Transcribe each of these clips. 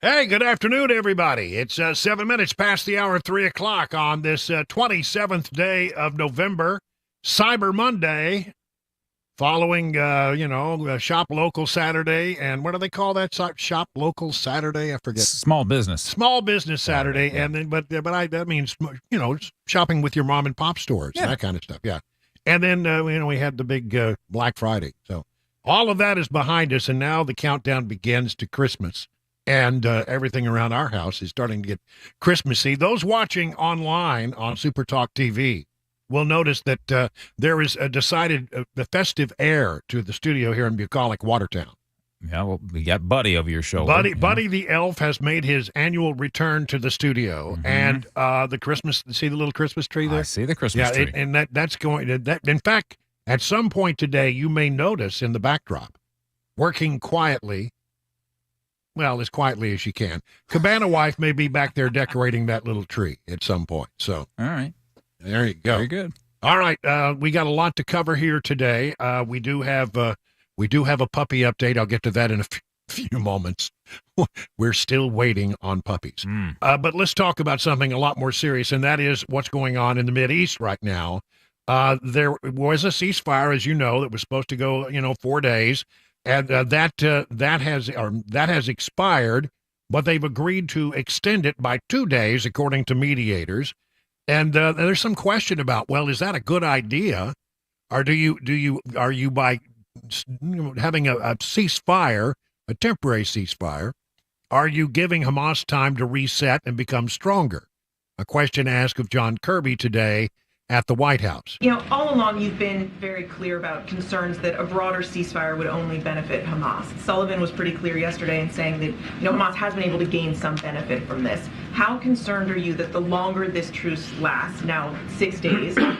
Hey, good afternoon, everybody. It's 7 minutes past the hour, 3 o'clock on this 27th day of November, Cyber Monday, following, Shop Local Saturday. And what do they call that? Shop Local Saturday? I forget. Small business. Small Business Saturday. Yeah. And then, that means, shopping with your mom and pop stores, Yeah. that kind of stuff. Yeah. And then, we had the big Black Friday. So all of that is behind us. And now the countdown begins to Christmas. And everything around our house is starting to get Christmassy. Those watching online on Super Talk TV will notice that there is a decided festive air to the studio here in bucolic Watertown. Yeah, well, we got Buddy over your shoulder. Buddy the elf has made his annual return to the studio, and the Christmas. See the little Christmas tree there? I see the Christmas tree. And that's going to that. In fact, at some point today, you may notice in the backdrop, working quietly. Well, as quietly as she can. Cabana Wife may be back there decorating that little tree at some point. So, all right. There you go. Very good. All right. We got a lot to cover here today. We do have a puppy update. I'll get to that in a few moments. We're still waiting on puppies. But let's talk about something a lot more serious, and that is what's going on in the Mideast right now. There was a ceasefire, as you know, that was supposed to go, 4 days. And that has expired, but they've agreed to extend it by 2 days, according to mediators. And there's some question about, well, is that a good idea, or are you by having a ceasefire, a temporary ceasefire, are you giving Hamas time to reset and become stronger? A question asked of John Kirby today at the White House. All along you've been very clear about concerns that a broader ceasefire would only benefit Hamas. Sullivan was pretty clear yesterday in saying that, Hamas has been able to gain some benefit from this. How concerned are you that the longer this truce lasts, now 6 days, that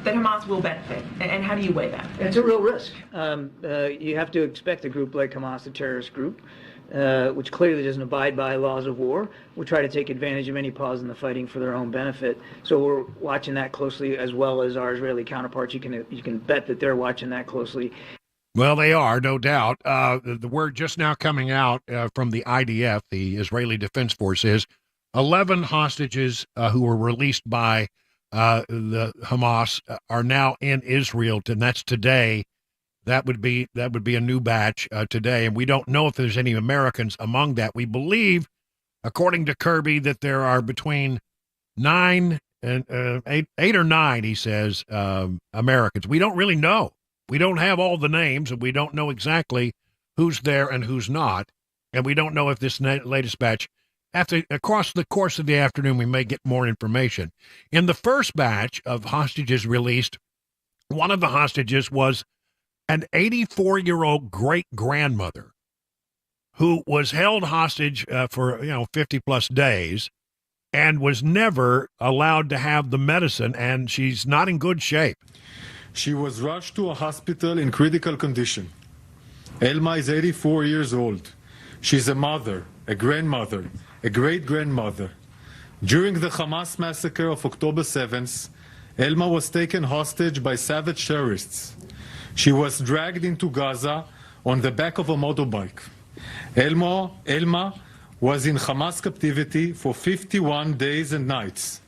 Hamas will benefit? And how do you weigh that? It's a real risk. You have to expect a group like Hamas, a terrorist group, which clearly doesn't abide by laws of war, will try to take advantage of any pause in the fighting for their own benefit. So we're watching that closely, as well as our Israeli counterparts. You can bet that they're watching that closely. Well, they are, no doubt. The word just now coming out from the IDF, the Israeli Defense Force, is 11 hostages who were released by the Hamas are now in Israel, and that's today. That would be a new batch today, and we don't know if there's any Americans among that. We believe, according to Kirby, that there are between 8 or 9, he says, Americans. We don't really know. We don't have all the names, and we don't know exactly who's there and who's not, and we don't know if this latest batch, across the course of the afternoon, we may get more information. In the first batch of hostages released, one of the hostages was an 84-year-old great-grandmother who was held hostage for 50-plus days and was never allowed to have the medicine, and she's not in good shape. She was rushed to a hospital in critical condition. Elma is 84 years old. She's a mother, a grandmother, a great-grandmother. During the Hamas massacre of October 7th, Elma was taken hostage by savage terrorists. She was dragged into Gaza on the back of a motorbike. Elma was in Hamas captivity for 51 days and nights.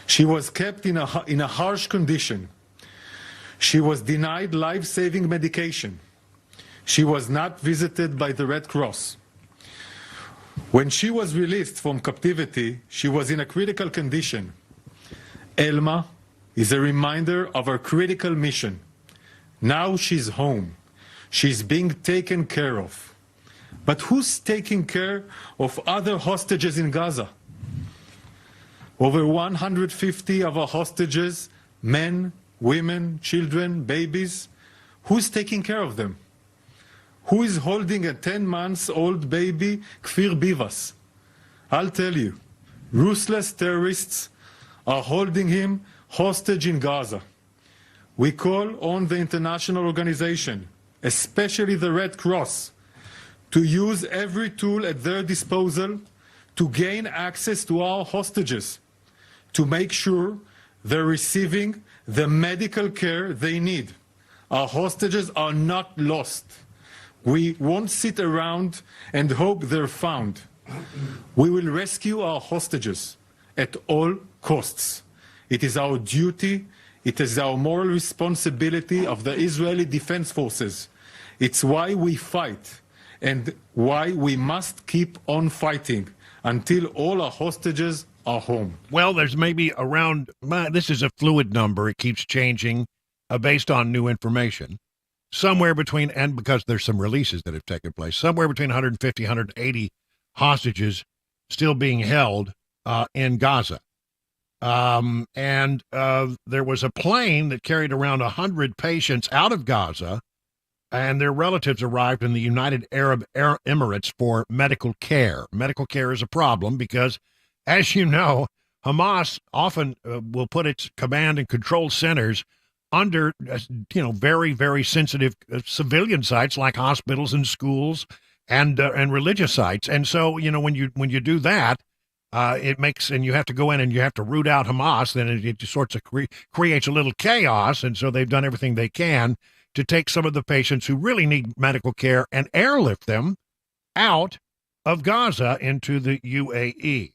She was kept in a harsh condition. She was denied life-saving medication. She was not visited by the Red Cross. When she was released from captivity, she was in a critical condition. Elma is a reminder of our critical mission. Now she's home. She's being taken care of. But who's taking care of other hostages in Gaza? Over 150 of our hostages, men, women, children, babies, who's taking care of them? Who is holding a 10-month-old baby, Kfir Bivas? I'll tell you, ruthless terrorists are holding him hostage in Gaza. We call on the international organization, especially the Red Cross, to use every tool at their disposal to gain access to our hostages, to make sure they're receiving the medical care they need. Our hostages are not lost. We won't sit around and hope they're found. We will rescue our hostages at all costs. It is our duty, it is our moral responsibility of the Israeli Defense Forces. It's why we fight and why we must keep on fighting until all our hostages are home. Well, there's maybe around, this is a fluid number. It keeps changing based on new information. Somewhere between, and because there's some releases that have taken place, somewhere between 150, 180 hostages still being held in Gaza. And there was a plane that carried around 100 patients out of Gaza, and their relatives arrived in the United Arab Emirates for medical care. Medical care is a problem because, as you know, Hamas often will put its command and control centers under, very, very sensitive civilian sites like hospitals and schools and religious sites. And so, when you do that, it makes, and you have to go in and you have to root out Hamas, then it sorts of creates a little chaos. And so they've done everything they can to take some of the patients who really need medical care and airlift them out of Gaza into the UAE.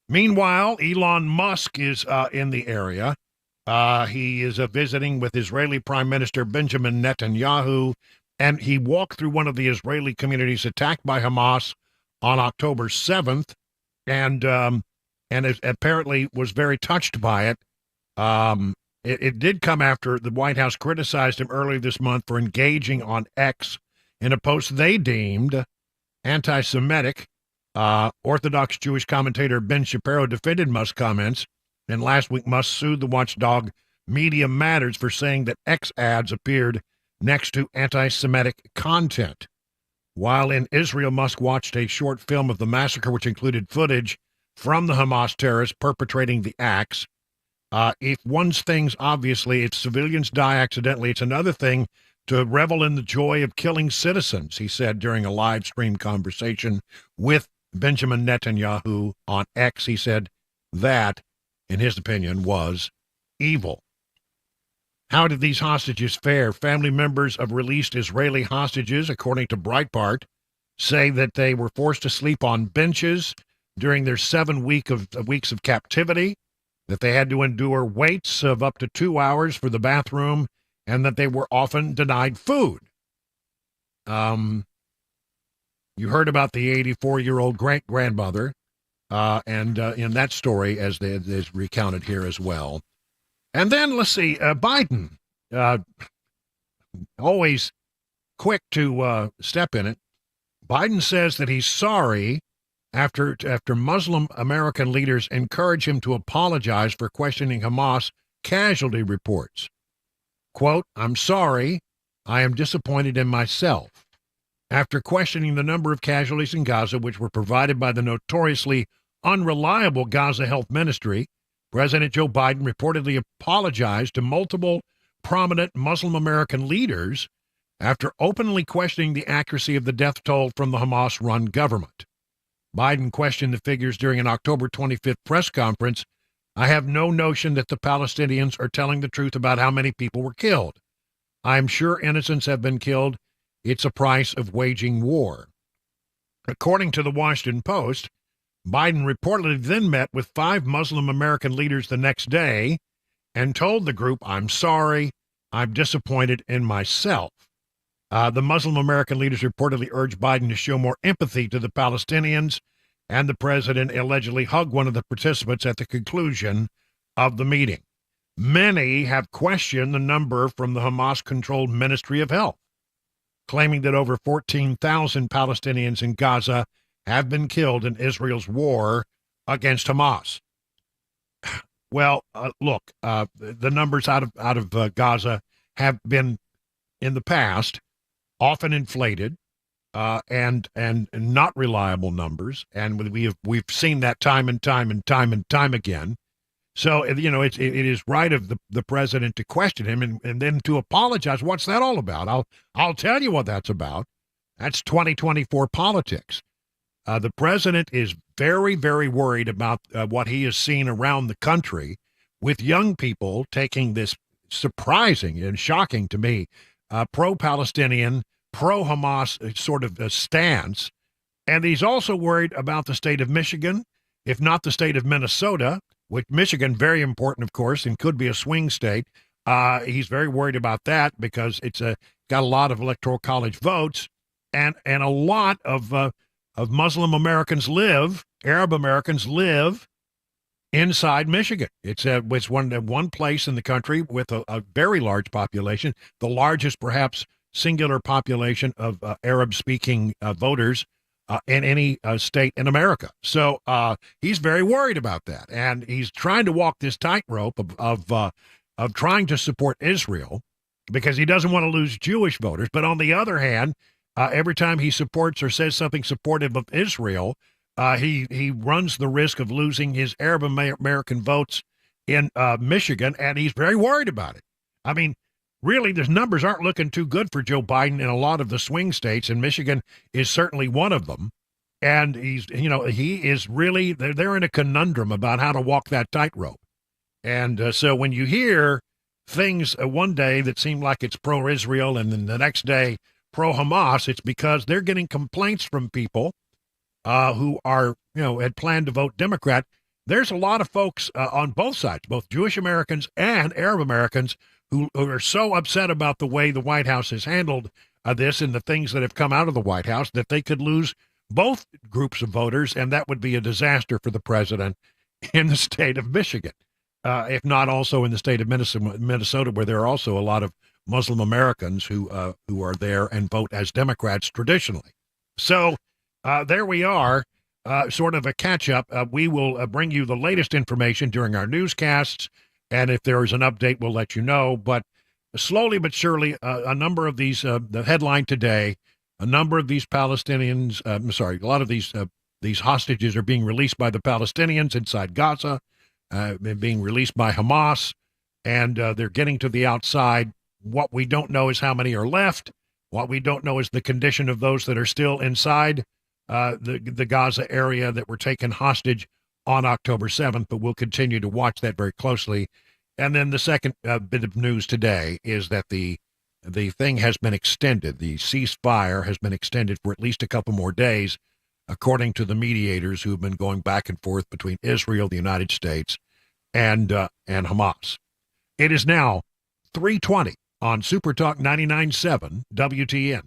Meanwhile, Elon Musk is in the area. He is visiting with Israeli Prime Minister Benjamin Netanyahu, and he walked through one of the Israeli communities attacked by Hamas on October 7th, and apparently was very touched by it. It did come after the White House criticized him earlier this month for engaging on X in a post they deemed anti-Semitic. Orthodox Jewish commentator Ben Shapiro defended Musk's comments, and last week Musk sued the watchdog Media Matters for saying that X ads appeared next to anti-Semitic content. While in Israel, Musk watched a short film of the massacre, which included footage from the Hamas terrorists perpetrating the acts. If one's things, obviously, if civilians die accidentally, it's another thing to revel in the joy of killing citizens, he said during a live stream conversation with Benjamin Netanyahu on X. He said that, in his opinion, was evil. How did these hostages fare? Family members of released Israeli hostages, according to Breitbart, say that they were forced to sleep on benches during their 7 weeks of captivity, that they had to endure waits of up to 2 hours for the bathroom, and that they were often denied food. You heard about the 84-year-old great-grandmother, and in that story, as is recounted here as well. And then, let's see, Biden, always quick to step in it. Biden says that he's sorry after Muslim American leaders encourage him to apologize for questioning Hamas casualty reports. Quote, "I'm sorry. I am disappointed in myself. After questioning the number of casualties in Gaza, which were provided by the notoriously unreliable Gaza Health Ministry, President Joe Biden reportedly apologized to multiple prominent Muslim American leaders after openly questioning the accuracy of the death toll from the Hamas-run government. Biden questioned the figures during an October 25th press conference. I have no notion that the Palestinians are telling the truth about how many people were killed. I am sure innocents have been killed. It's a price of waging war." According to the Washington Post, Biden reportedly then met with 5 Muslim American leaders the next day and told the group, "I'm sorry, I'm disappointed in myself." The Muslim American leaders reportedly urged Biden to show more empathy to the Palestinians, and the president allegedly hugged one of the participants at the conclusion of the meeting. Many have questioned the number from the Hamas-controlled Ministry of Health, claiming that over 14,000 Palestinians in Gaza have been killed in Israel's war against Hamas. Well, look, the numbers out of Gaza have been, in the past, often inflated and not reliable numbers, and we've seen that time and time again. So it is right of the president to question him and then to apologize. What's that all about? I'll tell you what that's about. That's 2024 politics. The president is very, very worried about what he has seen around the country with young people taking this surprising and shocking to me pro-Palestinian, pro-Hamas sort of stance And he's also worried about the state of Michigan, if not the state of Minnesota, which Michigan, very important, of course, and could be a swing state. He's very worried about that because it's got a lot of electoral college votes, and a lot of Muslim Americans Arab Americans live inside Michigan. It's one place in the country with a very large population, the largest perhaps singular population of Arab-speaking voters in any state in America. So he's very worried about that, and he's trying to walk this tightrope of trying to support Israel because he doesn't want to lose Jewish voters. But on the other hand, every time he supports or says something supportive of Israel, he runs the risk of losing his Arab American votes in Michigan, and he's very worried about it. I mean, really, the numbers aren't looking too good for Joe Biden in a lot of the swing states, and Michigan is certainly one of them. And he is really, they're in a conundrum about how to walk that tightrope. And so when you hear things one day that seem like it's pro-Israel and then the next day pro-Hamas, it's because they're getting complaints from people who are, had planned to vote Democrat. There's a lot of folks on both sides, both Jewish Americans and Arab Americans, who are so upset about the way the White House has handled this and the things that have come out of the White House that they could lose both groups of voters, and that would be a disaster for the president in the state of Michigan, if not also in the state of Minnesota, where there are also a lot of Muslim Americans who are there and vote as Democrats traditionally. So there we are, sort of a catch-up. We will bring you the latest information during our newscasts, and if there is an update, we'll let you know. But slowly but surely, a number of these, the headline today, a number of these Palestinians, a lot of these hostages are being released by the Palestinians inside Gaza, being released by Hamas, and they're getting to the outside. What we don't know is how many are left. What we don't know is the condition of those that are still inside the Gaza area that were taken hostage on October 7th, but we'll continue to watch that very closely. And then the second bit of news today is that the thing has been extended. The ceasefire has been extended for at least a couple more days, according to the mediators who have been going back and forth between Israel, the United States, and Hamas. It is now 3:20 on Super Talk 99.7 WTN.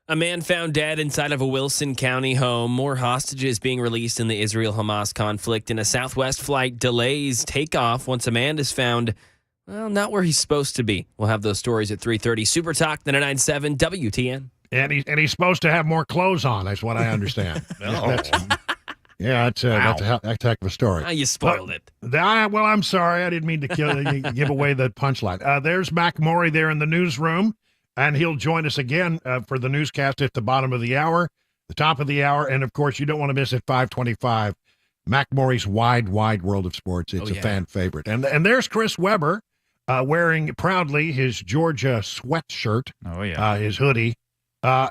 A man found dead inside of a Wilson County home. More hostages being released in the Israel-Hamas conflict. And a Southwest flight delays takeoff once a man is found, well, not where he's supposed to be. We'll have those stories at 3:30. Super Talk 99.7 WTN. And he's supposed to have more clothes on. That's what I understand. That's a heck of a story. You spoiled it. Well, I'm sorry. I didn't mean to give away the punchline. There's Mac Morey there in the newsroom, and he'll join us again for the newscast at the bottom of the hour, the top of the hour, and, of course, you don't want to miss at 5:25, Mac Morey's Wide World of Sports. It's a fan favorite. And there's Chris Webber wearing proudly his Georgia sweatshirt, his hoodie. I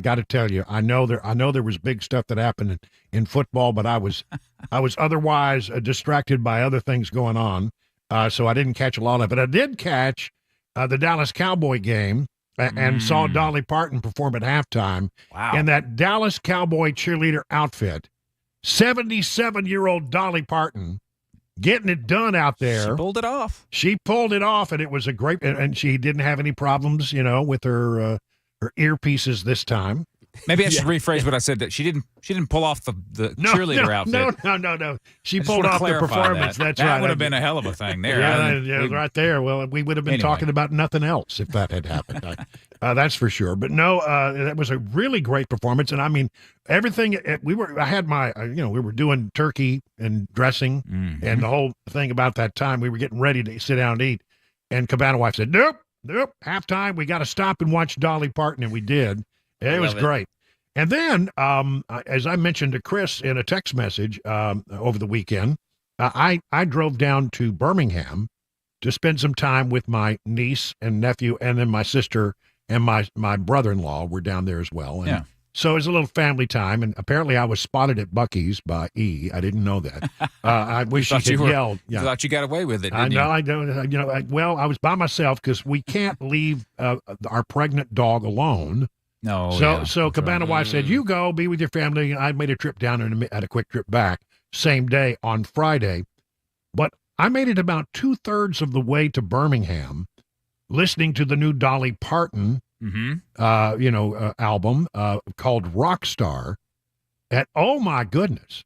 got to tell you, I know there was big stuff that happened in football, but I was otherwise distracted by other things going on, so I didn't catch a lot of it. I did catch the Dallas Cowboy game and saw Dolly Parton perform at halftime in that Dallas Cowboy cheerleader outfit. 77-year-old Dolly Parton getting it done out there. She pulled it off, and it was a great. And she didn't have any problems, with her earpieces this time. Maybe I should rephrase what I said. That she didn't pull off the cheerleader outfit. No. She pulled off the performance. That's right. That would have been a hell of a thing there. Right there. Well, we would have been talking about nothing else if that had happened. That's for sure. But no, that was a really great performance. And I mean, everything we were doing turkey and dressing and the whole thing about that time. We were getting ready to sit down and eat. And Cabana wife said, nope, halftime. We got to stop and watch Dolly Parton. And we did. It was great. And then, as I mentioned to Chris in a text message over the weekend, I drove down to Birmingham to spend some time with my niece and nephew, and then my sister and my brother-in-law were down there as well. And so it was a little family time, and apparently I was spotted at Buc-ee's by E. I didn't know that. I wish he had yelled. You thought you got away with it, didn't you? I don't. Well, I was by myself because we can't leave our pregnant dog alone. No. So Cabana wife said, "You go, be with your family." I made a trip down and had a quick trip back same day on Friday, but I made it about 2/3 of the way to Birmingham, listening to the new Dolly Parton, album called Rockstar. And oh my goodness,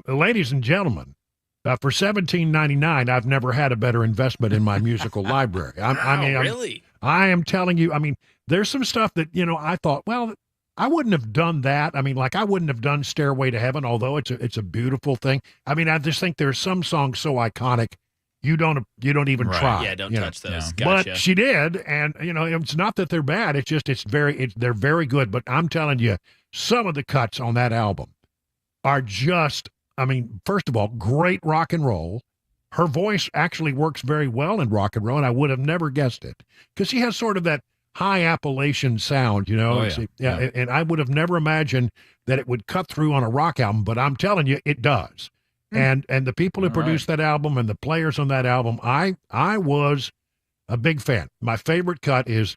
ladies and gentlemen, for $17.99, I've never had a better investment in my musical library. Really? I am telling you. I mean, there's some stuff that, I thought, well, I wouldn't have done that. I mean, like I wouldn't have done Stairway to Heaven, although it's a beautiful thing. I mean, I just think there's some songs so iconic, you don't even try. Yeah, don't touch those. Yeah. Gotcha. But she did, and it's not that they're bad. It's just they're very good. But I'm telling you, some of the cuts on that album are just, I mean, first of all, great rock and roll. Her voice actually works very well in rock and roll, and I would have never guessed it because she has sort of that high Appalachian sound, and I would have never imagined that it would cut through on a rock album, but I'm telling you, it does. And the people who produced that album and the players on that album, I was a big fan. My favorite cut is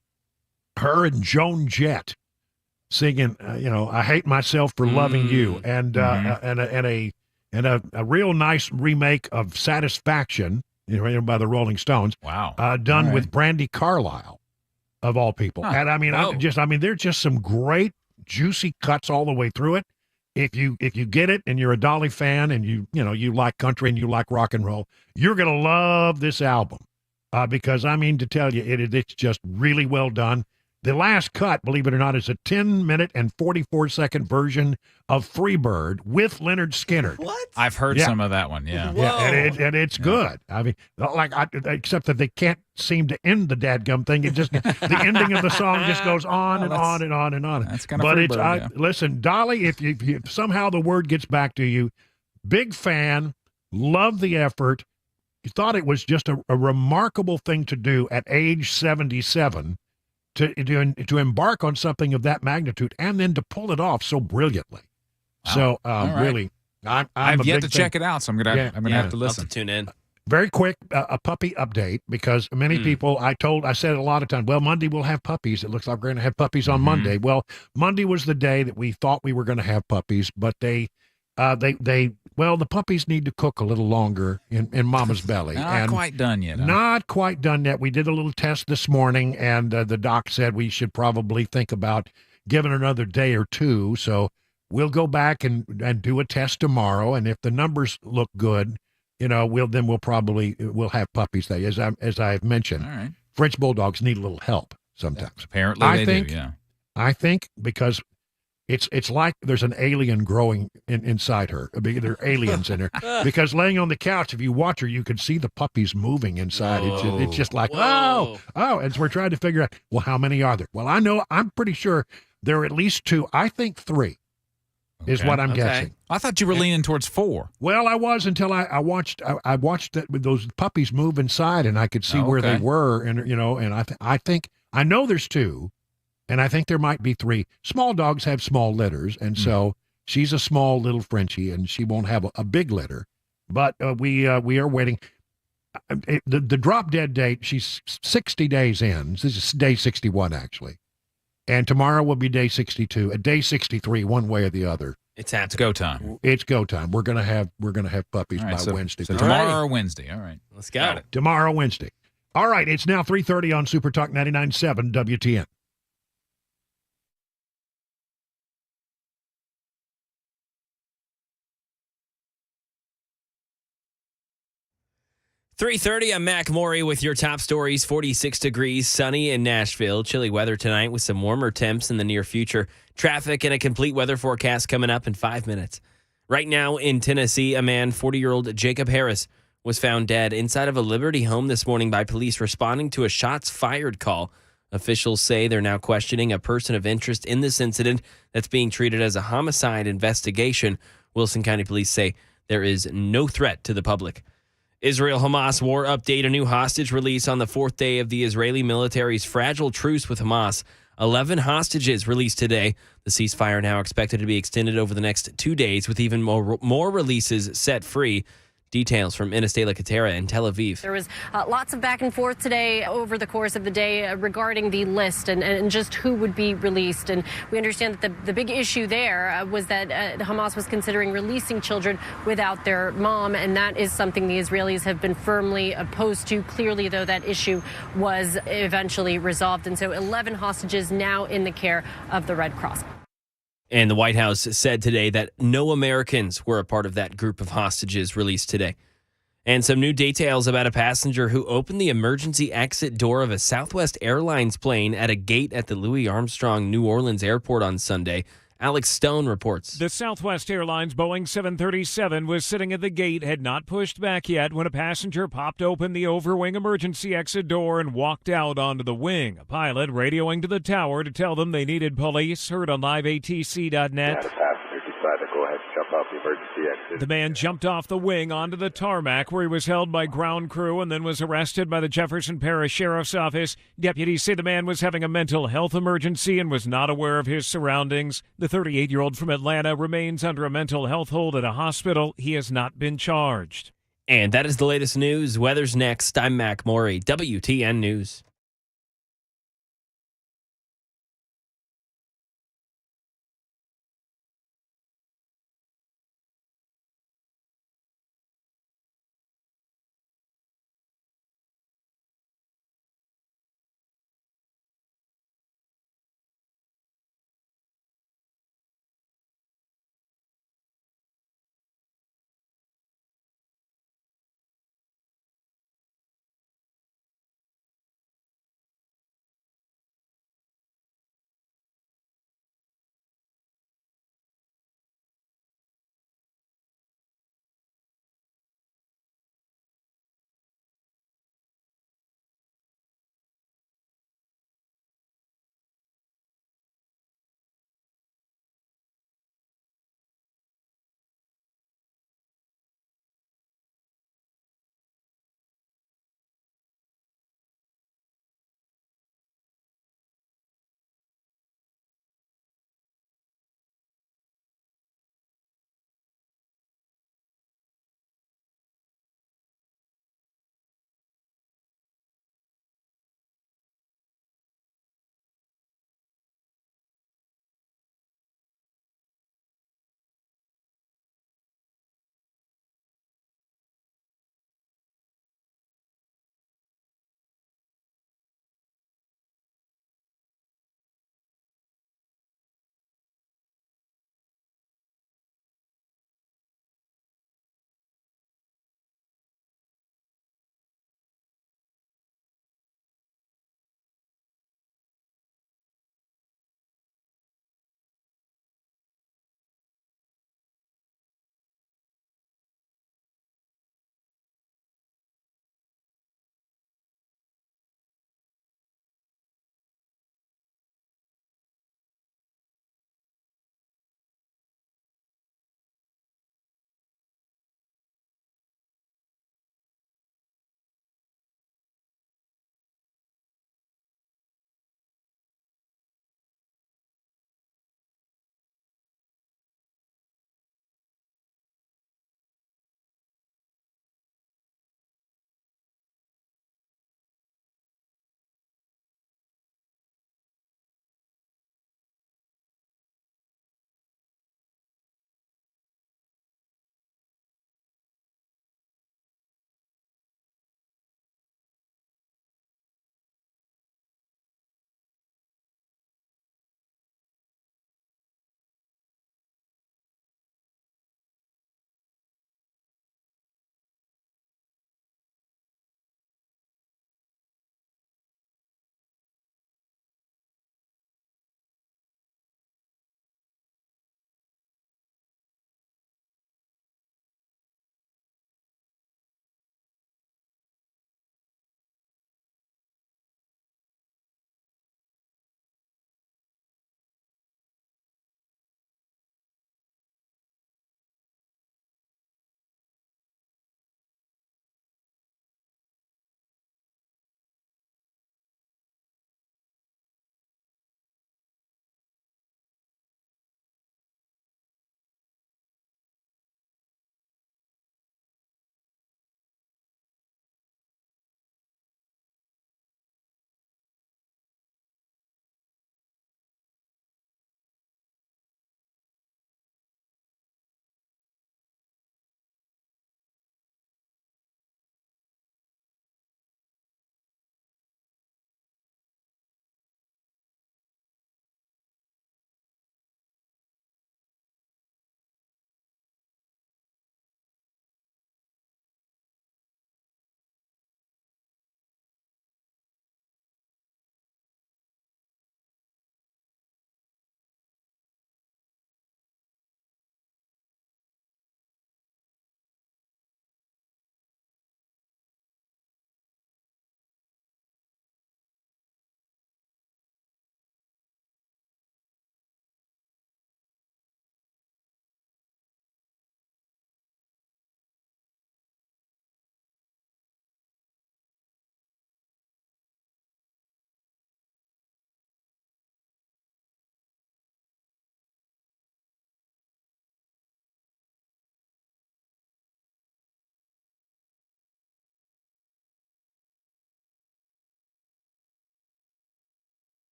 her and Joan Jett singing, I Hate Myself for Loving You, and a real nice remake of Satisfaction, by the Rolling Stones. Wow. Done with Brandi Carlile, of all people. Huh. And I mean, there's just some great juicy cuts all the way through it. If you get it and you're a Dolly fan and you like country and you like rock and roll, you're going to love this album. Because I mean to tell you, it's just really well done. The last cut, believe it or not, is a 10-minute and 44-second version of Freebird with Leonard Skinner. What? I've heard some of that one, yeah. And it's good. I mean, except that they can't seem to end the dadgum thing. It just the ending of the song just goes on and on and on and on. That's kind of Freebird, listen, Dolly, if somehow the word gets back to you, big fan, love the effort. You thought it was just a remarkable thing to do at age 77. To embark on something of that magnitude and then to pull it off so brilliantly. Wow. So really, I've yet to check it out, so I'm gonna have to listen. I'll have to tune in. Very quick, a puppy update, because many people, I said a lot of times, well, Monday we'll have puppies. It looks like we're going to have puppies on Monday. Well, Monday was the day that we thought we were going to have puppies, but they Well, the puppies need to cook a little longer in Mama's belly. Not quite done yet. Huh? Not quite done yet. We did a little test this morning, and the doc said we should probably think about giving it another day or two. So we'll go back and do a test tomorrow, and if the numbers look good, we'll have puppies. As I've mentioned, All right. French bulldogs need a little help sometimes. Apparently they do. Yeah. I think because it's like there's an alien growing inside her. There are aliens in her. Because laying on the couch, if you watch her, you can see the puppies moving inside. It's just like, oh. And so we're trying to figure out, well, how many are there? Well, I'm pretty sure there are at least 2. I think 3 is what I'm guessing. I thought you were leaning towards 4. Well, I was until I watched those puppies move inside, and I could see where they were. And, and I know there's 2. And I think there might be 3. Small dogs have small litters, and so she's a small little Frenchie, and she won't have a big litter. But we are waiting. The drop dead date, she's 60 days in. This is day 61, actually. And tomorrow will be day 62. At day 63, one way or the other. It's happening. Go time. It's go time. We're gonna have puppies by Wednesday. So tomorrow or Wednesday. All right. Let's go. Tomorrow, Wednesday. All right. It's now 3:30 on Super Talk 99.7 WTN. .30, I'm Mac Maury with your top stories. 46 degrees, sunny in Nashville. Chilly weather tonight with some warmer temps in the near future. Traffic and a complete weather forecast coming up in 5 minutes. Right now in Tennessee, a man, 40-year-old Jacob Harris, was found dead inside of a Liberty home this morning by police responding to a shots fired call. Officials say they're now questioning a person of interest in this incident that's being treated as a homicide investigation. Wilson County Police say there is no threat to the public. Israel-Hamas war update, a new hostage release on the 4th day of the Israeli military's fragile truce with Hamas. 11 hostages released today. The ceasefire now expected to be extended over the next 2 days with even more releases set free. Details from Ines de la Catera in Tel Aviv. There was lots of back and forth today over the course of the day regarding the list and just who would be released. And we understand that the big issue there was that Hamas was considering releasing children without their mom. And that is something the Israelis have been firmly opposed to. Clearly, though, that issue was eventually resolved. And so 11 hostages now in the care of the Red Cross. And the White House said today that no Americans were a part of that group of hostages released today. And some new details about a passenger who opened the emergency exit door of a Southwest Airlines plane at a gate at the Louis Armstrong New Orleans Airport on Sunday. Alex Stone reports. The Southwest Airlines Boeing 737 was sitting at the gate, had not pushed back yet, when a passenger popped open the overwing emergency exit door and walked out onto the wing. A pilot radioing to the tower to tell them they needed police, heard on liveatc.net. The man jumped off the wing onto the tarmac, where he was held by ground crew and then was arrested by the Jefferson Parish Sheriff's Office. Deputies say the man was having a mental health emergency and was not aware of his surroundings. The 38-year-old from Atlanta remains under a mental health hold at a hospital. He has not been charged. And that is the latest news. Weather's next. I'm Mac Maury, WTN News.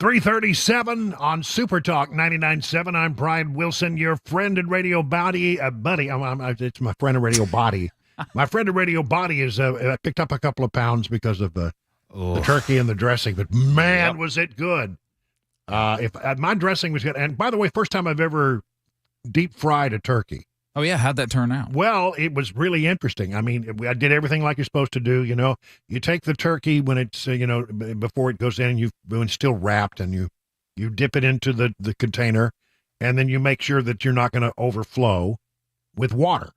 337 on Super Talk 99.7. I'm Brian Wilson, your friend and radio buddy. It's my friend and radio body. My friend and radio body is picked up a couple of pounds because of the turkey and the dressing. But man, was it good! If my dressing was good, and by the way, first time I've ever deep fried a turkey. Oh, yeah. How'd that turn out? Well, it was really interesting. I mean, I did everything like you're supposed to do. You take the turkey when it's, before it goes in, when it's still wrapped, and you dip it into the container, and then you make sure that you're not going to overflow with water.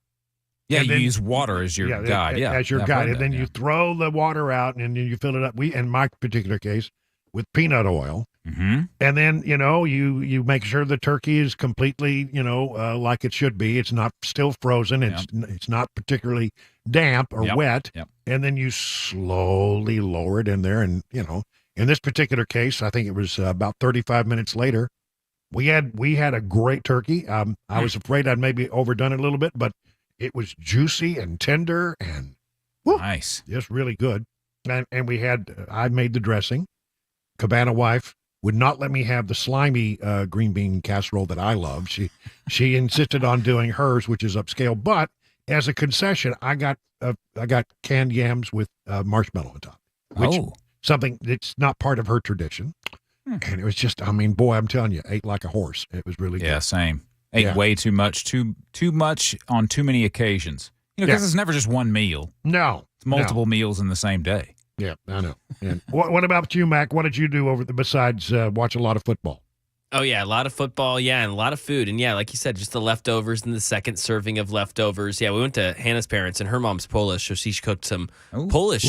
Yeah, and you then, use water as your guide. Yeah, as your guide. And then you throw the water out, and then you fill it up. In my particular case, with peanut oil. Mm-hmm. And then, you make sure the turkey is completely, like it should be. It's not still frozen. It's not particularly damp or wet. Yep. And then you slowly lower it in there. And, in this particular case, I think it was about 35 minutes later, we had a great turkey. I was afraid I'd maybe overdone it a little bit, but it was juicy and tender and nice. Just really good. And I made the dressing. Cabana wife would not let me have the slimy green bean casserole that I love. She insisted on doing hers, which is upscale. But as a concession, I got canned yams with marshmallow on top, which something that's not part of her tradition. And it was just, boy, I'm telling you, ate like a horse. It was really good. Yeah, same. Ate way too much, too much on too many occasions. Because it's never just one meal. No, it's multiple meals in the same day. Yeah, I know. And what about you, Mac? What did you do besides watch a lot of football? Oh, yeah, a lot of football, yeah, and a lot of food. And, yeah, like you said, just the leftovers and the second serving of leftovers. Yeah, we went to Hannah's parents, and her mom's Polish, so she cooked some Polish,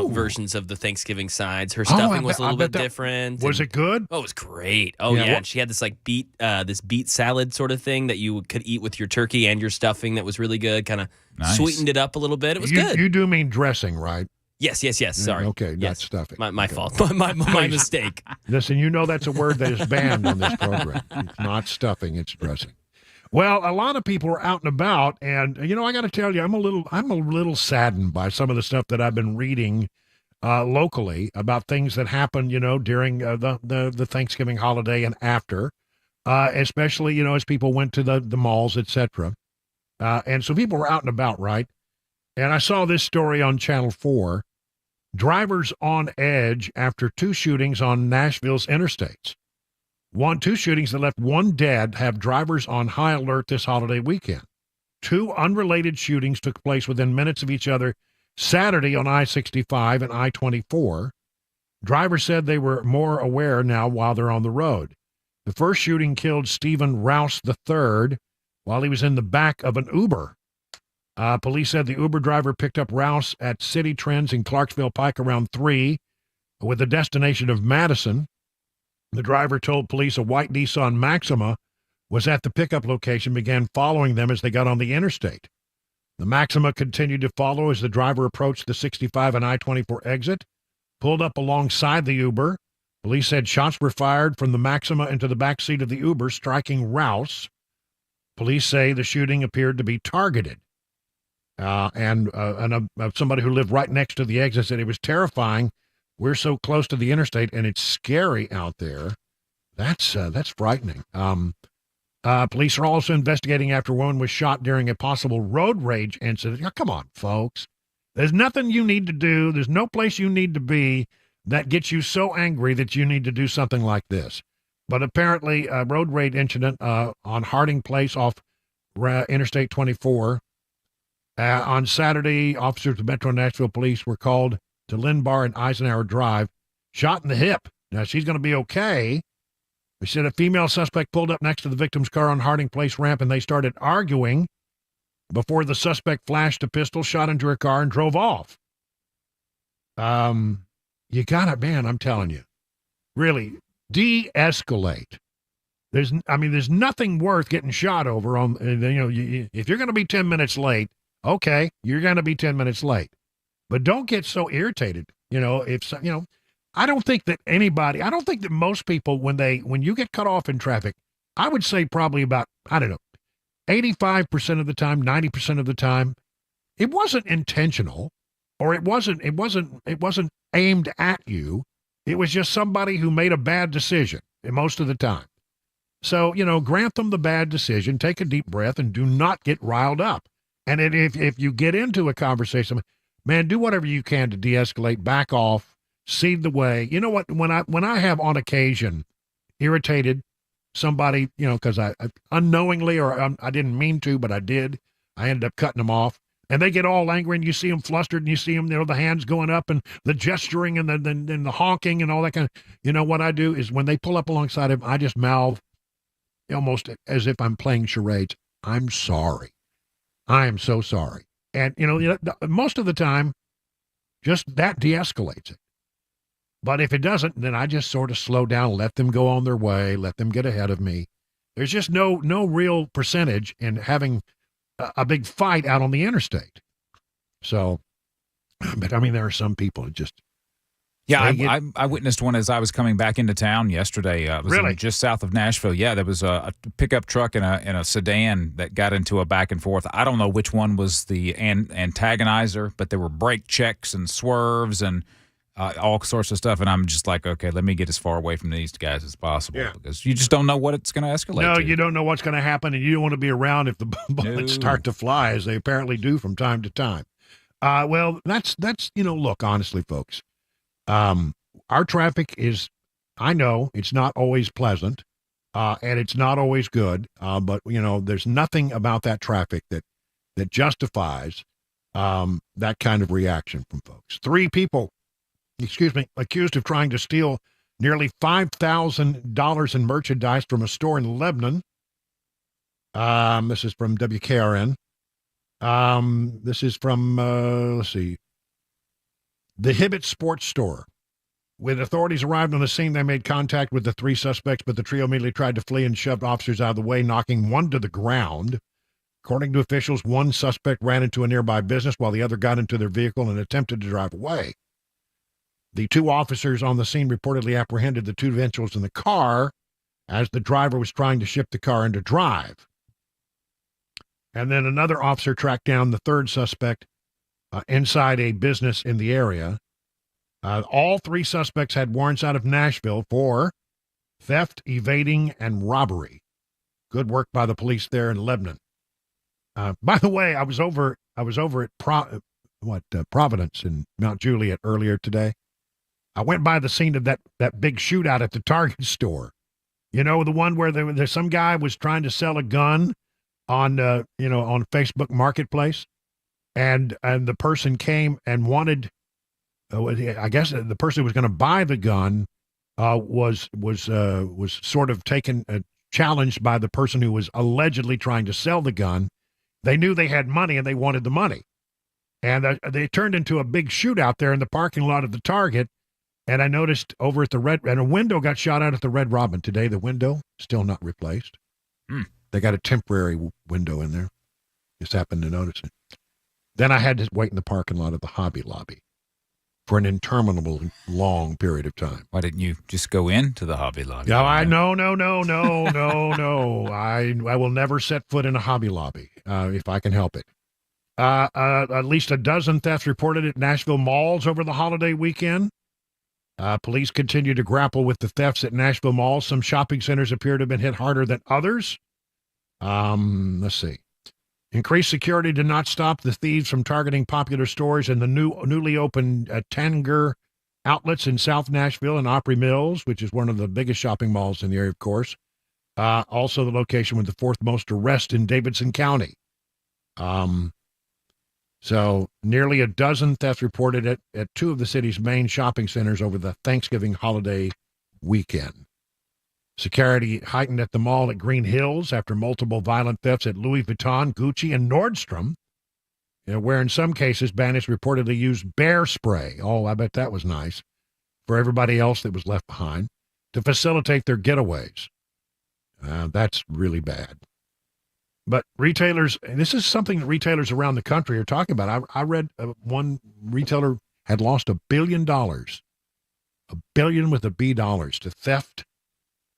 versions of the Thanksgiving sides. Her stuffing was a little bit different. Was it good? Oh, it was great. Oh, yeah, and she had this, this beet salad sort of thing that you could eat with your turkey and your stuffing that was really good, kind of sweetened it up a little bit. It was good. You do mean dressing, right? Yes. Sorry. Okay, not stuffing. My fault. My mistake. Listen, that's a word that is banned on this program. It's not stuffing, it's dressing. Well, a lot of people are out and about, and I got to tell you, I'm a little saddened by some of the stuff that I've been reading locally about things that happened, during the Thanksgiving holiday and after, especially as people went to the malls, etc. And so people were out and about, right? And I saw this story on Channel 4. Drivers on edge after two shootings on Nashville's interstates. Two shootings that left one dead have drivers on high alert this holiday weekend. Two unrelated shootings took place within minutes of each other Saturday on I-65 and I-24. Drivers said they were more aware now while they're on the road. The first shooting killed Stephen Rouse III while he was in the back of an Uber. Police said the Uber driver picked up Rouse at City Trends in Clarksville Pike around 3 with the destination of Madison. The driver told police a white Nissan Maxima was at the pickup location, began following them as they got on the interstate. The Maxima continued to follow as the driver approached the 65 and I-24 exit, pulled up alongside the Uber. Police said shots were fired from the Maxima into the back seat of the Uber, striking Rouse. Police say the shooting appeared to be targeted. And somebody who lived right next to the exit said it was terrifying. We're so close to the interstate, and it's scary out there. That's frightening. Police are also investigating after one was shot during a possible road rage incident. Oh, come on, folks. There's nothing you need to do. There's no place you need to be that gets you so angry that you need to do something like this. But apparently, a road rage incident on Harding Place off Interstate 24. On Saturday, officers of Metro Nashville Police were called to Linbar and Eisenhower Drive, shot in the hip. Now, she's going to be okay. They said a female suspect pulled up next to the victim's car on Harding Place ramp, and they started arguing before the suspect flashed a pistol, shot into her car, and drove off. You got it, man, I'm telling you. Really, de-escalate. There's nothing worth getting shot over on, if you're going to be 10 minutes late, okay, you're going to be 10 minutes late. But don't get so irritated. I don't think that most people, when you get cut off in traffic, I would say probably about, 85% of the time, 90% of the time, it wasn't intentional, or it wasn't aimed at you. It was just somebody who made a bad decision most of the time. So, grant them the bad decision, take a deep breath, and do not get riled up. And if you get into a conversation, man, do whatever you can to de-escalate, back off, cede the way. You know what? When I have on occasion irritated somebody, because I unknowingly or I didn't mean to, but I did, I ended up cutting them off. And they get all angry, and you see them flustered, and you see them, the hands going up, and the gesturing, and the honking, and all that kind of. What I do is when they pull up alongside him, I just mouth, almost as if I'm playing charades. I'm sorry. I am so sorry. And most of the time, just that de-escalates it. But if it doesn't, then I just sort of slow down, let them go on their way, let them get ahead of me. There's just no real percentage in having a big fight out on the interstate. So, but I mean, there are some people that just. Yeah, I witnessed one as I was coming back into town yesterday. It was Really? just south of Nashville. Yeah, there was a pickup truck and a sedan that got into a back and forth. I don't know which one was the antagonizer, but there were brake checks and swerves and all sorts of stuff. And I'm just like, okay, let me get as far away from these guys as possible because you just don't know what it's going to escalate No, to. you don't know what's going to happen, and you don't want to be around if the bullets start to fly, as they apparently do from time to time. Well, that's look, honestly, folks. Our traffic is, I know it's not always pleasant, and it's not always good, but there's nothing about that traffic that justifies that kind of reaction from folks. 3 people, accused of trying to steal nearly $5,000 in merchandise from a store in Lebanon. This is from WKRN. This is from, let's see, the Hibbett Sports Store. When authorities arrived on the scene, they made contact with the 3 suspects, but the trio immediately tried to flee and shoved officers out of the way, knocking one to the ground. According to officials, one suspect ran into a nearby business while the other got into their vehicle and attempted to drive away. The 2 officers on the scene reportedly apprehended the 2 individuals in the car as the driver was trying to shift the car into drive. And then another officer tracked down the 3rd suspect inside a business in the area. All 3 suspects had warrants out of Nashville for theft, evading, and robbery. Good work by the police there in Lebanon. By the way, I was over at Providence in Mount Juliet earlier today. I went by the scene of that big shootout at the Target store. The one where there's some guy was trying to sell a gun on on Facebook Marketplace. And the person came and wanted, I guess the person who was going to buy the gun was sort of challenged by the person who was allegedly trying to sell the gun. They knew they had money and they wanted the money. And they turned into a big shootout there in the parking lot of the Target. And I noticed over at and a window got shot out at the Red Robin today. The window still not replaced. They got a temporary window in there. Just happened to notice it. Then I had to wait in the parking lot of the Hobby Lobby for an interminable long period of time. Why didn't you just go into the Hobby Lobby? No, no. I will never set foot in a Hobby Lobby if I can help it. At least a dozen thefts reported at Nashville malls over the holiday weekend. Police continue to grapple with the thefts at Nashville malls. Some shopping centers appear to have been hit harder than others. Let's see. Increased security did not stop the thieves from targeting popular stores in the newly opened Tanger outlets in South Nashville and Opry Mills, which is one of the biggest shopping malls in the area, of course. Also the location with the 4th most arrests in Davidson County. So nearly a dozen thefts reported at 2 of the city's main shopping centers over the Thanksgiving holiday weekend. Security heightened at the mall at Green Hills after multiple violent thefts at Louis Vuitton, Gucci, and Nordstrom, where in some cases bandits reportedly used bear spray. Oh, I bet that was nice for everybody else that was left behind to facilitate their getaways. That's really bad. But retailers, and this is something that retailers around the country are talking about. I read one retailer had lost $1 billion, $1 billion with a B dollars, to theft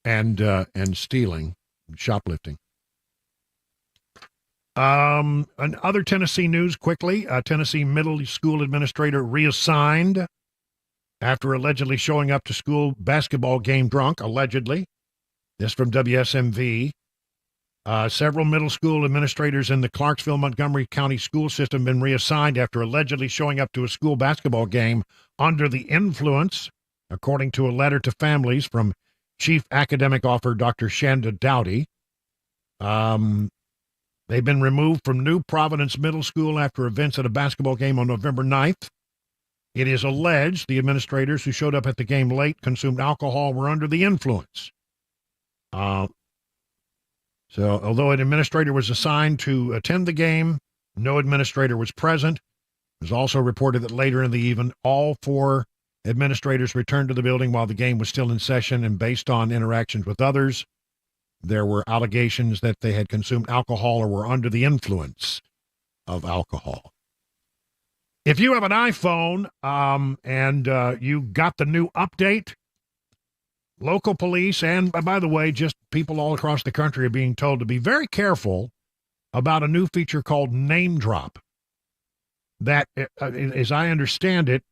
and stealing, shoplifting. And other Tennessee news quickly. Tennessee middle school administrator reassigned after allegedly showing up to school basketball game drunk, allegedly. This from WSMV. Several middle school administrators in the Clarksville, Montgomery County school system have been reassigned after allegedly showing up to a school basketball game under the influence, according to a letter to families from Chief Academic Officer Dr. Shanda Dowdy. They've been removed from New Providence Middle School after events at a basketball game on November 9th. It is alleged the administrators who showed up at the game late, consumed alcohol, were under the influence. So although an administrator was assigned to attend the game, no administrator was present. It was also reported that later in the evening, all 4 administrators returned to the building while the game was still in session, and based on interactions with others, there were allegations that they had consumed alcohol or were under the influence of alcohol. If you have an iPhone and you got the new update, local police, and by the way, just people all across the country are being told to be very careful about a new feature called Name Drop. That, as I understand it,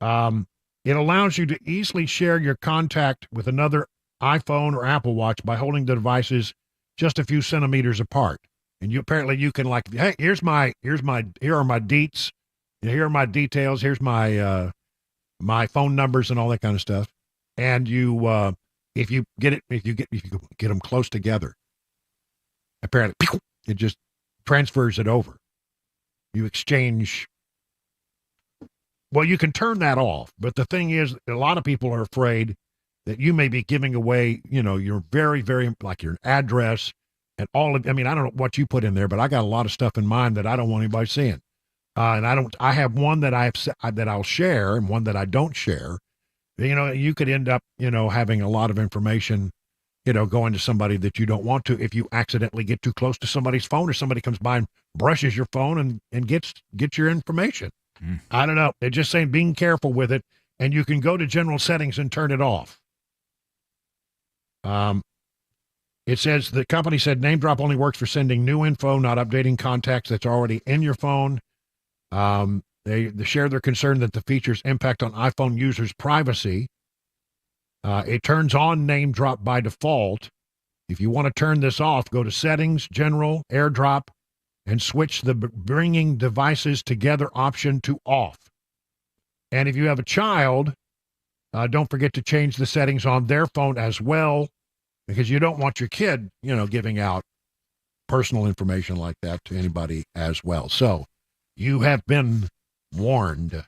it allows you to easily share your contact with another iPhone or Apple Watch by holding the devices just a few centimeters apart. And you can like, hey, here are my deets, here are my details, here's my my phone numbers and all that kind of stuff. And you, if you get them close together, apparently it just transfers it over. You exchange. Well, you can turn that off, but the thing is, a lot of people are afraid that you may be giving away, your very, very, like your address and all of. I mean, I don't know what you put in there, but I got a lot of stuff in mine that I don't want anybody seeing. And I have one that I'll share and one that I don't share. You could end up, having a lot of information, going to somebody that you don't want to if you accidentally get too close to somebody's phone or somebody comes by and brushes your phone and gets your information. I don't know. They're just saying being careful with it, and you can go to general settings and turn it off. It says the company said Name Drop only works for sending new info, not updating contacts that's already in your phone. They share their concern that the feature's impact on iPhone users' privacy. It turns on Name Drop by default. If you want to turn this off, go to Settings, General, AirDrop, and switch the Bringing Devices Together option to off. And if you have a child, don't forget to change the settings on their phone as well, because you don't want your kid, giving out personal information like that to anybody as well. So you have been warned.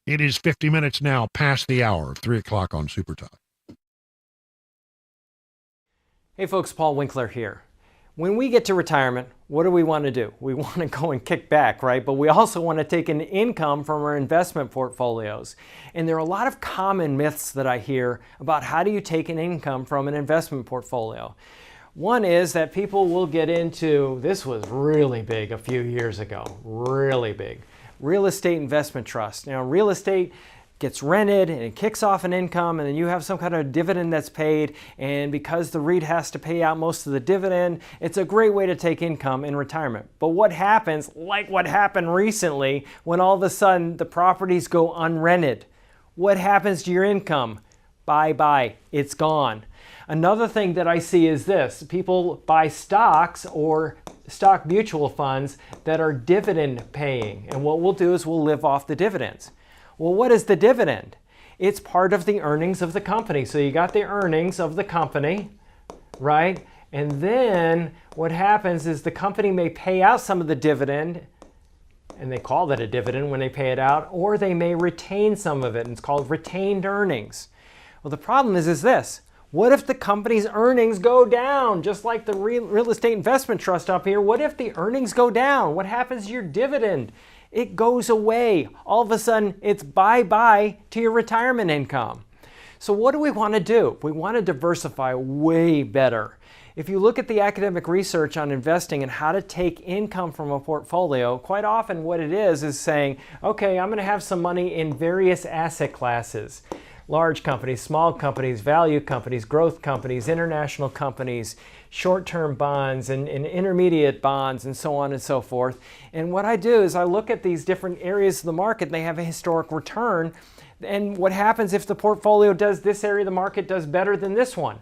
It is 50 minutes now past the hour of 3 o'clock on Super Talk. Hey folks, Paul Winkler here. When we get to retirement, what do we want to do? We want to go and kick back, right? But we also want to take an income from our investment portfolios. And there are a lot of common myths that I hear about how do you take an income from an investment portfolio. One is that people will get into, this was really big a few years ago, really big, real estate investment trust. Real estate gets rented and it kicks off an income, and then you have some kind of dividend that's paid, and because the REIT has to pay out most of the dividend, it's a great way to take income in retirement. But what happens, like what happened recently, when all of a sudden the properties go unrented? What happens to your income? Bye-bye, it's gone. Another thing that I see is this: people buy stocks or stock mutual funds that are dividend paying, and what we'll do is we'll live off the dividends. Well, what is the dividend? It's part of the earnings of the company. So you got the earnings of the company, right? And then what happens is the company may pay out some of the dividend, and they call that a dividend when they pay it out, or they may retain some of it, and it's called retained earnings. Well, the problem is this: what if the company's earnings go down? Just like the real estate investment trust up here, what if the earnings go down? What happens to your dividend? It goes away. All of a sudden, it's bye-bye to your retirement income. So what do we want to do? We want to diversify way better. If you look at the academic research on investing and how to take income from a portfolio, quite often what it is saying, okay, I'm going to have some money in various asset classes. Large companies, small companies, value companies, growth companies, international companies, short-term bonds and intermediate bonds, and so on and so forth. And what I do is I look at these different areas of the market, and they have a historic return. And what happens if the portfolio does this area of the market does better than this one?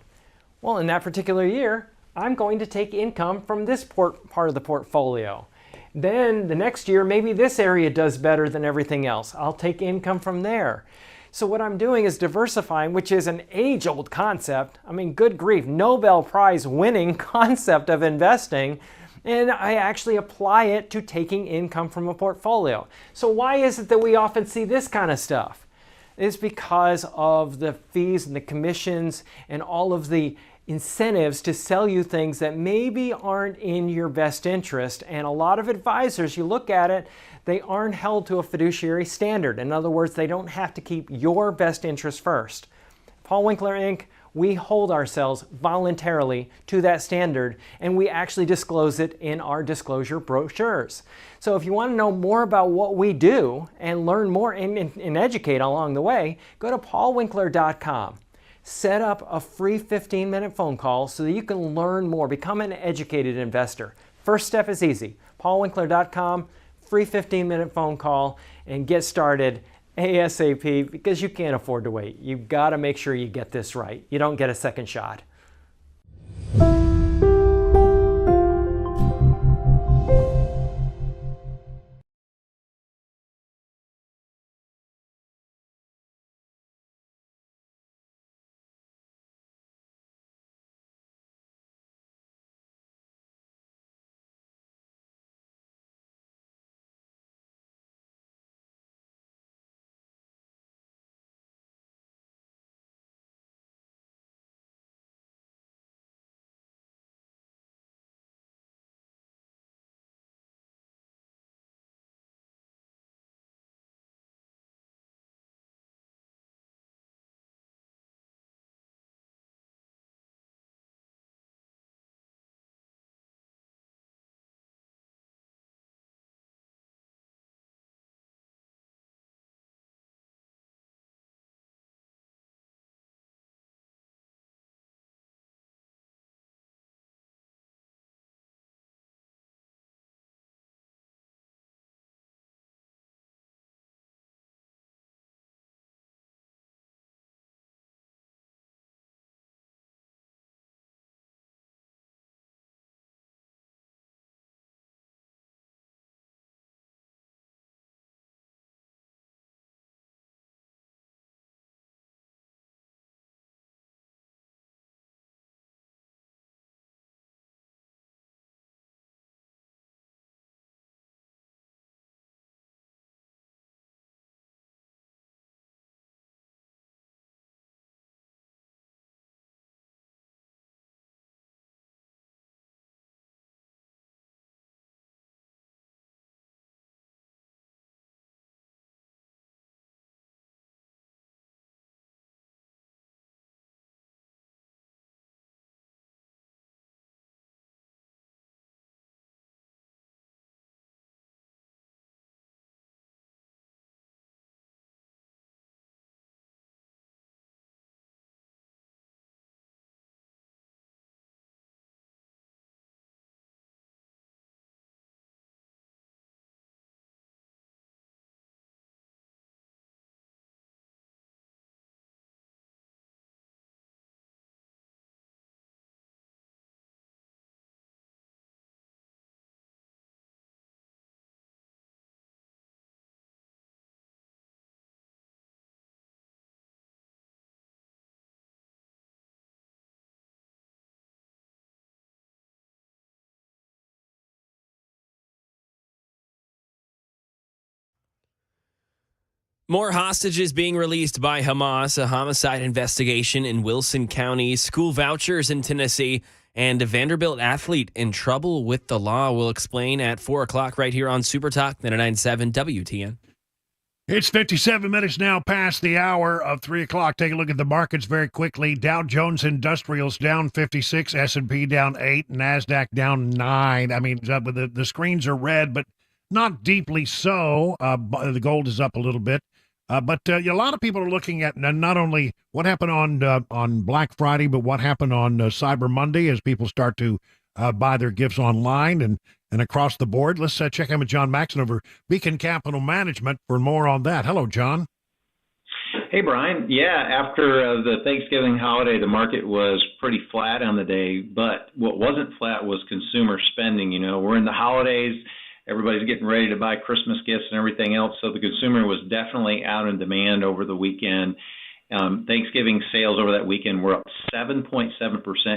Well, in that particular year, I'm going to take income from this part of the portfolio. Then the next year, maybe this area does better than everything else. I'll take income from there. So what I'm doing is diversifying, which is an age-old concept. I mean, good grief, Nobel Prize winning concept of investing. And I actually apply it to taking income from a portfolio. So why is it that we often see this kind of stuff? It's because of the fees and the commissions and all of the incentives to sell you things that maybe aren't in your best interest. And a lot of advisors, you look at it, they aren't held to a fiduciary standard. In other words, they don't have to keep your best interest first. Paul Winkler Inc., we hold ourselves voluntarily to that standard, and we actually disclose it in our disclosure brochures. So if you want to know more about what we do and learn more and educate along the way, go to paulwinkler.com. Set up a free 15-minute phone call so that you can learn more, become an educated investor. First step is easy. paulwinkler.com, free 15-minute phone call, and get started ASAP, because you can't afford to wait. You've got to make sure you get this right. You don't get a second shot. More hostages being released by Hamas, a homicide investigation in Wilson County, school vouchers in Tennessee, and a Vanderbilt athlete in trouble with the law. We'll explain at 4 o'clock right here on Super Talk 99.7 WTN. It's 57 minutes now past the hour of 3 o'clock. Take a look at the markets very quickly. Dow Jones Industrials down 56, S&P down 8, NASDAQ down 9. I mean, the screens are red, but not deeply so. The gold is up a little bit. But a lot of people are looking at not only what happened on Black Friday, but what happened on Cyber Monday as people start to buy their gifts online and across the board. Let's check in with John Maxon over Beacon Capital Management for more on that. Hello, John. Hey, Brian. Yeah, after the Thanksgiving holiday, the market was pretty flat on the day, but what wasn't flat was consumer spending. We're in the holidays. Everybody's getting ready to buy Christmas gifts and everything else, so the consumer was definitely out in demand over the weekend. Thanksgiving sales over that weekend were up 7.7%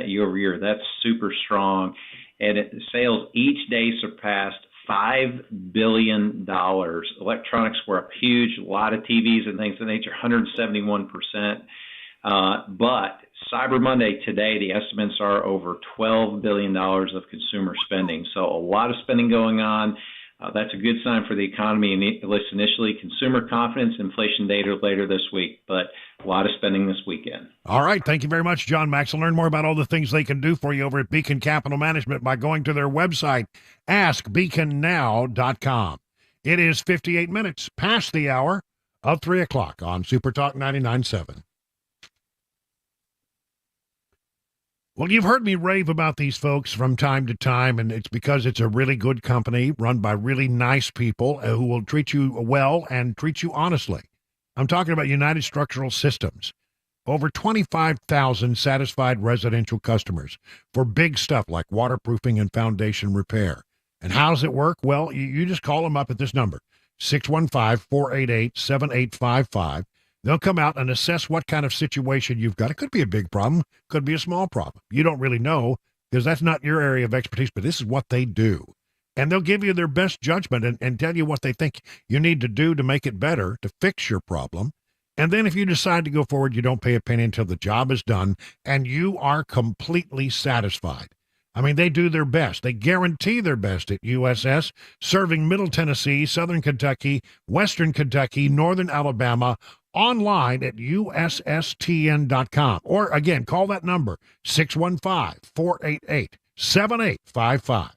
year over year. That's super strong. And sales each day surpassed $5 billion. Electronics were up huge, a lot of TVs and things of that nature, 171%. But Cyber Monday today, the estimates are over $12 billion of consumer spending. So a lot of spending going on. That's a good sign for the economy, at least initially. Consumer confidence, inflation data later this week, but a lot of spending this weekend. All right. Thank you very much, John Max. Learn more about all the things they can do for you over at Beacon Capital Management by going to their website, askbeaconnow.com. It is 58 minutes past the hour of 3 o'clock on Super Talk 99.7. Well, you've heard me rave about these folks from time to time, and it's because it's a really good company run by really nice people who will treat you well and treat you honestly. I'm talking about United Structural Systems. Over 25,000 satisfied residential customers for big stuff like waterproofing and foundation repair. And how does it work? Well, you just call them up at this number, 615-488-7855. They'll come out and assess what kind of situation you've got. It could be a big problem, could be a small problem. You don't really know because that's not your area of expertise, but this is what they do. And they'll give you their best judgment and tell you what they think you need to do to make it better, to fix your problem. And then if you decide to go forward, you don't pay a penny until the job is done and you are completely satisfied. I mean, they do their best. They guarantee their best at USS, serving Middle Tennessee, Southern Kentucky, Western Kentucky, Northern Alabama, online at ussTN.com. Or again, call that number, 615-488-7855.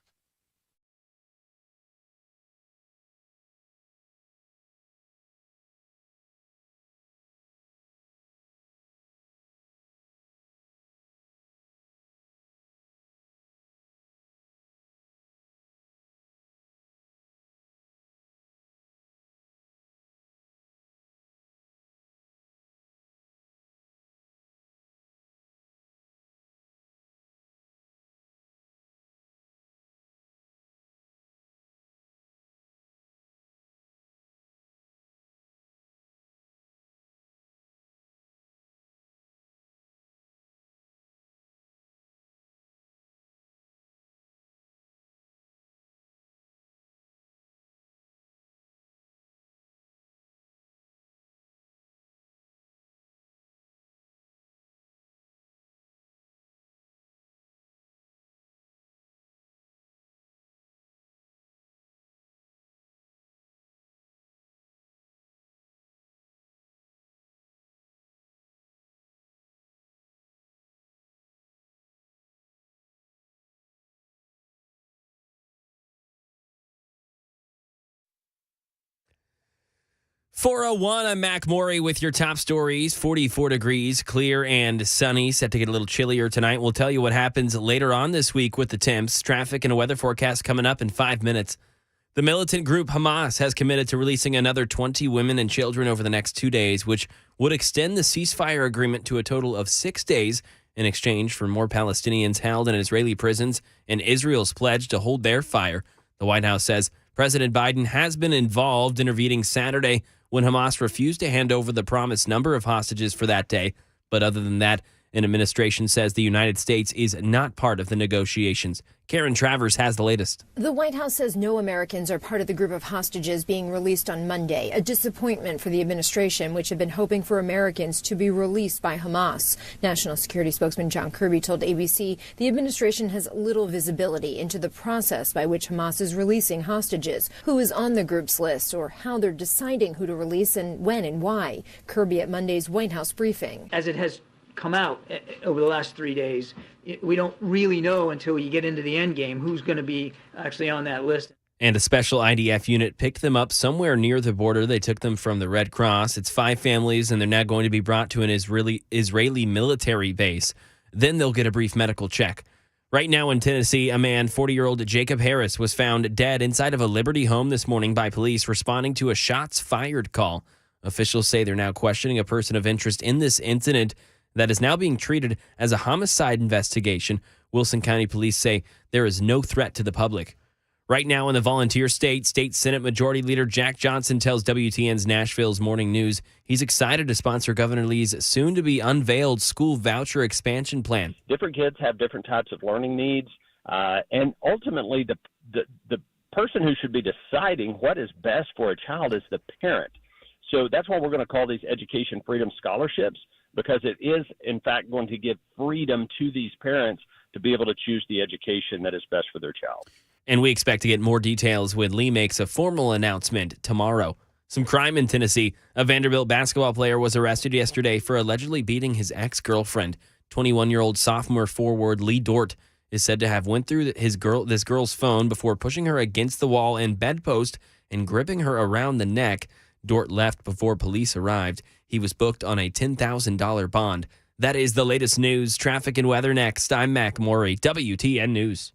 .401, I'm Mac Morey with your top stories. 44 degrees, clear and sunny, set to get a little chillier tonight. We'll tell you what happens later on this week with the temps, traffic, and a weather forecast coming up in 5 minutes. The militant group Hamas has committed to releasing another 20 women and children over the next 2 days, which would extend the ceasefire agreement to a total of 6 days in exchange for more Palestinians held in Israeli prisons and Israel's pledge to hold their fire. The White House says President Biden has been involved, intervening Saturday when Hamas refused to hand over the promised number of hostages for that day. But other than that, an administration says the United States is not part of the negotiations. Karen Travers has the latest. The White House says no Americans are part of the group of hostages being released on Monday, a disappointment for the administration, which had been hoping for Americans to be released by Hamas. National Security spokesman John Kirby told ABC the administration has little visibility into the process by which Hamas is releasing hostages, who is on the group's list, or how they're deciding who to release and when and why. Kirby at Monday's White House briefing. As it has come out over the last 3 days, we don't really know until you get into the end game who's going to be actually on that list. And a special IDF unit picked them up somewhere near the border. They took them from the Red Cross. It's 5 families, and they're now going to be brought to an Israeli military base. Then they'll get a brief medical check. Right now in Tennessee, a man, 40-year-old Jacob Harris, was found dead inside of a Liberty home this morning by police responding to a shots fired call. Officials say they're now questioning a person of interest in this incident that is now being treated as a homicide investigation. Wilson County Police say there is no threat to the public. Right now in the volunteer state, State Senate Majority Leader Jack Johnson tells WTN's Nashville's Morning News he's excited to sponsor Governor Lee's soon-to-be unveiled school voucher expansion plan. Different kids have different types of learning needs, and ultimately the person who should be deciding what is best for a child is the parent. So that's why we're going to call these Education Freedom Scholarships, because it is, in fact, going to give freedom to these parents to be able to choose the education that is best for their child. And we expect to get more details when Lee makes a formal announcement tomorrow. Some crime in Tennessee. A Vanderbilt basketball player was arrested yesterday for allegedly beating his ex-girlfriend. 21-year-old sophomore forward Lee Dort is said to have went through this girl's phone before pushing her against the wall and bedpost and gripping her around the neck. Dort left before police arrived. He was booked on a $10,000 bond. That is the latest news. Traffic and weather next. I'm Mac Morey, WTN News.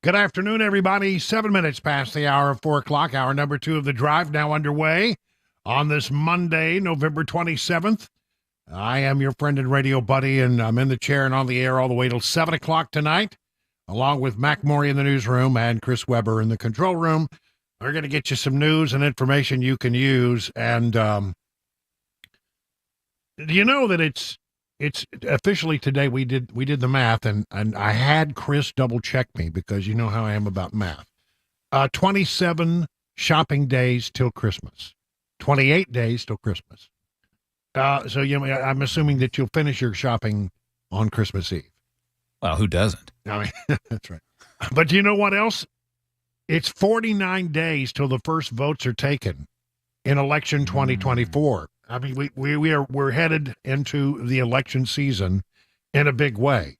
Good afternoon, everybody. 7 minutes past the hour of 4 o'clock. Hour number 2 of the drive now underway on this Monday, November 27th. I am your friend and radio buddy, and I'm in the chair and on the air all the way till 7 o'clock tonight, along with Mac Morey in the newsroom and Chris Weber in the control room. We're going to get you some news and information you can use. And do you know that it's officially today? We did the math, and I had Chris double check me because you know how I am about math. 27 shopping days till Christmas, 28 days till Christmas. So I'm assuming that you'll finish your shopping on Christmas Eve. Well, who doesn't? I mean, that's right. But do you know what else? It's 49 days till the first votes are taken in election 2024. I mean, we're headed into the election season in a big way.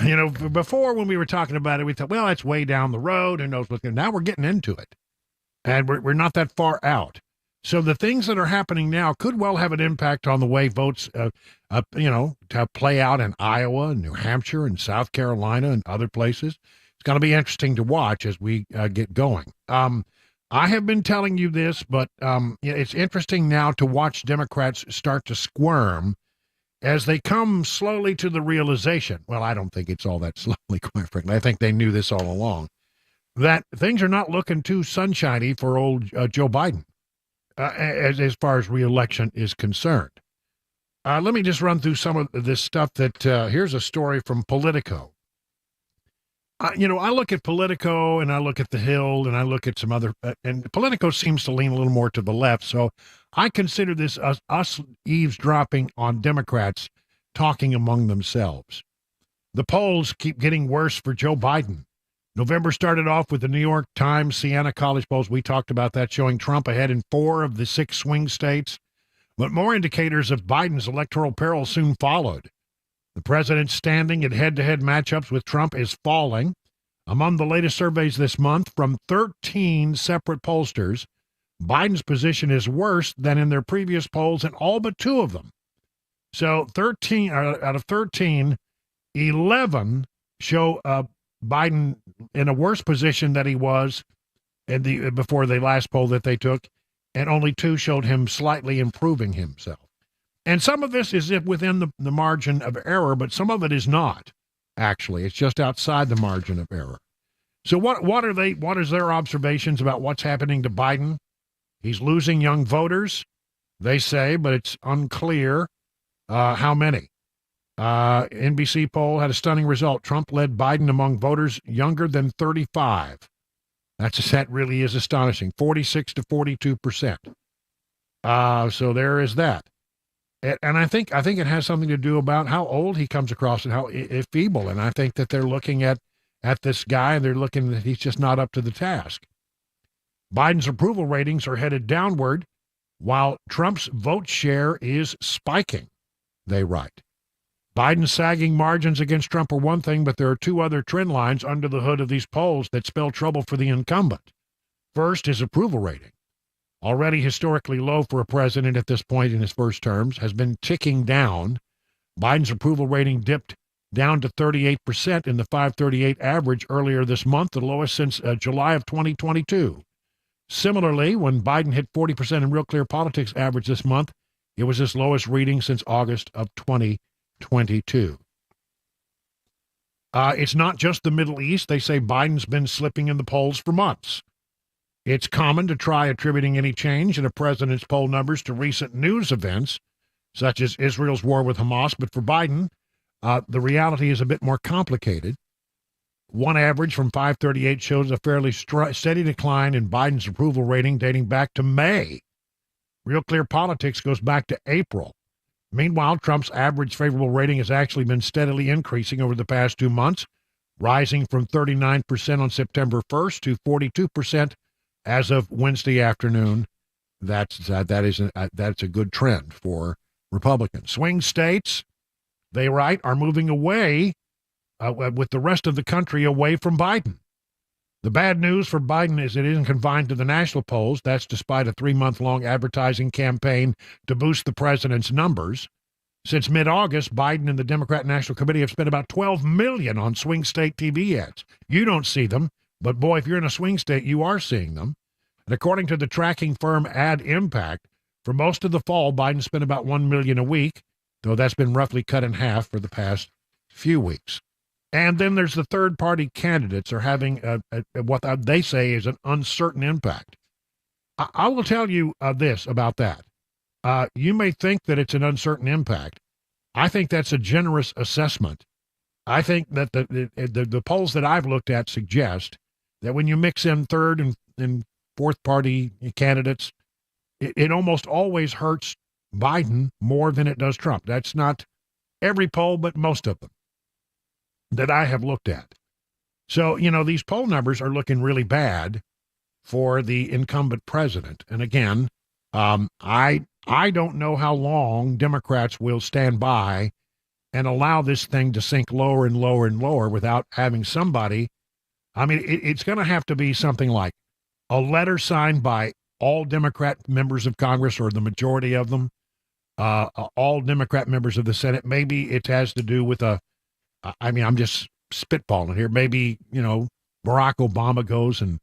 You know, before when we were talking about it, we thought, well, that's way down the road. Who knows what's going to. Now we're getting into it, and we're not that far out. So the things that are happening now could well have an impact on the way votes, to play out in Iowa, and New Hampshire, and South Carolina, and other places. It's going to be interesting to watch as we get going. I have been telling you this, but it's interesting now to watch Democrats start to squirm as they come slowly to the realization, well, I don't think it's all that slowly, quite frankly. I think they knew this all along, that things are not looking too sunshiny for old Joe Biden as far as reelection is concerned. Let me just run through some of this stuff that, here's a story from Politico. I look at Politico and I look at The Hill and I look at some other, and Politico seems to lean a little more to the left. So I consider this us eavesdropping on Democrats talking among themselves. The polls keep getting worse for Joe Biden. November started off with the New York Times Siena College polls. We talked about that, showing Trump ahead in 4 of the 6 swing states. But more indicators of Biden's electoral peril soon followed. The president's standing in head-to-head matchups with Trump is falling. Among the latest surveys this month from 13 separate pollsters, Biden's position is worse than in their previous polls in all but 2 of them. So 13 out of 13, 11 show Biden in a worse position than he was before the last poll that they took, and only 2 showed him slightly improving himself. And some of this is within the margin of error, but some of it is not, actually. It's just outside the margin of error. So what is their observations about what's happening to Biden? He's losing young voters, they say, but it's unclear how many. NBC poll had a stunning result. Trump led Biden among voters younger than 35. That really is astonishing. 46 to 42%. So there is that. And I think it has something to do about how old he comes across and how feeble. And I think that they're looking at this guy and they're looking that he's just not up to the task. Biden's approval ratings are headed downward while Trump's vote share is spiking, they write. Biden's sagging margins against Trump are one thing, but there are 2 other trend lines under the hood of these polls that spell trouble for the incumbent. First, his approval rating, already historically low for a president at this point in his first terms, has been ticking down. Biden's approval rating dipped down to 38% in the 538 average earlier this month, the lowest since July of 2022. Similarly, when Biden hit 40% in Real Clear Politics average this month, it was his lowest reading since August of 2022. It's not just the Middle East. They say Biden's been slipping in the polls for months. It's common to try attributing any change in a president's poll numbers to recent news events, such as Israel's war with Hamas, but for Biden, the reality is a bit more complicated. One average from 538 shows a fairly steady decline in Biden's approval rating dating back to May. Real Clear Politics goes back to April. Meanwhile, Trump's average favorable rating has actually been steadily increasing over the past 2 months, rising from 39% on September 1st to 42% as of Wednesday afternoon. That's a good trend for Republicans. Swing states, they write, are moving away with the rest of the country away from Biden. The bad news for Biden is it isn't confined to the national polls. That's despite a 3-month-long advertising campaign to boost the president's numbers. Since mid-August, Biden and the Democrat National Committee have spent about $12 million on swing state TV ads. You don't see them, but boy, if you're in a swing state, you are seeing them. And according to the tracking firm Ad Impact, For most of the fall, Biden spent about $1 million a week, though that's been roughly cut in half for the past few weeks. And then there's the third-party candidates are having what they say is an uncertain impact. I will tell you this about that. You may think that it's an uncertain impact. I think that's a generous assessment. I think that the polls that I've looked at suggest that when you mix in third and fourth-party candidates, it almost always hurts Biden more than it does Trump. That's not every poll, but most of them that I have looked at. So, these poll numbers are looking really bad for the incumbent president. And again, I don't know how long Democrats will stand by and allow this thing to sink lower and lower and lower without having somebody. I mean, it's going to have to be something like a letter signed by all Democrat members of Congress, or the majority of them, all Democrat members of the Senate. Maybe it has to do with I'm just spitballing here. Maybe, Barack Obama goes and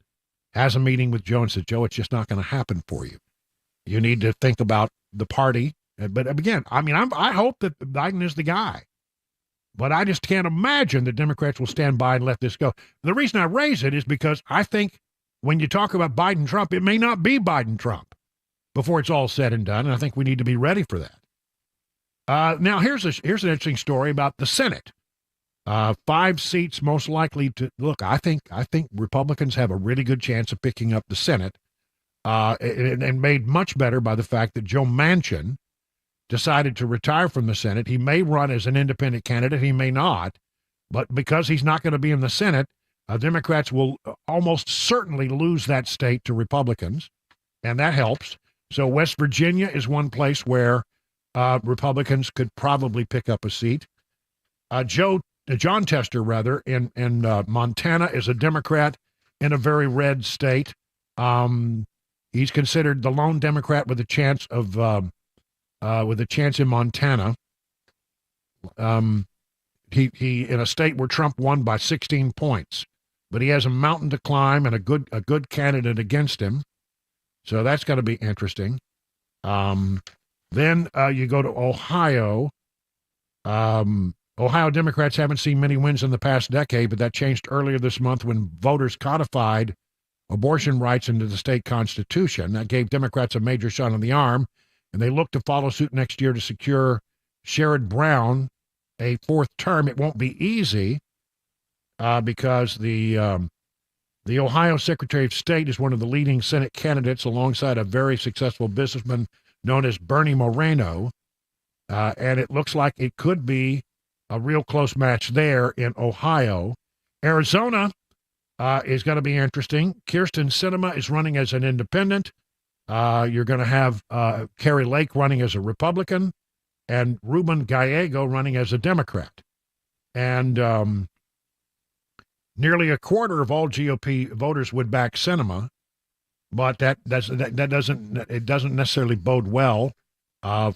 has a meeting with Joe and says, Joe, it's just not going to happen for you. You need to think about the party. But again, I hope that Biden is the guy. But I just can't imagine the Democrats will stand by and let this go. The reason I raise it is because I think when you talk about Biden-Trump, it may not be Biden-Trump before it's all said and done, and I think we need to be ready for that. Now, here's an interesting story about the Senate. 5 seats most likely to look. I think Republicans have a really good chance of picking up the Senate, and made much better by the fact that Joe Manchin decided to retire from the Senate. He may run as an independent candidate, he may not, but because he's not going to be in the Senate, Democrats will almost certainly lose that state to Republicans, and that helps. So West Virginia is one place where Republicans could probably pick up a seat. John Tester, in Montana, is a Democrat in a very red state. He's considered the lone Democrat with a chance in Montana. He in a state where Trump won by 16 points, but he has a mountain to climb and a good candidate against him. So that's going to be interesting. Then you go to Ohio. Ohio Democrats haven't seen many wins in the past decade, but that changed earlier this month when voters codified abortion rights into the state constitution. That gave Democrats a major shot in the arm, and they look to follow suit next year to secure Sherrod Brown a 4th term. It won't be easy because the Ohio Secretary of State is one of the leading Senate candidates alongside a very successful businessman known as Bernie Moreno, and it looks like it could be a real close match there in Ohio. Arizona is going to be interesting. Kyrsten Sinema is running as an independent. You're going to have Kari Lake running as a Republican and Ruben Gallego running as a Democrat. And nearly a quarter of all GOP voters would back Sinema, but that doesn't necessarily bode well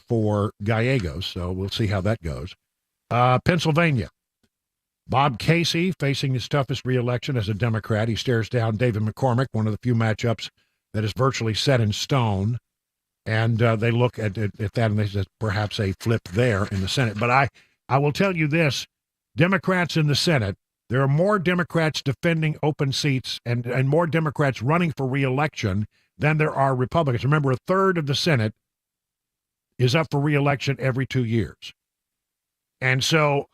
for Gallegos. So we'll see how that goes. Pennsylvania. Bob Casey facing his toughest reelection as a Democrat. He stares down David McCormick, one of the few matchups that is virtually set in stone. And they look at that and they say perhaps a flip there in the Senate. But I will tell you this, Democrats in the Senate, there are more Democrats defending open seats and more Democrats running for reelection than there are Republicans. Remember, a third of the Senate is up for reelection every 2 years. And so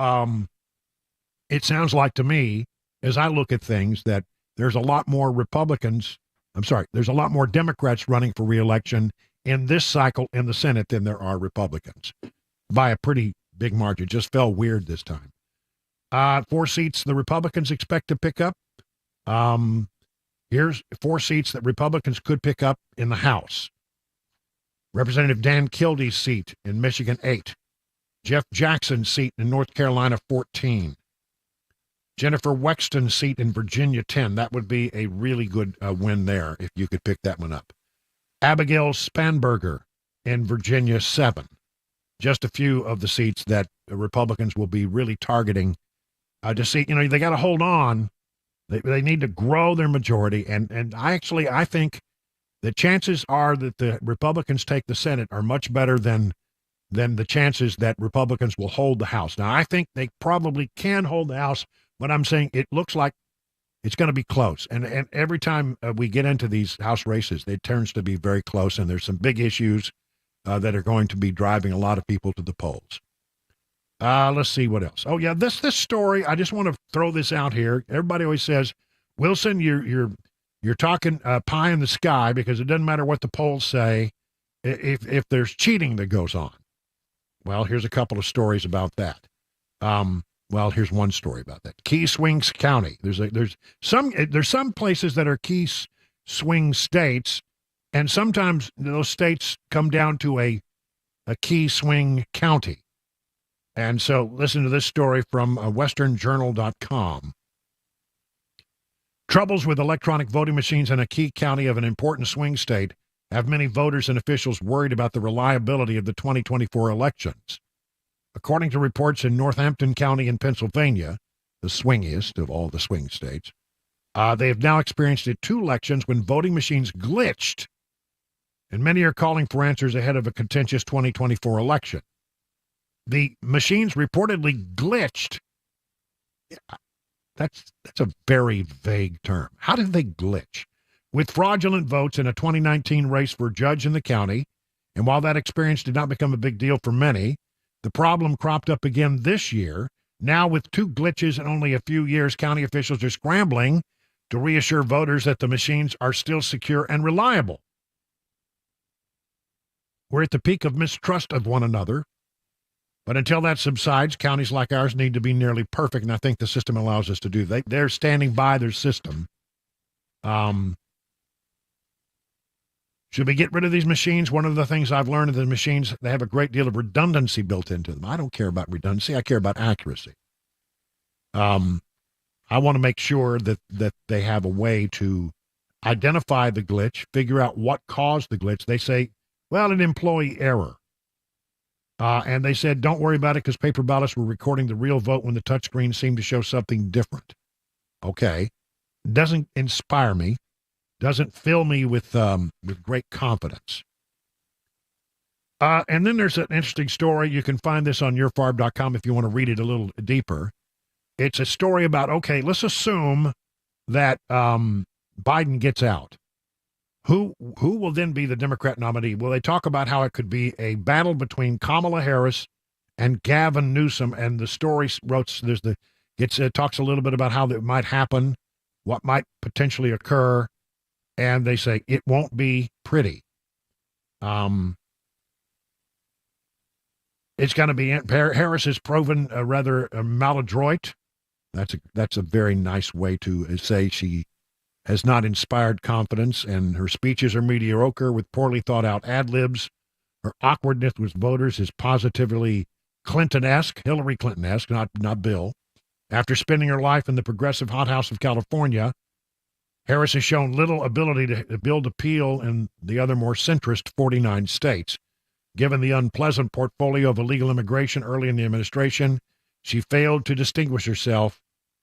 it sounds like to me, as I look at things, that there's a lot more there's a lot more Democrats running for reelection in this cycle in the Senate than there are Republicans by a pretty big margin. It just fell weird this time. 4 seats the Republicans expect to pick up. Here's 4 seats that Republicans could pick up in the House. Representative Dan Kildee's seat in Michigan, 8. Jeff Jackson's seat in North Carolina, 14. Jennifer Wexton's seat in Virginia, 10. That would be a really good win there if you could pick that one up. Abigail Spanberger in Virginia, 7. Just a few of the seats that the Republicans will be really targeting to see. They got to hold on. They need to grow their majority. And I think the chances are that the Republicans take the Senate are much better than the chances that Republicans will hold the House. Now, I think they probably can hold the House, but I'm saying it looks like it's going to be close. And every time we get into these House races, it turns to be very close, and there's some big issues that are going to be driving a lot of people to the polls. Let's see what else. Oh, yeah, this story, I just want to throw this out here. Everybody always says, Wilson, you're talking pie in the sky because it doesn't matter what the polls say if there's cheating that goes on. Well, here's a couple of stories about that. Well, here's one story about that. Key Swings County. There's some places that are key swing states, and sometimes those states come down to a key swing county. And so listen to this story from westernjournal.com. Troubles with electronic voting machines in a key county of an important swing state have many voters and officials worried about the reliability of the 2024 elections. According to reports in Northampton County in Pennsylvania, the swingiest of all the swing states, they have now experienced it 2 elections when voting machines glitched, and many are calling for answers ahead of a contentious 2024 election. The machines reportedly glitched. That's a very vague term. How did they glitch? With fraudulent votes in a 2019 race for judge in the county, and while that experience did not become a big deal for many, the problem cropped up again this year. Now, with 2 glitches in only a few years, county officials are scrambling to reassure voters that the machines are still secure and reliable. We're at the peak of mistrust of one another. But until that subsides, counties like ours need to be nearly perfect, and I think the system allows us to do that. They're standing by their system. Should we get rid of these machines? One of the things I've learned is the machines, they have a great deal of redundancy built into them. I don't care about redundancy. I care about accuracy. I want to make sure that they have a way to identify the glitch, figure out what caused the glitch. They say, well, an employee error. And they said, don't worry about it because paper ballots were recording the real vote when the touchscreen seemed to show something different. Okay. Doesn't inspire me. Doesn't fill me with great confidence. And then there's an interesting story. You can find this on yourfarm.com if you want to read it a little deeper. It's a story about, okay, let's assume that Biden gets out. Who will then be the Democrat nominee? Well, they talk about how it could be a battle between Kamala Harris and Gavin Newsom, and the story talks a little bit about how that might happen, what might potentially occur, and they say it won't be pretty. It's going to be Harris is proven rather maladroit. That's a very nice way to say she has not inspired confidence, and her speeches are mediocre with poorly thought out ad libs. Her awkwardness with voters is positively Clinton-esque, Hillary Clinton-esque, not Bill. After spending her life in the progressive hothouse of California, Harris has shown little ability to build appeal in the other more centrist 49 states. Given the unpleasant portfolio of illegal immigration early in the administration, she failed to distinguish herself.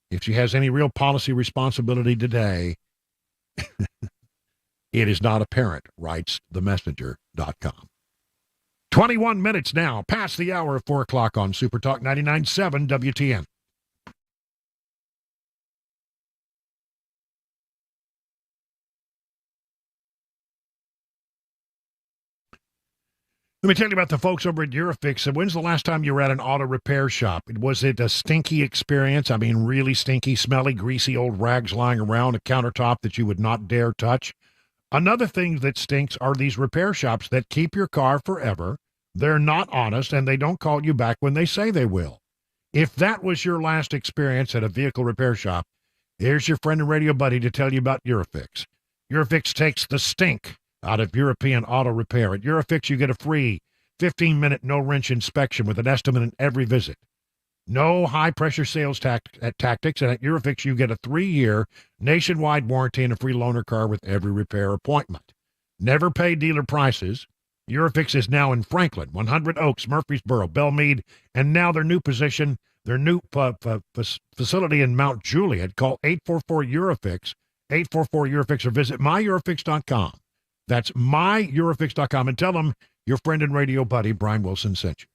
If she has any real policy responsibility today, it is not apparent, writes themessenger.com. 21 minutes now, past the hour of 4 o'clock on Super Talk 99.7 WTN. Let me tell you about the folks over at Eurofix. When's the last time you were at an auto repair shop? Was it a stinky experience? I mean, really stinky, smelly, greasy old rags lying around a countertop that you would not dare touch? Another thing that stinks are these repair shops that keep your car forever. They're not honest, and they don't call you back when they say they will. If that was your last experience at a vehicle repair shop, here's your friend and radio buddy to tell you about Eurofix. Eurofix takes the stink out of European auto repair. At Eurofix, you get a free 15-minute no-wrench inspection with an estimate in every visit. No high-pressure sales tactics, and at Eurofix, you get a 3-year nationwide warranty and a free loaner car with every repair appointment. Never pay dealer prices. Eurofix is now in Franklin, 100 Oaks, Murfreesboro, Belmead, and now their new position, their new facility in Mount Juliet. Call 844-EUROFIX, 844-EUROFIX, or visit myEurofix.com. That's myEurofix.com, and tell them your friend and radio buddy, Brian Wilson, sent you.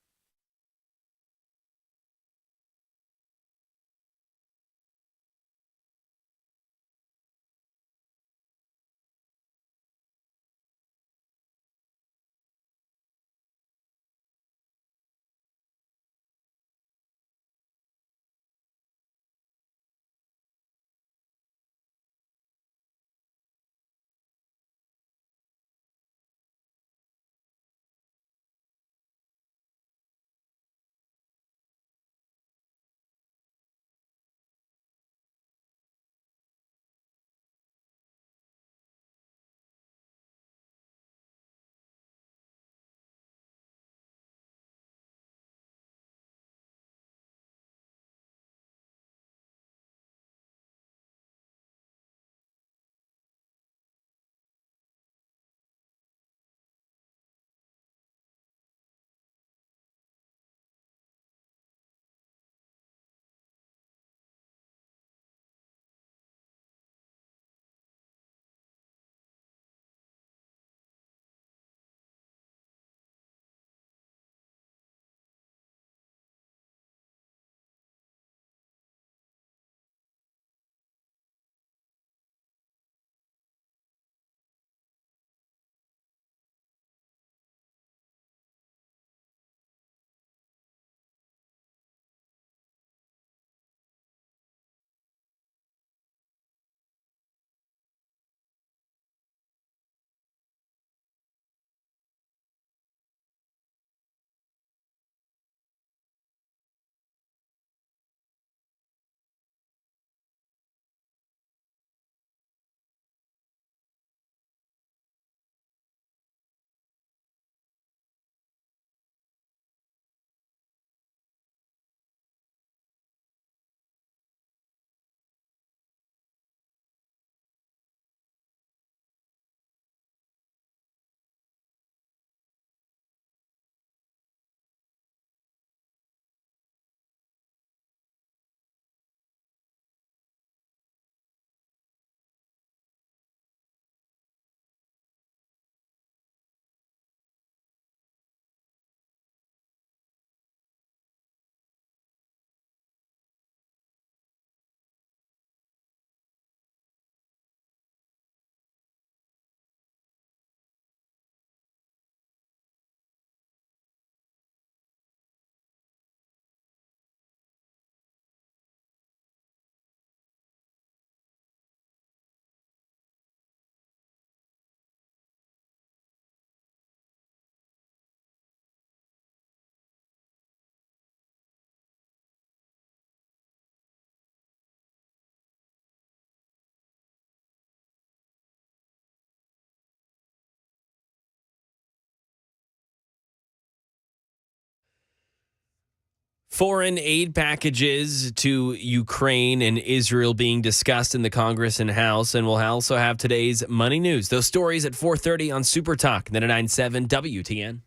Foreign aid packages to Ukraine and Israel being discussed in the Congress and House, and we'll also have today's money news. Those stories at 4:30 on Super Talk 99.7 WTN.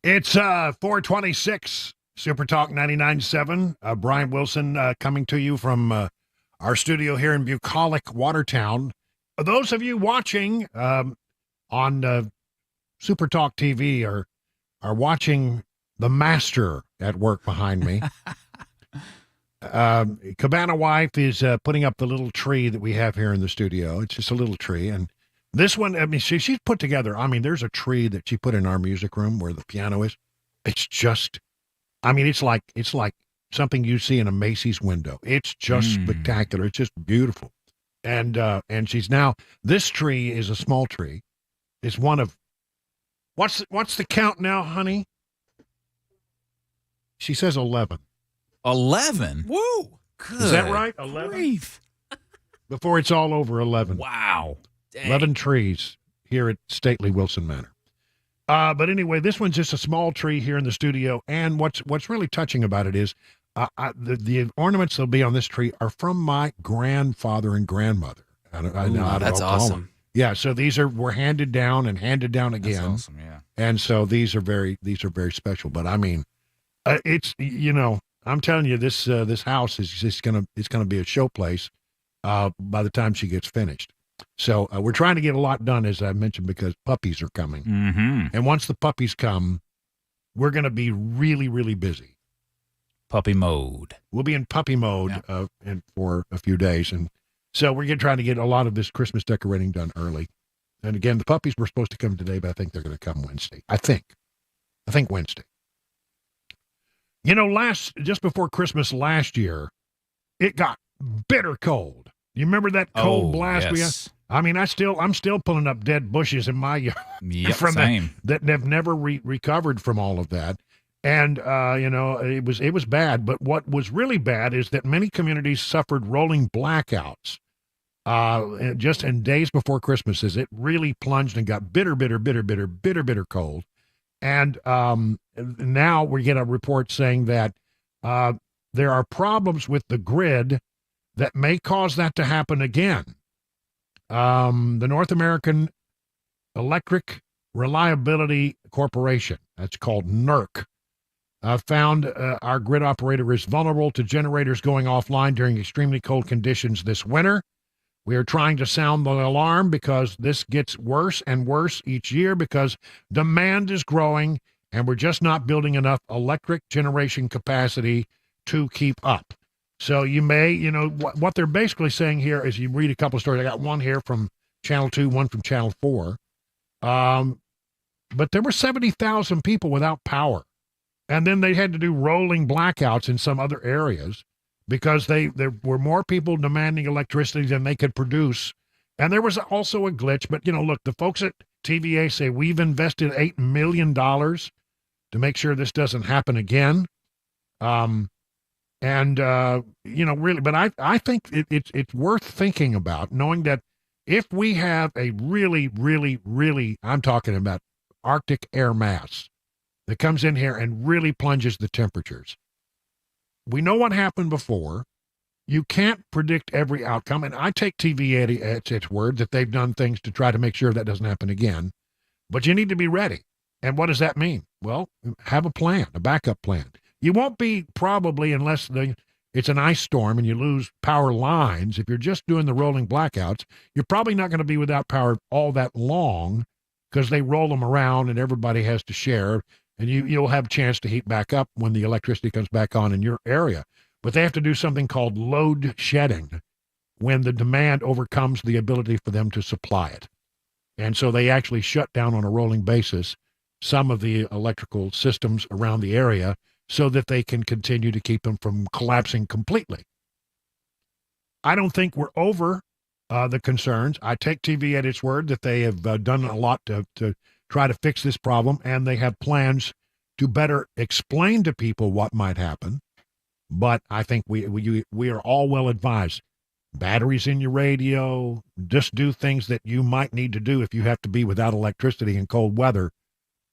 It's 426 Super Talk 99.7. Brian Wilson coming to you from our studio here in bucolic Watertown. Those of you watching on Super Talk TV are watching the master at work behind me. Cabana Wife is putting up the little tree that we have here in the studio. It's just a little tree. And this one, I mean, she's put together, I mean, there's a tree that she put in our music room where the piano is. It's just, I mean, it's like something you see in a Macy's window. It's just spectacular. It's just beautiful. And she's now, this tree is a small tree. It's one of, what's the count now, honey? She says 11. 11? Woo! Good. Is that right? 11? Grief. Before it's all over, 11. Wow. Dang. 11 trees here at stately Wilson Manor. But anyway, this one's just a small tree here in the studio. And what's really touching about it is the ornaments that'll be on this tree are from my grandfather and grandmother. Out of That's Oklahoma. awesome. Yeah, so were handed down and handed down again. That's awesome, yeah. And so these are very special. But I mean, it's, I'm telling you, this house is just gonna be a showplace by the time she gets finished. So we're trying to get a lot done, as I mentioned, because puppies are coming. Mm-hmm. And once the puppies come, we're going to be really, really busy. Puppy mode. We'll be in puppy mode for a few days. And so we're trying to get a lot of this Christmas decorating done early. And again, the puppies were supposed to come today, but I think they're going to come Wednesday. I think Wednesday. You know, just before Christmas last year, it got bitter cold. You remember that cold blast we had? I mean, I'm still pulling up dead bushes in my yard that have never recovered from all of that. And it was bad. But what was really bad is that many communities suffered rolling blackouts just in days before Christmas, as it really plunged and got bitter cold. And now we get a report saying that there are problems with the grid that may cause that to happen again. The North American Electric Reliability Corporation, that's called NERC, found our grid operator is vulnerable to generators going offline during extremely cold conditions this winter. We are trying to sound the alarm because this gets worse and worse each year because demand is growing and we're just not building enough electric generation capacity to keep up. So you may, what they're basically saying here is you read a couple of stories. I got one here from Channel 2, one from Channel 4. But there were 70,000 people without power. And then they had to do rolling blackouts in some other areas because there were more people demanding electricity than they could produce. And there was also a glitch. But, look, the folks at TVA say we've invested $8 million to make sure this doesn't happen again. Really, but I think it's worth thinking about, knowing that if we have a really, really, really, I'm talking about Arctic air mass that comes in here and really plunges the temperatures. We know what happened before. You can't predict every outcome, and I take TVA at its word that they've done things to try to make sure that doesn't happen again. But you need to be ready. And what does that mean? Well, have a plan, a backup plan. You won't be probably unless it's an ice storm and you lose power lines. If you're just doing the rolling blackouts, you're probably not going to be without power all that long because they roll them around and everybody has to share. And you'll have a chance to heat back up when the electricity comes back on in your area. But they have to do something called load shedding when the demand overcomes the ability for them to supply it. And so they actually shut down on a rolling basis some of the electrical systems around the area so that they can continue to keep them from collapsing completely. I don't think we're over the concerns. I take TV at its word that they have done a lot to try to fix this problem, and they have plans to better explain to people what might happen. But I think we are all well advised. Batteries in your radio, just do things that you might need to do if you have to be without electricity in cold weather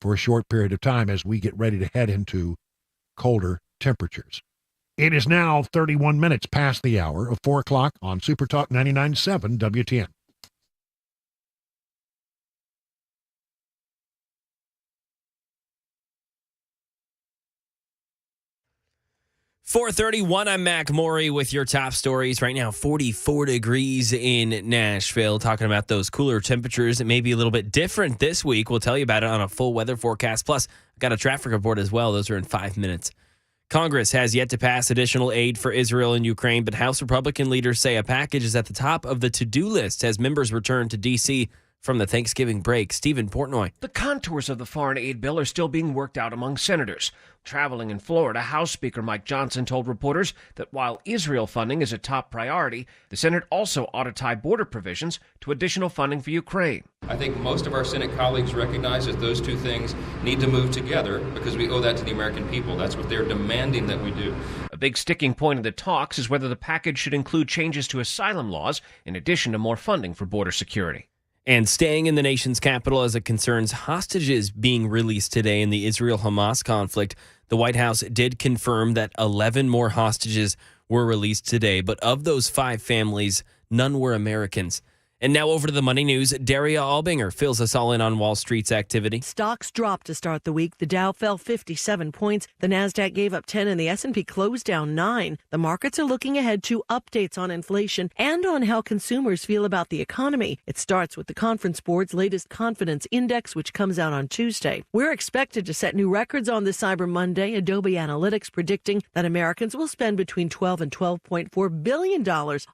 for a short period of time as we get ready to head into colder temperatures. It is now 31 minutes past the hour of 4 o'clock on Super Talk 99.7 WTN. .431, I'm Mac Maury with your top stories. Right now, 44 degrees in Nashville. Talking about those cooler temperatures. It may be a little bit different this week. We'll tell you about it on a full weather forecast. Plus, I've got a traffic report as well. Those are in 5 minutes. Congress has yet to pass additional aid for Israel and Ukraine, but House Republican leaders say a package is at the top of the to-do list as members return to D.C. from the Thanksgiving break. Stephen Portnoy. The contours of the foreign aid bill are still being worked out among senators. Traveling in Florida, House Speaker Mike Johnson told reporters that while Israel funding is a top priority, the Senate also ought to tie border provisions to additional funding for Ukraine. I think most of our Senate colleagues recognize that those two things need to move together because we owe that to the American people. That's what they're demanding that we do. A big sticking point of the talks is whether the package should include changes to asylum laws in addition to more funding for border security. And staying in the nation's capital as it concerns hostages being released today in the Israel-Hamas conflict, the White House did confirm that 11 more hostages were released today. But of those 5 families, none were Americans. And now over to the Money News. Daria Albinger fills us all in on Wall Street's activity. Stocks dropped to start the week. The Dow fell 57 points. The Nasdaq gave up 10 and the S&P closed down 9. The markets are looking ahead to updates on inflation and on how consumers feel about the economy. It starts with the Conference Board's latest confidence index, which comes out on Tuesday. We're expected to set new records on this Cyber Monday. Adobe Analytics predicting that Americans will spend between $12 and $12.4 billion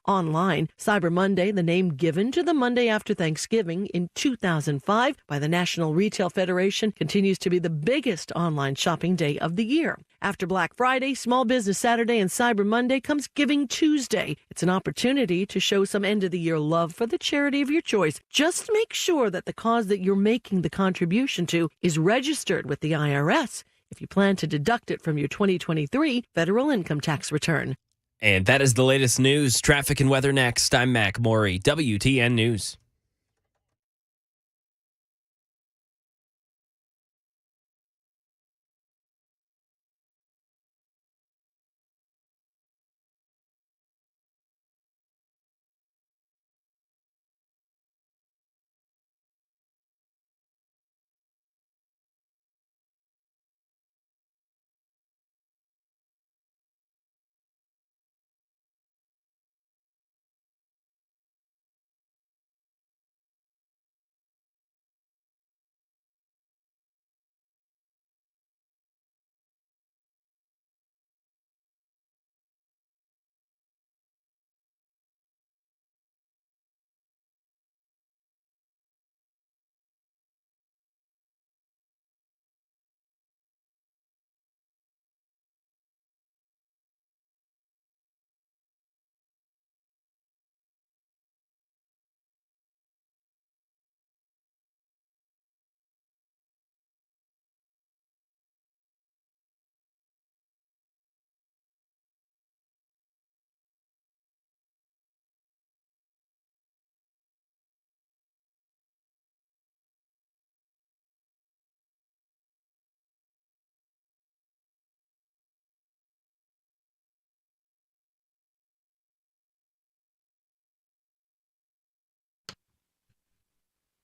online. Cyber Monday, the name given to the Monday after Thanksgiving in 2005 by the National Retail Federation, continues to be the biggest online shopping day of the year. After Black Friday, Small Business Saturday, and Cyber Monday comes Giving Tuesday. It's an opportunity to show some end-of-the-year love for the charity of your choice. Just make sure that the cause that you're making the contribution to is registered with the IRS if you plan to deduct it from your 2023 federal income tax return. And that is the latest news. Traffic and weather next. I'm Mac Morey, WTN News.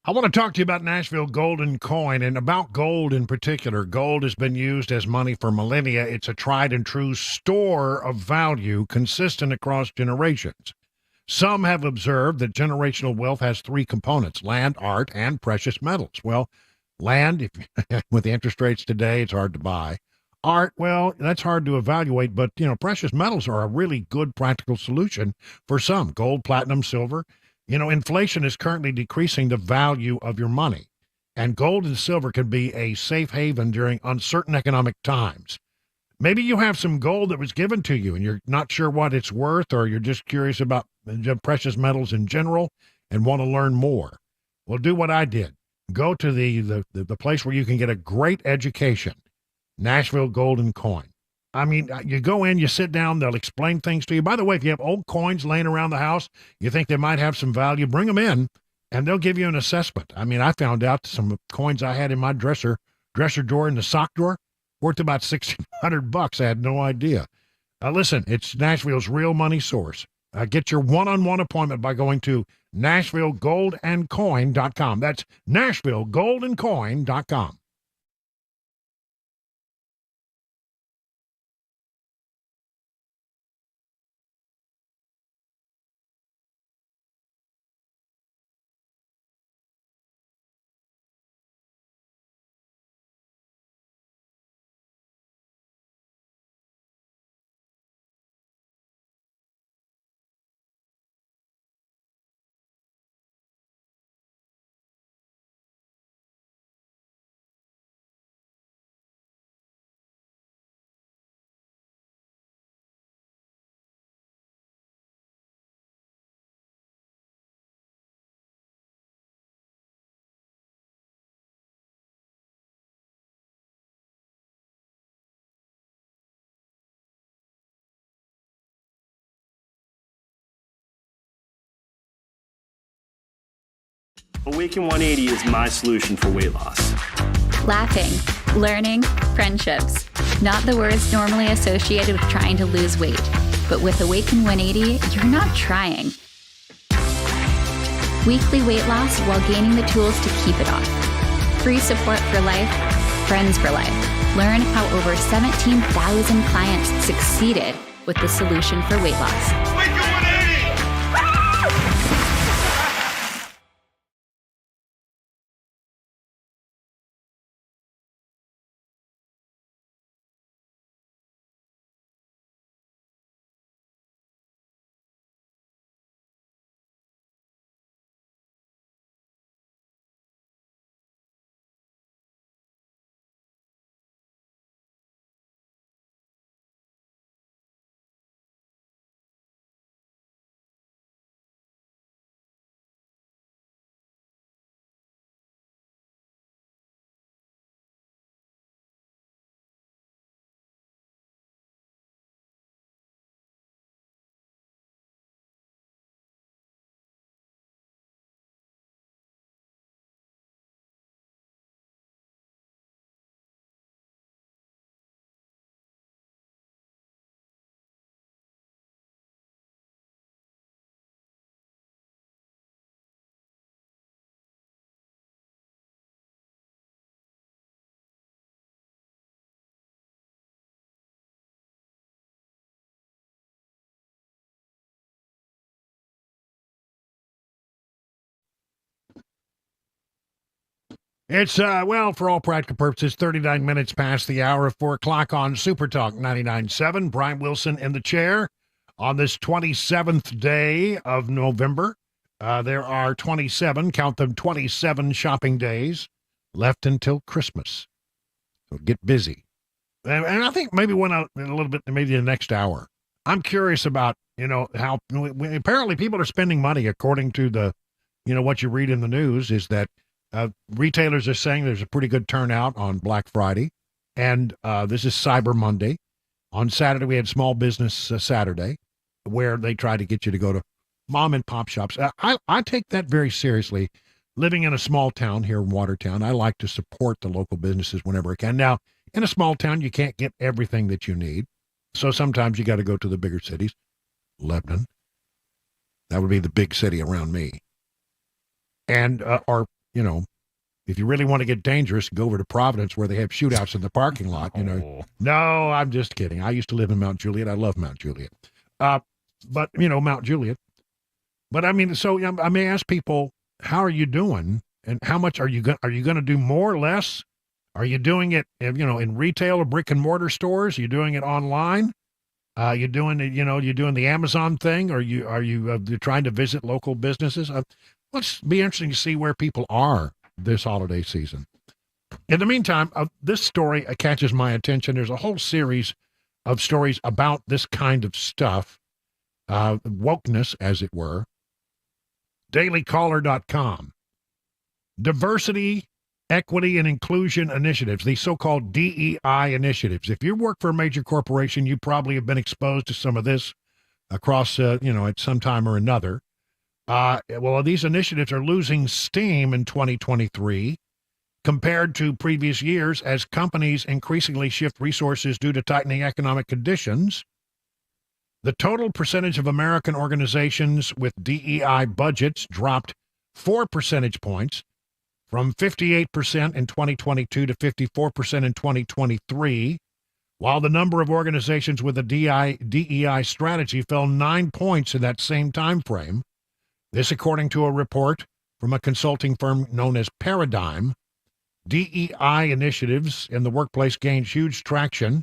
I want to talk to you about Nashville Golden Coin and about gold in particular. Gold has been used as money for millennia. It's a tried and true store of value consistent across generations. Some have observed that generational wealth has three components: land, art, and precious metals. Well, land, with the interest rates today, it's hard to buy. Art, well, that's hard to evaluate, but, precious metals are a really good practical solution for some. Gold, platinum, silver. Inflation is currently decreasing the value of your money, and gold and silver can be a safe haven during uncertain economic times. Maybe you have some gold that was given to you and you're not sure what it's worth, or you're just curious about precious metals in general and want to learn more. Well, do what I did. Go to the place where you can get a great education, Nashville Golden Coin. I mean, you go in, you sit down, they'll explain things to you. By the way, if you have old coins laying around the house, you think they might have some value, bring them in, and they'll give you an assessment. I mean, I found out some coins I had in my dresser drawer in the sock drawer worth about $1,600. I had no idea. Listen, it's Nashville's real money source. Get your one-on-one appointment by going to NashvilleGoldandCoin.com. That's NashvilleGoldandCoin.com. Awaken 180 is my solution for weight loss. Laughing, learning, friendships. Not the words normally associated with trying to lose weight. But with Awaken 180, you're not trying. Weekly weight loss while gaining the tools to keep it off. Free support for life, friends for life. Learn how over 17,000 clients succeeded with the solution for weight loss. It's, well, for all practical purposes, 39 minutes past the hour of 4 o'clock on Super Talk 99.7. Brian Wilson in the chair on this 27th day of November. There are 27, count them, 27 shopping days left until Christmas. So get busy. And I think maybe in a little bit, maybe the next hour. I'm curious about, how apparently people are spending money according to the, what you read in the news is that retailers are saying there's a pretty good turnout on Black Friday, and this is Cyber Monday. On Saturday, we had Small Business Saturday, where they try to get you to go to mom and pop shops. I take that very seriously. Living in a small town here in Watertown, I like to support the local businesses whenever I can. Now, in a small town, you can't get everything that you need, so sometimes you got to go to the bigger cities. Lebanon, that would be the big city around me, and if you really want to get dangerous, go over to Providence where they have shootouts in the parking lot. No, I'm just kidding. I used to live in Mount Juliet. I love Mount Juliet, but Mount Juliet. But I mean, so I may ask people, how are you doing, and how much are you going to do? More or less? Are you doing it, in retail or brick and mortar stores? Are you doing it online? You doing it, you're doing the Amazon thing, or are you trying to visit local businesses? Let's be interesting to see where people are this holiday season. In the meantime, this story catches my attention. There's a whole series of stories about this kind of stuff, wokeness, as it were. DailyCaller.com. Diversity, Equity, and Inclusion Initiatives, the so-called DEI initiatives. If you work for a major corporation, you probably have been exposed to some of this across, at some time or another. Well, these initiatives are losing steam in 2023 compared to previous years as companies increasingly shift resources due to tightening economic conditions. The total percentage of American organizations with DEI budgets dropped 4 percentage points from 58% in 2022 to 54% in 2023, while the number of organizations with a DEI strategy fell 9 points in that same time frame. This according to a report from a consulting firm known as Paradigm. DEI initiatives in the workplace gained huge traction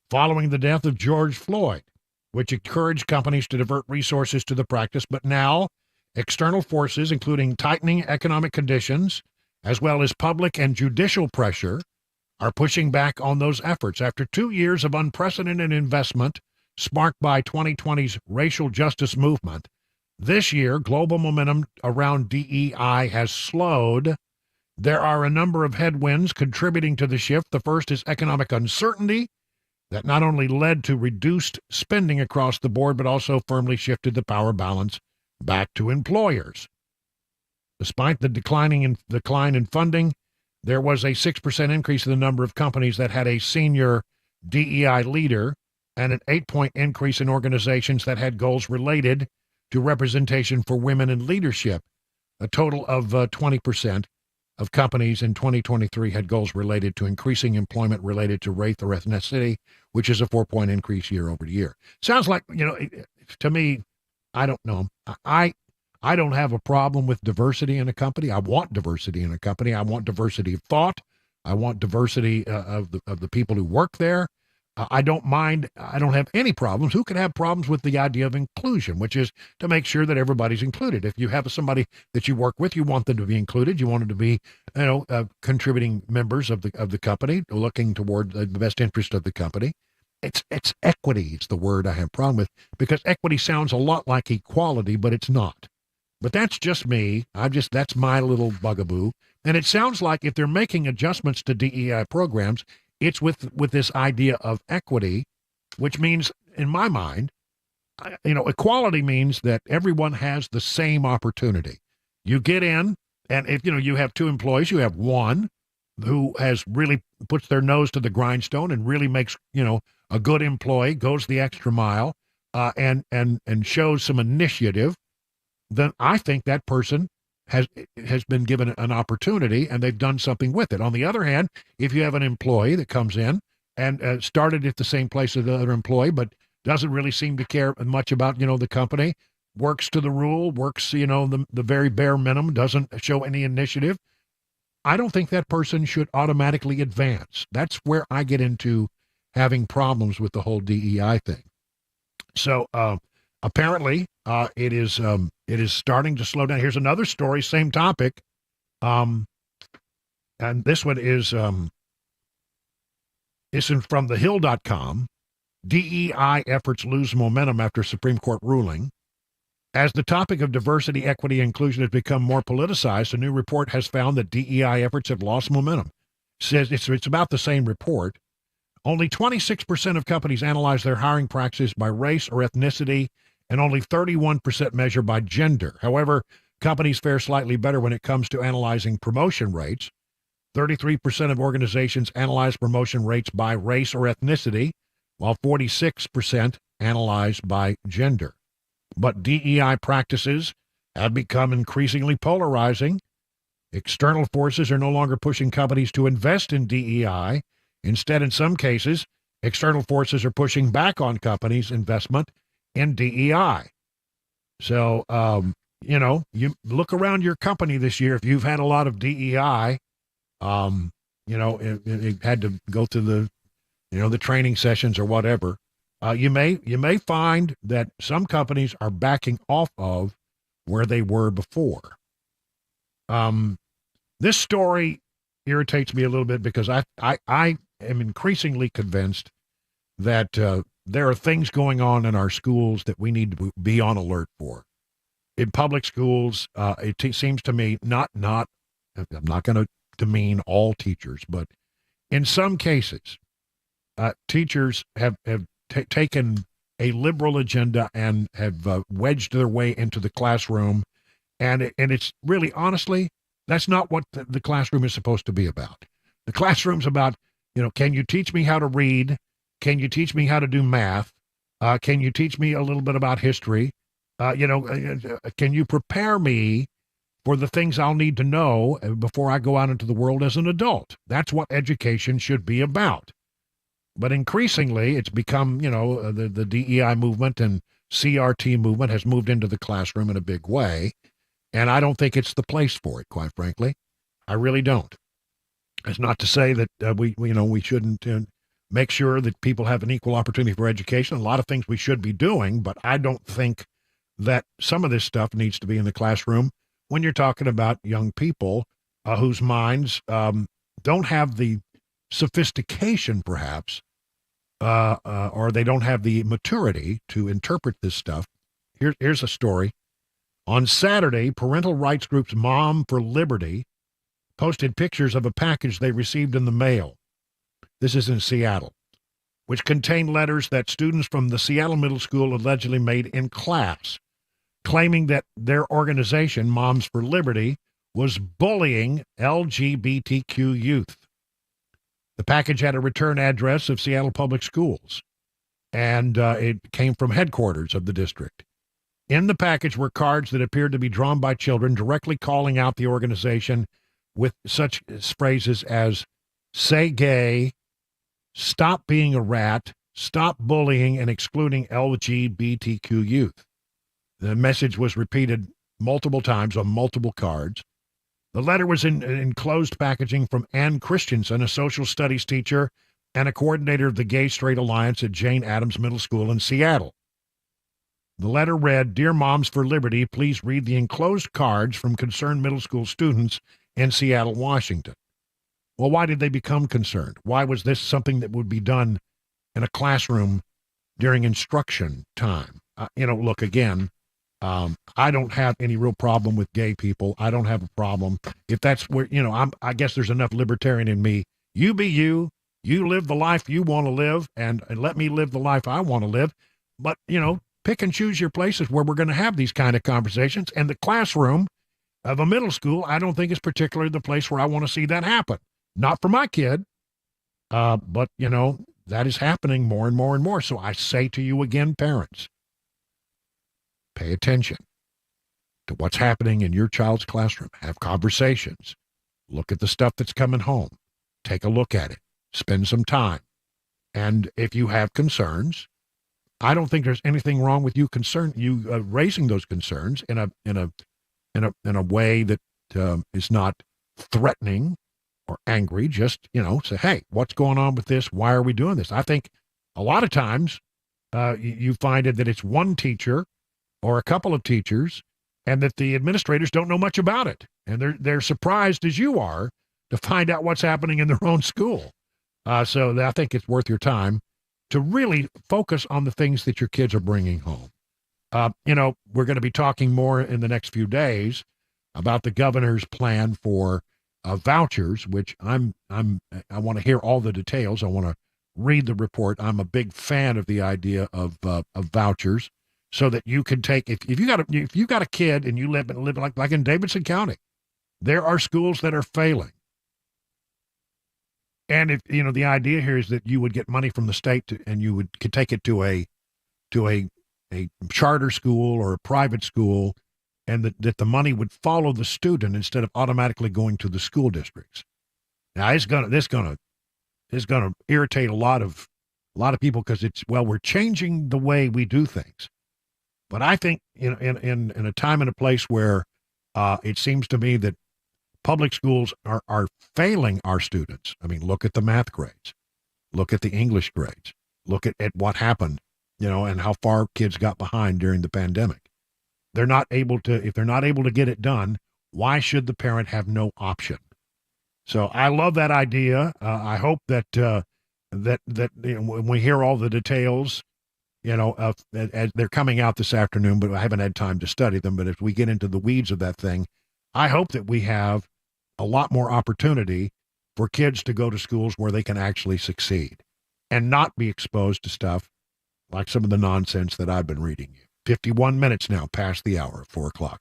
following the death of George Floyd, which encouraged companies to divert resources to the practice. But now, external forces, including tightening economic conditions, as well as public and judicial pressure, are pushing back on those efforts. After 2 years of unprecedented investment sparked by 2020's racial justice movement, this year, global momentum around DEI has slowed. There are a number of headwinds contributing to the shift. The first is economic uncertainty that not only led to reduced spending across the board, but also firmly shifted the power balance back to employers. Despite the decline in funding, there was a 6% increase in the number of companies that had a senior DEI leader and an 8-point increase in organizations that had goals related to representation for women in leadership. A total of 20% of companies in 2023 had goals related to increasing employment related to race or ethnicity, which is a 4-point increase year over year. Sounds like, to me, I don't know. I don't have a problem with diversity in a company. I want diversity in a company. I want diversity of thought. I want diversity of the people who work there. I don't mind. I don't have any problems. Who could have problems with the idea of inclusion, which is to make sure that everybody's included? If you have somebody that you work with, you want them to be included. You want them to be, contributing members of the company, looking toward the best interest of the company. It's equity. It's the word I have a problem with, because equity sounds a lot like equality, but it's not. But that's just me. That's my little bugaboo. And it sounds like if they're making adjustments to DEI programs, it's with this idea of equity, which means, in my mind, equality means that everyone has the same opportunity. You get in, and if you have two employees, you have one who has really puts their nose to the grindstone and really makes a good employee, goes the extra mile, and shows some initiative. Then I think that person has been given an opportunity and they've done something with it. On the other hand, if you have an employee that comes in and started at the same place as the other employee, but doesn't really seem to care much about, the company, works to the rule, works, the very bare minimum, doesn't show any initiative, I don't think that person should automatically advance. That's where I get into having problems with the whole DEI thing. So apparently it is starting to slow down. Here's another story, same topic. And this one is from thehill.com. DEI efforts lose momentum after Supreme Court ruling. As the topic of diversity, equity, and inclusion has become more politicized, a new report has found that DEI efforts have lost momentum. It says it's about the same report. Only 26% of companies analyze their hiring practices by race or ethnicity, and only 31% measure by gender. However, companies fare slightly better when it comes to analyzing promotion rates. 33% of organizations analyze promotion rates by race or ethnicity, while 46% analyze by gender. But DEI practices have become increasingly polarizing. External forces are no longer pushing companies to invest in DEI. Instead, in some cases, external forces are pushing back on companies' investment in DEI. So, you look around your company this year. If you've had a lot of DEI, it had to go through the training sessions or whatever. You may find that some companies are backing off of where they were before. This story irritates me a little bit because I am increasingly convinced that there are things going on in our schools that we need to be on alert for. In public schools, it seems to me I'm not going to demean all teachers, but in some cases, teachers have taken a liberal agenda and have wedged their way into the classroom, and it's really, honestly, that's not what the classroom is supposed to be about. The classroom's about, can you teach me how to read? Can you teach me how to do math? Can you teach me a little bit about history? Can you prepare me for the things I'll need to know before I go out into the world as an adult? That's what education should be about. But increasingly, it's become, the DEI movement and CRT movement has moved into the classroom in a big way. And I don't think it's the place for it, quite frankly. I really don't. It's not to say that we shouldn't make sure that people have an equal opportunity for education. A lot of things we should be doing, but I don't think that some of this stuff needs to be in the classroom when you're talking about young people whose minds don't have the sophistication, perhaps, or they don't have the maturity to interpret this stuff. Here's a story. On Saturday, parental rights groups Mom for Liberty posted pictures of a package they received in the mail. This is in Seattle, which contained letters that students from the Seattle Middle School allegedly made in class, claiming that their organization, Moms for Liberty, was bullying LGBTQ youth. The package had a return address of Seattle Public Schools, and it came from headquarters of the district. In the package were cards that appeared to be drawn by children, directly calling out the organization with such phrases as "say gay," "stop being a rat," "stop bullying and excluding LGBTQ youth." The message was repeated multiple times on multiple cards. The letter was in enclosed packaging from Ann Christensen, a social studies teacher and a coordinator of the Gay Straight Alliance at Jane Addams Middle School in Seattle. The letter read, "Dear Moms for Liberty, please read the enclosed cards from concerned middle school students in Seattle, Washington." Well, why did they become concerned? Why was this something that would be done in a classroom during instruction time? Look, again, I don't have any real problem with gay people. I don't have a problem. If that's where, I guess there's enough libertarian in me. You be you. You live the life you want to live, and let me live the life I want to live. But, pick and choose your places where we're going to have these kind of conversations. And the classroom of a middle school, I don't think is particularly the place where I want to see that happen. Not for my kid, but, that is happening more and more and more. So I say to you again, parents, pay attention to what's happening in your child's classroom. Have conversations. Look at the stuff that's coming home. Take a look at it. Spend some time. And if you have concerns, I don't think there's anything wrong with you raising those concerns in a way that is not threatening or angry. Just say, hey, what's going on with this? Why are we doing this? I think a lot of times you find that it's one teacher or a couple of teachers, and that the administrators don't know much about it, and they're surprised as you are to find out what's happening in their own school. So I think it's worth your time to really focus on the things that your kids are bringing home. We're going to be talking more in the next few days about the governor's plan for vouchers, which I want to hear all the details. I want to read the report. I'm a big fan of the idea of vouchers, so that you can take, if you got a kid and you live like in Davidson County, there are schools that are failing. And if the idea here is that you would get money from the state and you could take it to a charter school or a private school, and that the money would follow the student instead of automatically going to the school districts. Now this gonna irritate a lot of people, because we're changing the way we do things. But I think in a time and a place where it seems to me that public schools are failing our students. I mean, look at the math grades, look at the English grades, look at what happened, and how far kids got behind during the pandemic. If they're not able to get it done, why should the parent have no option? So I love that idea. I hope that when we hear all the details, as they're coming out this afternoon, but I haven't had time to study them. But if we get into the weeds of that thing, I hope that we have a lot more opportunity for kids to go to schools where they can actually succeed and not be exposed to stuff like some of the nonsense that I've been reading you. 51 minutes now past the hour of 4 o'clock.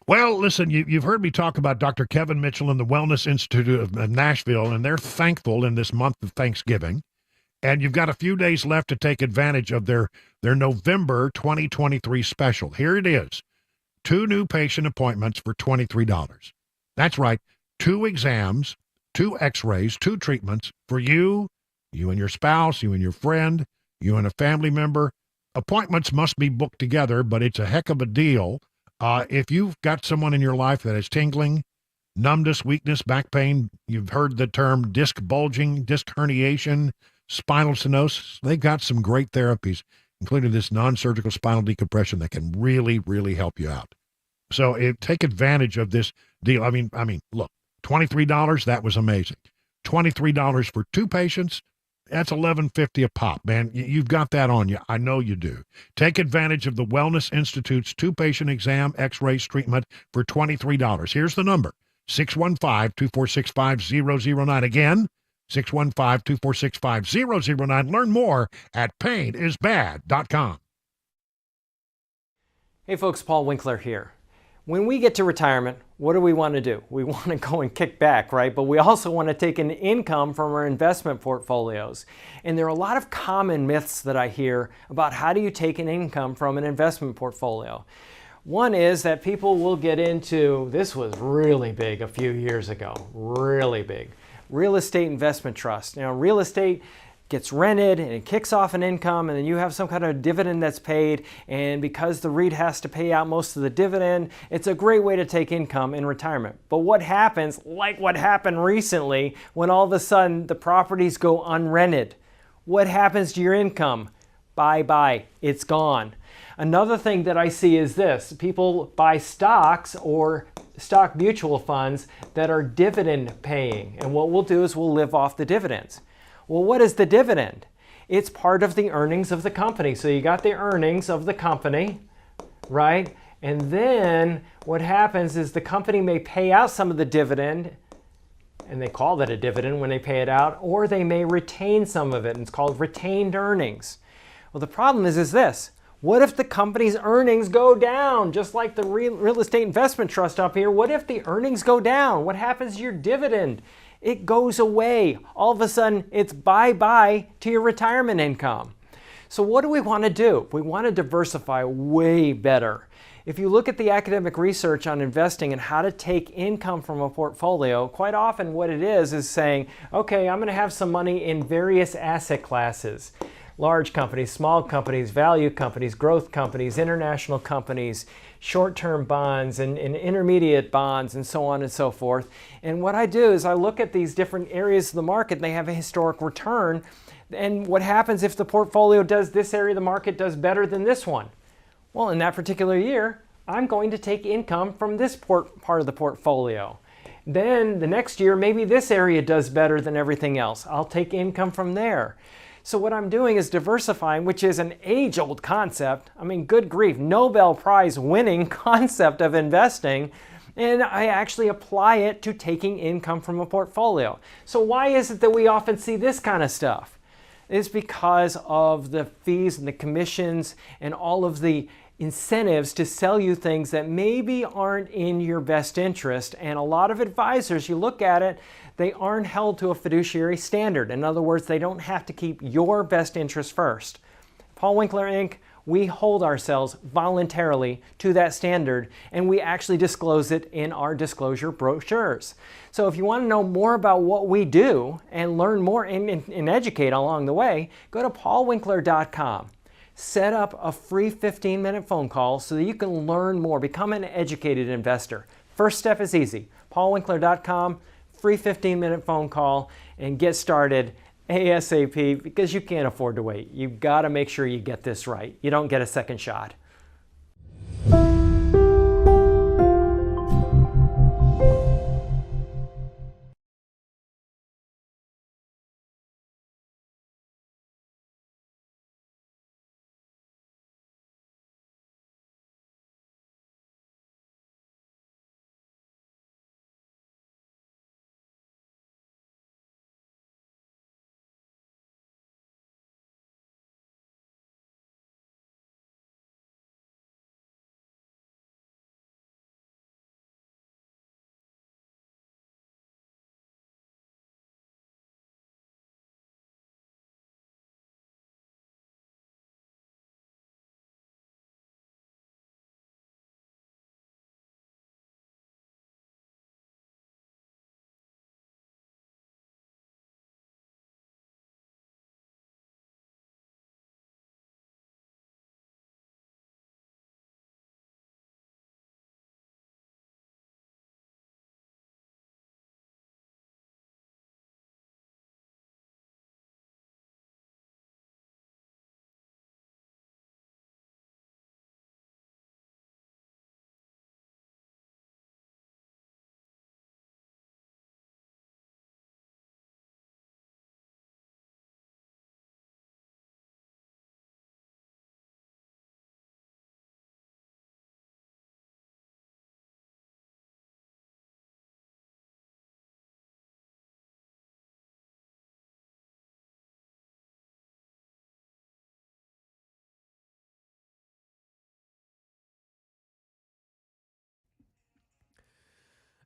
Well, listen, you've heard me talk about Dr. Kevin Mitchell and the Wellness Institute of Nashville, and they're thankful in this month of Thanksgiving. And you've got a few days left to take advantage of their November 2023 special. Here it is. 2 new patient appointments for $23. That's right. 2 exams, 2 x-rays, 2 treatments for you and your spouse, you and your friend, you and a family member. Appointments must be booked together, but it's a heck of a deal. If you've got someone in your life that has tingling, numbness, weakness, back pain, you've heard the term disc bulging, disc herniation, spinal stenosis, they've got some great therapies, including this non-surgical spinal decompression that can really, really help you out. So take advantage of this deal. I mean, look, $23, that was amazing. $23 for 2 patients, that's $11.50 a pop, man. You've got that on you. I know you do. Take advantage of the Wellness Institute's 2-patient exam, x-rays treatment for $23. Here's the number, 615-246-5009. Again, 615-246-5009. Learn more at painisbad.com. Hey folks, Paul Winkler here. When we get to retirement, what do we want to do? We want to go and kick back, right? But we also want to take an income from our investment portfolios. And there are a lot of common myths that I hear about how do you take an income from an investment portfolio. One is that people will get into, this was really big a few years ago, really big, real estate investment trust. Now, real estate gets rented and it kicks off an income, and then you have some kind of dividend that's paid, and because the REIT has to pay out most of the dividend, it's a great way to take income in retirement. But what happens, like what happened recently, when all of a sudden the properties go unrented? What happens to your income? Bye-bye, it's gone. Another thing that I see is this: people buy stocks or stock mutual funds that are dividend paying, and what we'll do is we'll live off the dividends. Well, what is the dividend? It's part of the earnings of the company. So you got the earnings of the company, right? And then what happens is the company may pay out some of the dividend, and they call that a dividend when they pay it out, or they may retain some of it, and it's called retained earnings. Well, the problem is this: what if the company's earnings go down? Just like the real estate investment trust up here, what if the earnings go down? What happens to your dividend? It goes away. All of a sudden, it's bye-bye to your retirement income. So what do we want to do? We want to diversify way better. If you look at the academic research on investing and how to take income from a portfolio, quite often what it is saying, okay, I'm going to have some money in various asset classes. Large companies, small companies, value companies, growth companies, international companies, short-term bonds and intermediate bonds, and so on and so forth. And what I do is I look at these different areas of the market, and they have a historic return. And what happens if the portfolio does, this area of the market does better than this one? Well, in that particular year, I'm going to take income from this part of the portfolio. Then the next year, maybe this area does better than everything else. I'll take income from there. So what I'm doing is diversifying, which is an age-old concept. I mean, good grief, Nobel Prize winning concept of investing, and I actually apply it to taking income from a portfolio. So why is it that we often see this kind of stuff? It's because of the fees and the commissions and all of the incentives to sell you things that maybe aren't in your best interest. And a lot of advisors, you look at it, they aren't held to a fiduciary standard. In other words, they don't have to keep your best interest first. Paul Winkler, Inc., we hold ourselves voluntarily to that standard, and we actually disclose it in our disclosure brochures. So if you want to know more about what we do and learn more and educate along the way, go to paulwinkler.com. Set up a free 15-minute phone call so that you can learn more, become an educated investor. First step is easy. paulwinkler.com, free 15-minute phone call, and get started ASAP, because you can't afford to wait. You've got to make sure you get this right. You don't get a second shot.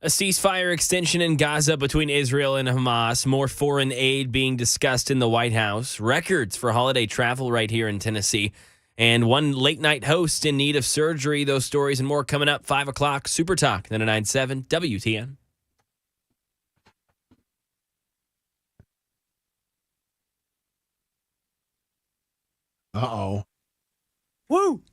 A ceasefire extension in Gaza between Israel and Hamas, more foreign aid being discussed in the White House, records for holiday travel right here in Tennessee, and one late night host in need of surgery. Those stories and more coming up 5 o'clock. Super Talk 99.7 WTN. Uh-oh. Woo!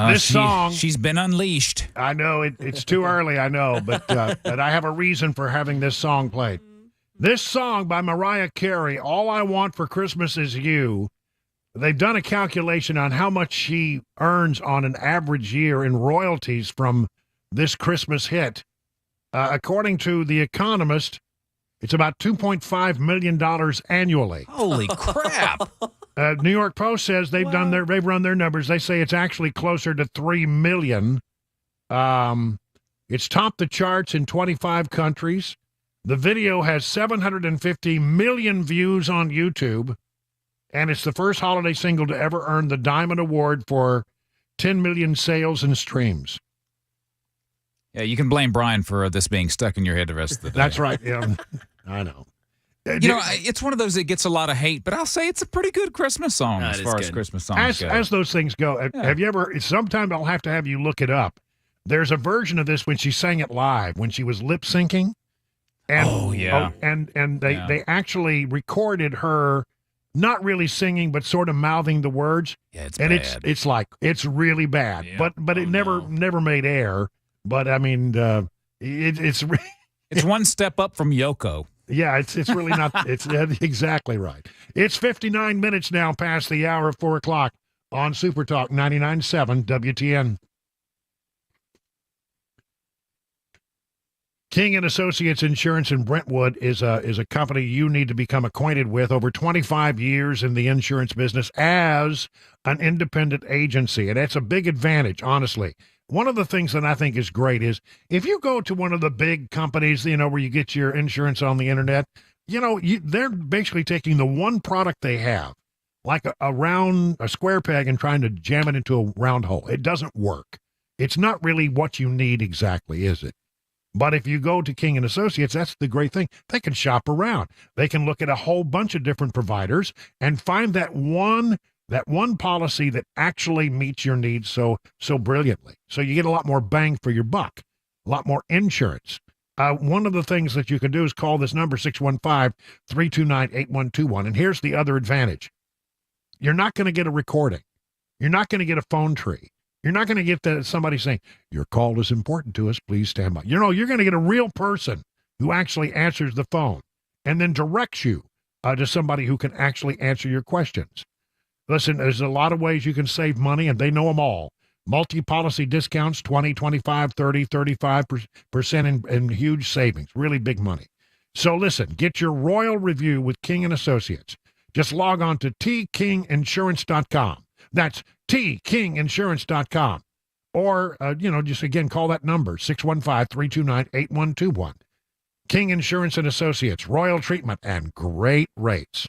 This song, she's been unleashed. I know it's too early, I know, but I have a reason for having this song played. This song by Mariah Carey, All I Want for Christmas Is You. They've done a calculation on how much she earns on an average year in royalties from this Christmas hit. According to The Economist, it's about $2.5 million annually. Holy crap! New York Post says they've run their numbers. They say it's actually closer to $3 million. It's topped the charts in 25 countries. The video has 750 million views on YouTube, and it's the first holiday single to ever earn the Diamond Award for 10 million sales and streams. Yeah, you can blame Brian for this being stuck in your head the rest of the day. That's right. Yeah, I know. You know, it's one of those that gets a lot of hate, but I'll say it's a pretty good Christmas song as far as Christmas songs go. As those things go, have you ever, sometime I'll have to have you look it up. There's a version of this when she sang it live, when she was lip syncing. And, they actually recorded her not really singing, but sort of mouthing the words. Yeah, it's and bad. it's really bad. Yeah. But it never made air. But I mean, it's one step up from Yoko. Yeah, it's really not. It's exactly right. It's 59 minutes now past the hour of 4 o'clock on Super Talk 99.7 WTN. King and Associates Insurance in Brentwood is a company you need to become acquainted with. Over 25 years in the insurance business as an independent agency, and that's a big advantage, honestly. One of the things that I think is great is if you go to one of the big companies, where you get your insurance on the internet, they're basically taking the one product they have, like a square peg, and trying to jam it into a round hole. It doesn't work. It's not really what you need exactly, is it? But if you go to King and Associates, that's the great thing. They can shop around. They can look at a whole bunch of different providers and find that one policy that actually meets your needs so brilliantly. So you get a lot more bang for your buck, a lot more insurance. One of the things that you can do is call this number, 615-329-8121. And here's the other advantage. You're not going to get a recording. You're not going to get a phone tree. You're not going to get somebody saying, your call is important to us, please stand by. You're going to get a real person who actually answers the phone and then directs you to somebody who can actually answer your questions. Listen, there's a lot of ways you can save money, and they know them all. Multi-policy discounts, 20, 25, 30, 35% in huge savings, really big money. So listen, get your royal review with King & Associates. Just log on to tkinginsurance.com. That's tkinginsurance.com. Or, just again, call that number, 615-329-8121. King Insurance and Associates, royal treatment and great rates.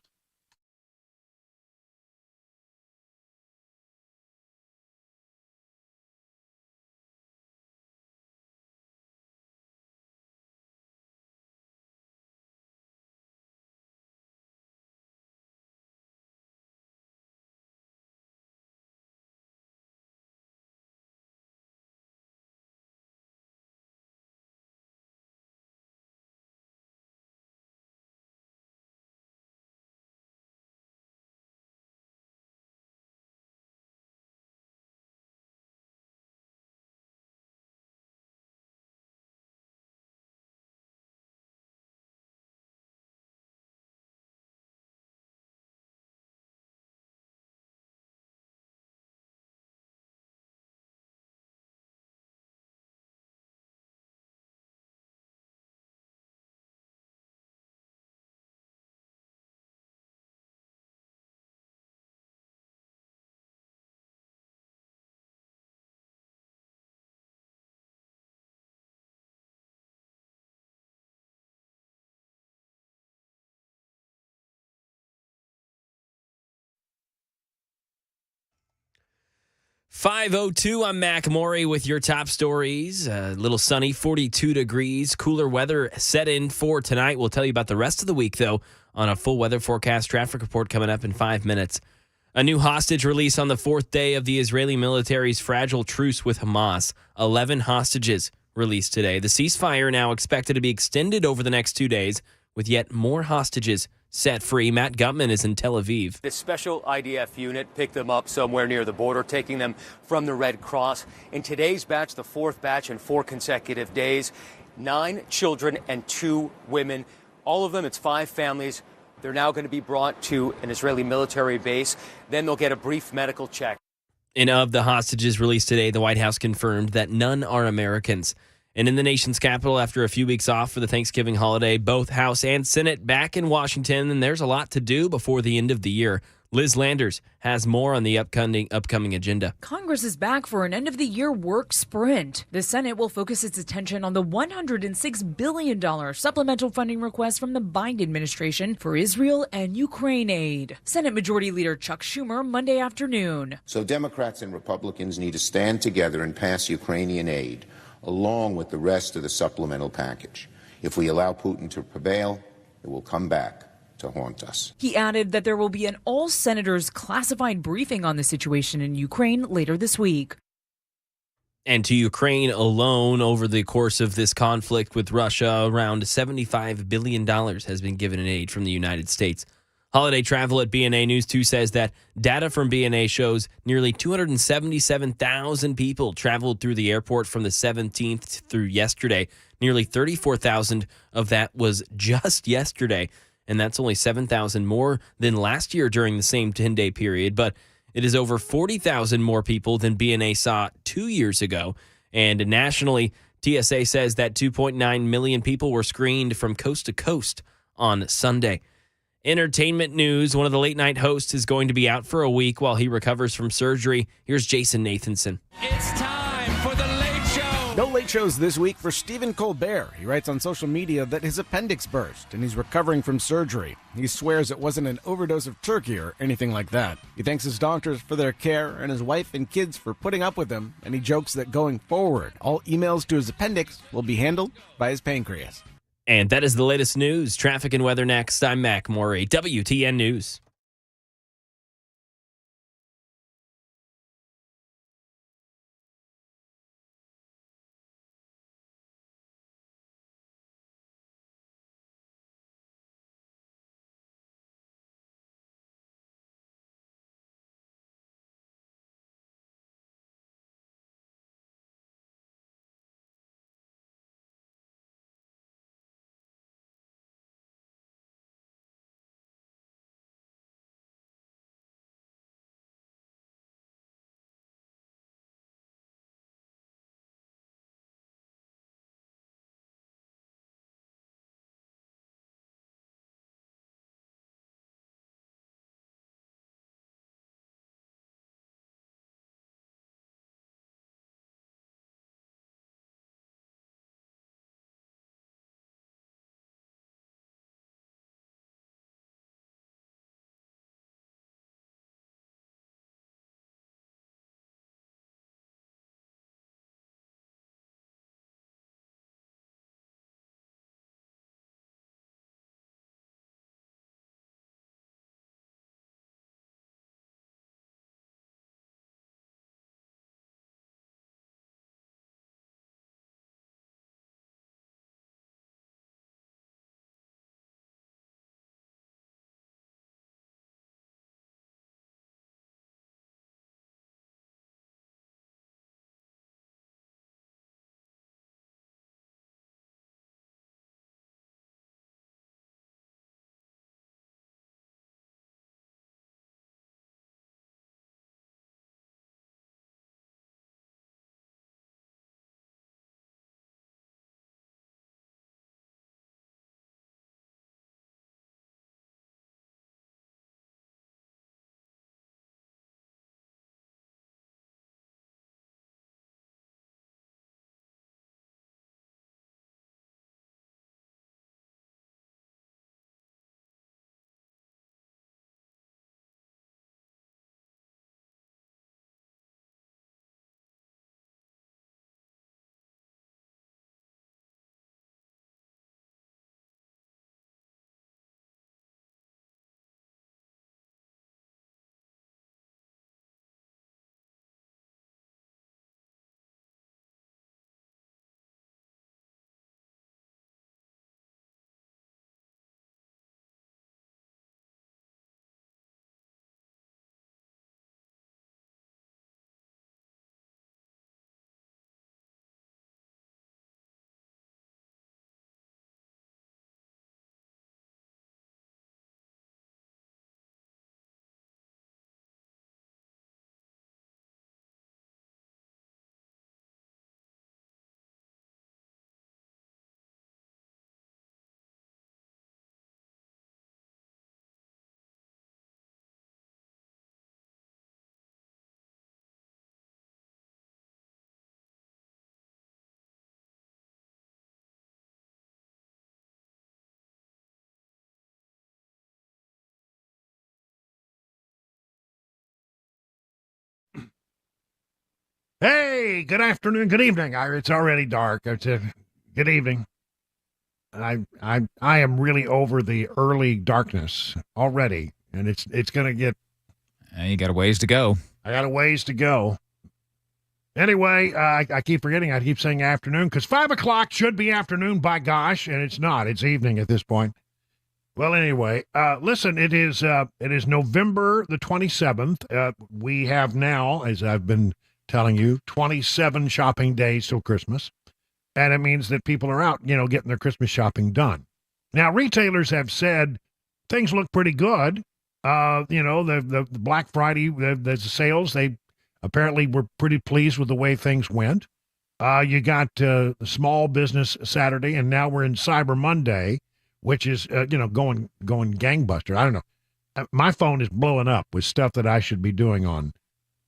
5:02, I'm Mac Maury with your top stories. A little sunny, 42 degrees. Cooler weather set in for tonight. We'll tell you about the rest of the week, though, on a full weather forecast traffic report coming up in 5 minutes. A new hostage release on the fourth day of the Israeli military's fragile truce with Hamas. 11 hostages released today. The ceasefire now expected to be extended over the next 2 days, with yet more hostages set free. Matt Gutman is in Tel Aviv. This special IDF unit picked them up somewhere near the border, taking them from the Red Cross. In today's batch, the fourth batch in 4 consecutive days, 9 children and 2 women. All of them, it's 5 families. They're now going to be brought to an Israeli military base. Then they'll get a brief medical check. And of the hostages released today, the White House confirmed that none are Americans. And in the nation's capital, after a few weeks off for the Thanksgiving holiday, both House and Senate back in Washington, and there's a lot to do before the end of the year. Liz Landers has more on the upcoming agenda. Congress is back for an end-of-the-year work sprint. The Senate will focus its attention on the $106 billion supplemental funding request from the Biden administration for Israel and Ukraine aid. Senate Majority Leader Chuck Schumer Monday afternoon. So Democrats and Republicans need to stand together and pass Ukrainian aid along with the rest of the supplemental package. If we allow Putin to prevail, it will come back to haunt us. He added that there will be an all-senators classified briefing on the situation in Ukraine later this week. And to Ukraine alone, over the course of this conflict with Russia, around $75 billion has been given in aid from the United States. Holiday travel at BNA News 2 says that data from BNA shows nearly 277,000 people traveled through the airport from the 17th through yesterday. Nearly 34,000 of that was just yesterday, and that's only 7,000 more than last year during the same 10-day period. But it is over 40,000 more people than BNA saw 2 years ago. And nationally, TSA says that 2.9 million people were screened from coast to coast on Sunday. Entertainment news. One of the late night hosts is going to be out for a week while he recovers from surgery. Here's Jason Nathanson. It's time for the Late Show. No late shows this week for Stephen Colbert. He writes on social media that his appendix burst and he's recovering from surgery. He swears it wasn't an overdose of turkey or anything like that. He thanks his doctors for their care and his wife and kids for putting up with him, and he jokes that going forward, all emails to his appendix will be handled by his pancreas. And that is the latest news. Traffic and weather next. I'm Mac Maury, WTN News. Hey, good afternoon, good evening. It's already dark. Good evening. I am really over the early darkness already, and it's going to get. You got a ways to go. I got a ways to go. Anyway, I keep forgetting. I keep saying afternoon because 5 o'clock should be afternoon, by gosh, and it's not. It's evening at this point. Well, anyway, listen. It is November the 27th. We have now, as I've been telling you, 27 shopping days till Christmas. And it means that people are out, getting their Christmas shopping done. Now, retailers have said things look pretty good. The Black Friday, the sales, they apparently were pretty pleased with the way things went. You got Small Business Saturday, and now we're in Cyber Monday, which is, going gangbuster. I don't know. My phone is blowing up with stuff that I should be doing on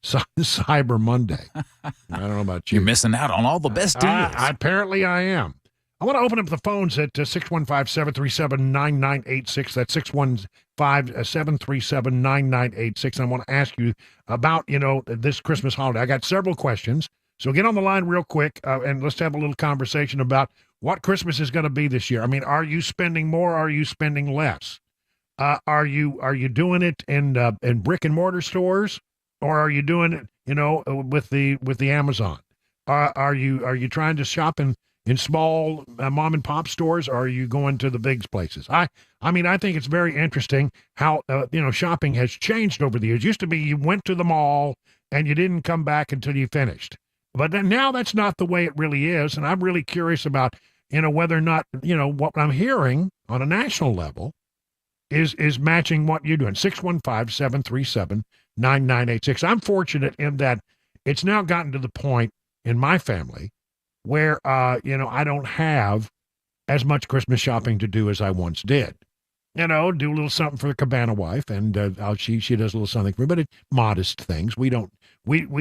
Cyber Monday. I don't know about you. You're missing out on all the best deals. Apparently I am. I want to open up the phones at 615-737-9986. That's 615-737-9986. I want to ask you about, this Christmas holiday. I got several questions. So get on the line real quick, and let's have a little conversation about what Christmas is going to be this year. I mean, are you spending more? Are you spending less? Are you doing it in brick and mortar stores? Or are you doing it, with the Amazon? Are you trying to shop in small mom and pop stores, or are you going to the big places? I think it's very interesting how shopping has changed over the years. It used to be you went to the mall and you didn't come back until you finished, but then now that's not the way it really is. And I'm really curious about whether or not what I'm hearing on a national level is matching what you're doing. 615-737-9986. I'm fortunate in that it's now gotten to the point in my family where, I don't have as much Christmas shopping to do as I once did. Do a little something for the Cabana wife, and she does a little something for me, but it's modest things. We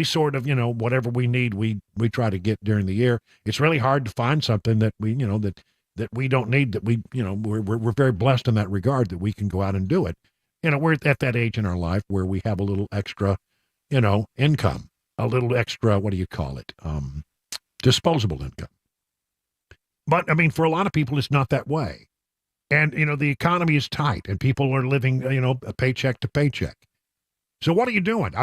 sort of, whatever we need, we try to get during the year. It's really hard to find something that we, that we don't need, that we, we're very blessed in that regard that we can go out and do it. We're at that age in our life where we have a little extra, income, a little extra, what do you call it? Disposable income. But for a lot of people, it's not that way. And, the economy is tight and people are living, a paycheck to paycheck. So what are you doing?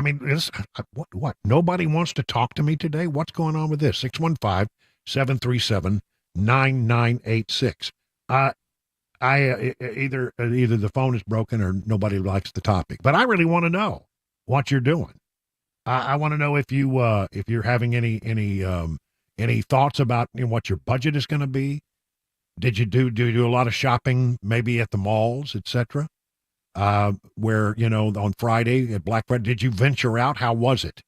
What? Nobody wants to talk to me today? What's going on with this? 615-737-9986. Either the phone is broken or nobody likes the topic. But I really want to know what you're doing. I want to know if you're having any thoughts about what your budget is going to be. Did you do a lot of shopping, maybe at the malls, etc.? Where on Friday at Black Friday, did you venture out? How was it?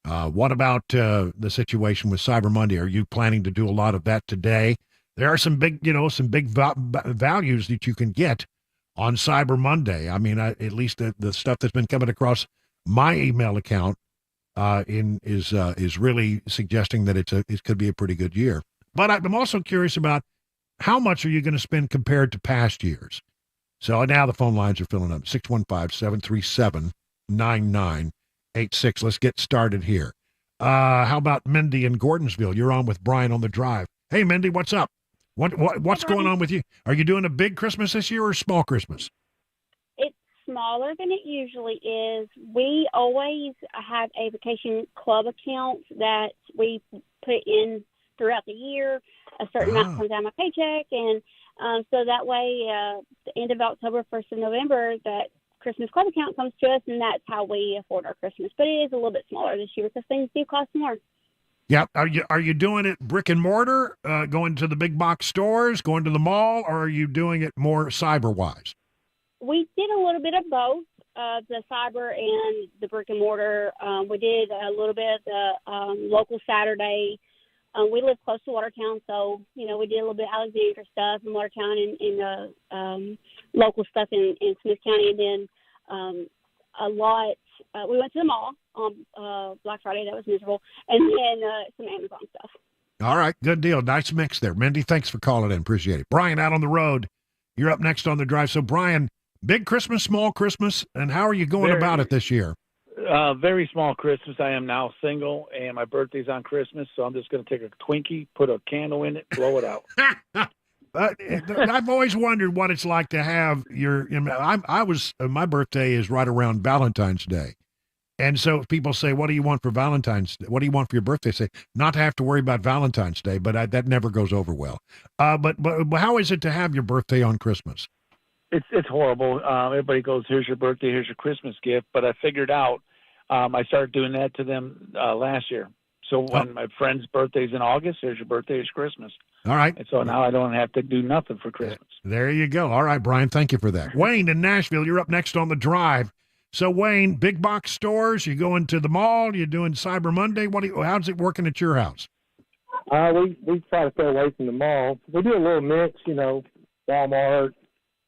What about the situation with Cyber Monday? Are you planning to do a lot of that today? There are some big values that you can get on Cyber Monday. At least the stuff that's been coming across my email account is really suggesting that it could be a pretty good year. But I'm also curious about how much are you going to spend compared to past years? So now the phone lines are filling up. 615-737-9986. Let's get started here. How about Mindy in Gordonsville? You're on with Brian on the Drive. Hey, Mindy, what's up? What's going on with you? Are you doing a big Christmas this year or a small Christmas? It's smaller than it usually is. We always have a vacation club account that we put in throughout the year. A certain amount comes out of my paycheck, and so that way, the end of October, 1st of November, that Christmas club account comes to us, and that's how we afford our Christmas. But it is a little bit smaller this year because things do cost more. Yeah. Are you doing it brick and mortar, going to the big box stores, going to the mall, or are you doing it more cyber-wise? We did a little bit of both, the cyber and the brick and mortar. We did a little bit of the local Saturday. We live close to Watertown, so, we did a little bit of Alexandria stuff in Watertown and local stuff in Smith County. And then a lot, we went to the mall on Black Friday. That was miserable. And then some Amazon stuff. All right. Good deal. Nice mix there. Mindy, thanks for calling in. Appreciate it. Brian, out on the road. You're up next on the Drive. So, Brian, big Christmas, small Christmas, and how are you going about it this year? Very small Christmas. I am now single, and my birthday's on Christmas, so I'm just going to take a Twinkie, put a candle in it, blow it out. I've always wondered what it's like to have my birthday is right around Valentine's Day. And so people say, what do you want for Valentine's Day? What do you want for your birthday? I say, not to have to worry about Valentine's Day, but that never goes over well. But how is it to have your birthday on Christmas? It's horrible. Everybody goes, here's your birthday, here's your Christmas gift. But I figured out I started doing that to them last year. So when my friend's birthday's in August, here's your birthday, here's Christmas. All right. And so now I don't have to do nothing for Christmas. There you go. All right, Brian, thank you for that. Wayne in Nashville, you're up next on the drive. So, Wayne, big box stores, you going to the mall, you're doing Cyber Monday. How's it working at your house? We try to stay away from the mall. We do a little mix, Walmart,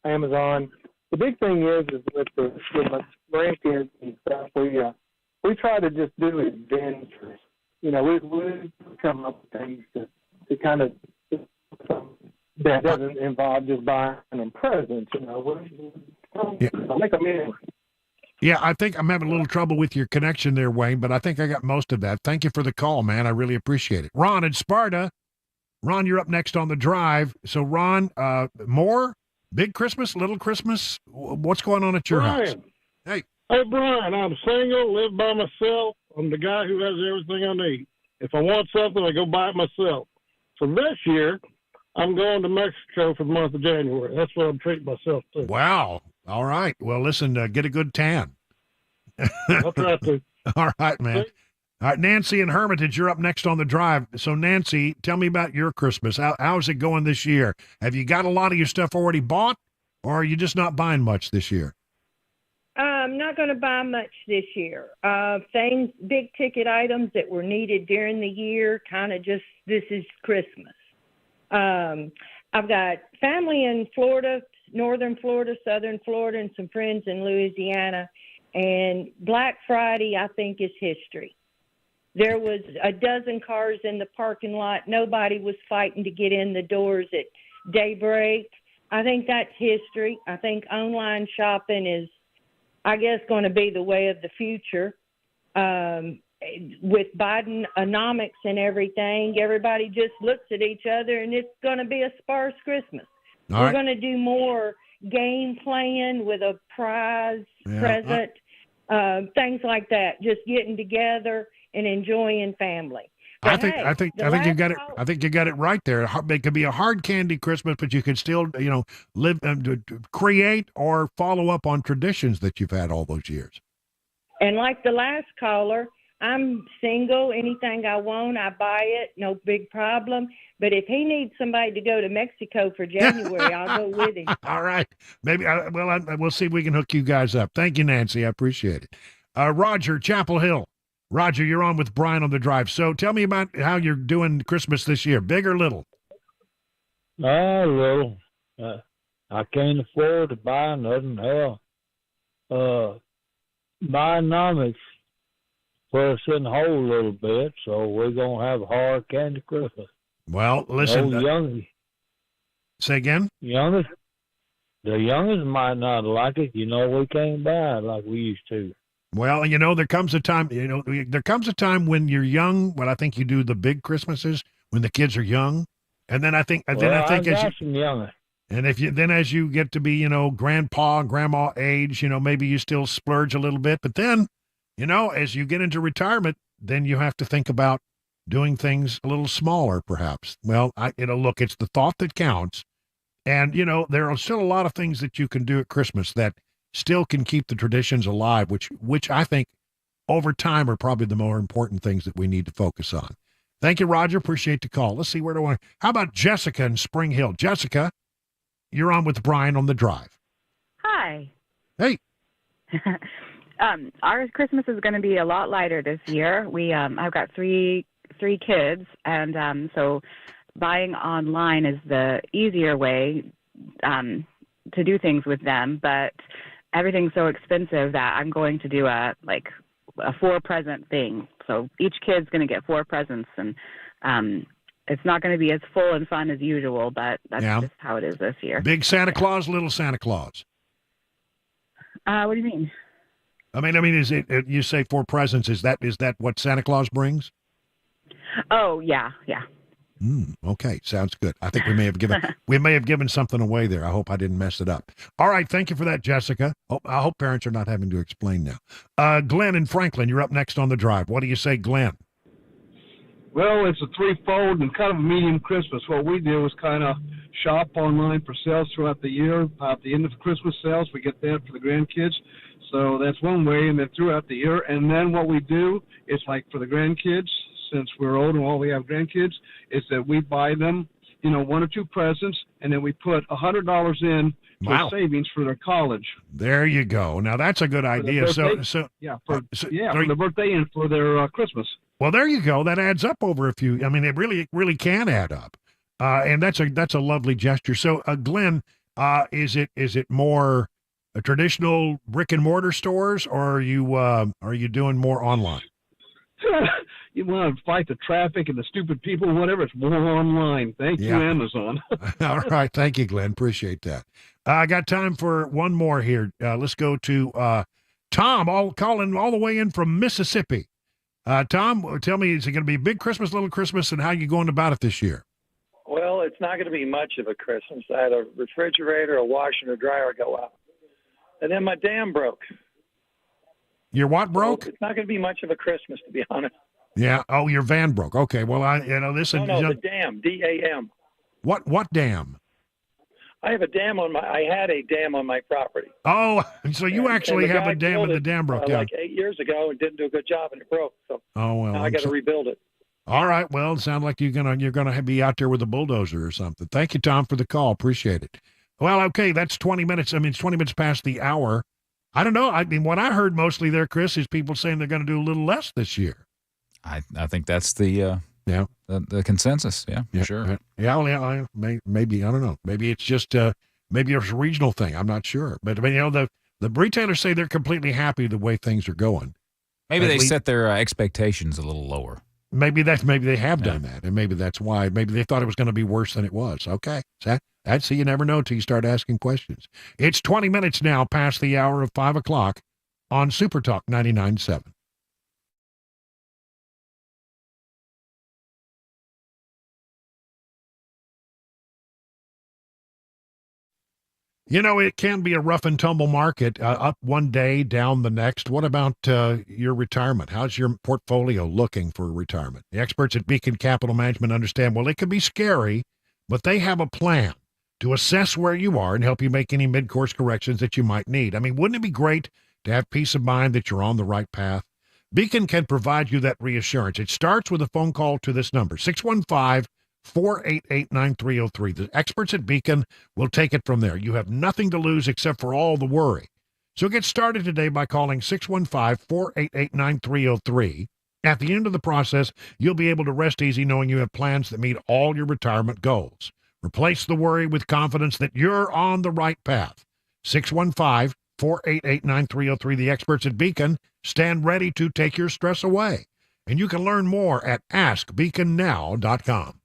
Amazon. The big thing is with my grandkids and stuff, we try to just do adventures. We come up with things to kind of that doesn't involve just buying them presents. Make a memory. Yeah, I think I'm having a little trouble with your connection there, Wayne, but I think I got most of that. Thank you for the call, man. I really appreciate it. Ron in Sparta. Ron, you're up next on the drive. So, Ron, more? Big Christmas? Little Christmas? What's going on at your house? Hey. Hey, Brian, I'm single, live by myself. I'm the guy who has everything I need. If I want something, I go buy it myself. So this year, I'm going to Mexico for the month of January. That's what I'm treating myself to. Wow. All right. Well, listen, get a good tan. I'll try to. All right, man. All right, Nancy and Hermitage, you're up next on the drive. So, Nancy, tell me about your Christmas. How's it going this year? Have you got a lot of your stuff already bought, or are you just not buying much this year? I'm not going to buy much this year. Things, big ticket items that were needed during the year, kind of just, this is Christmas. I've got family in Florida, northern Florida, southern Florida, and some friends in Louisiana. And Black Friday, I think, is history. There was a dozen cars in the parking lot. Nobody was fighting to get in the doors at daybreak. I think that's history. I think online shopping is, I guess, going to be the way of the future. With Bidenomics and everything, everybody just looks at each other, and it's going to be a sparse Christmas. All We're right. going to do more game playing with a prize present, things like that. Just getting together and enjoying family. I But think hey, I think the I think you last got it. I think you got it right there. It could be a hard candy Christmas, but you could still, live, create or follow up on traditions that you've had all those years. And like the last caller, I'm single. Anything I want, I buy it. No big problem. But if he needs somebody to go to Mexico for January, I'll go with him. All right, maybe. We'll see if we can hook you guys up. Thank you, Nancy. I appreciate it. Roger, Chapel Hill. Roger, you're on with Brian on the drive. So tell me about how you're doing Christmas this year, big or little? Little. I can't afford to buy nothing. Hell, Bidenomics put us in the hole a little bit, so we're going to have a hard candy Christmas. Well, listen. Say again? The youngest might not like it. We can't buy it like we used to. Well, there comes a time, when you're young, I think you do the big Christmases when the kids are young. And then I think, I got some younger. And as you get to be, grandpa, grandma age, maybe you still splurge a little bit, but then, as you get into retirement, then you have to think about doing things a little smaller, perhaps. Well, look, it's the thought that counts. And, there are still a lot of things that you can do at Christmas that still can keep the traditions alive, which I think over time are probably the more important things that we need to focus on. Thank you, Roger. Appreciate the call. Let's see how about Jessica in Spring Hill? Jessica, you're on with Brian on the drive. Hi. Hey. Our Christmas is going to be a lot lighter this year. I've got three kids, and so buying online is the easier way to do things with them, but everything's so expensive that I'm going to do a 4-present thing. So each kid's going to get 4 presents, and it's not going to be as full and fun as usual, but that's just how it is this year. Big Santa Claus, little Santa Claus. What do you mean? I mean, is it? You say 4 presents? Is that what Santa Claus brings? Oh, yeah. Okay, sounds good. I think we may have given something away there. I hope I didn't mess it up. All right, thank you for that, Jessica. I hope parents are not having to explain now. Glenn and Franklin, you're up next on the drive. What do you say, Glenn? Well, it's a threefold and kind of a medium Christmas. What we do is kind of shop online for sales throughout the year. At the end of Christmas sales, we get that for the grandkids. So that's one way, and then throughout the year. And then what we do is, like, for the grandkids, since we're old and all we have grandkids, is that we buy them, 1 or 2 presents, and then we put $100 in to a savings for their college. There you go. Now that's a good idea. For For their birthday and for their Christmas. Well, there you go. That adds up over a few. I mean, it really can add up, and that's a lovely gesture. So, Glenn, is it more a traditional brick and mortar stores, or are you doing more online? You want to fight the traffic and the stupid people, whatever. It's more online. Thank you, Amazon. All right. Thank you, Glenn. Appreciate that. I got time for one more here. Let's go to Tom, calling all the way in from Mississippi. Tom, tell me, is it going to be big Christmas, little Christmas, and how you going about it this year? Well, it's not going to be much of a Christmas. I had a refrigerator, a washer, and a dryer go out. And then my dam broke. Your what broke? So it's not going to be much of a Christmas, to be honest. Yeah. Oh, your van broke. Okay. Well, listen. No, the dam, D-A-M. What dam? I had a dam on my property. Oh, so you actually and have a dam and the dam broke. Yeah. Like 8 years ago and didn't do a good job and it broke. So now I got to rebuild it. All right. Well, it sounds like you're gonna be out there with a bulldozer or something. Thank you, Tom, for the call. Appreciate it. Well, okay, that's 20 minutes. I mean, it's 20 minutes past the hour. I don't know. I mean, what I heard mostly there, Chris, is people saying they're going to do a little less this year. I think that's the consensus. Yeah, for sure. Yeah, maybe I don't know. Maybe it's just maybe it's a regional thing. I'm not sure. But I mean, the retailers say they're completely happy the way things are going. Maybe they set their expectations a little lower. Maybe they have done that, and maybe that's why. Maybe they thought it was going to be worse than it was. Okay, so you never know until you start asking questions. It's 20 minutes now past the hour of 5 o'clock on Super Talk 99.7. You know, it can be a rough and tumble market, up one day, down the next. What about your retirement? How's your portfolio looking for retirement? The experts at Beacon Capital Management understand, well, it can be scary, but they have a plan to assess where you are and help you make any mid-course corrections that you might need. I mean, wouldn't it be great to have peace of mind that you're on the right path? Beacon can provide you that reassurance. It starts with a phone call to this number, 615-488-9303. The experts at Beacon will take it from there. You have nothing to lose except for all the worry. So get started today by calling 615-488-9303. At the end of the process, you'll be able to rest easy knowing you have plans that meet all your retirement goals. Replace the worry with confidence that you're on the right path. 615-488-9303. The experts at Beacon stand ready to take your stress away. And you can learn more at askbeaconnow.com.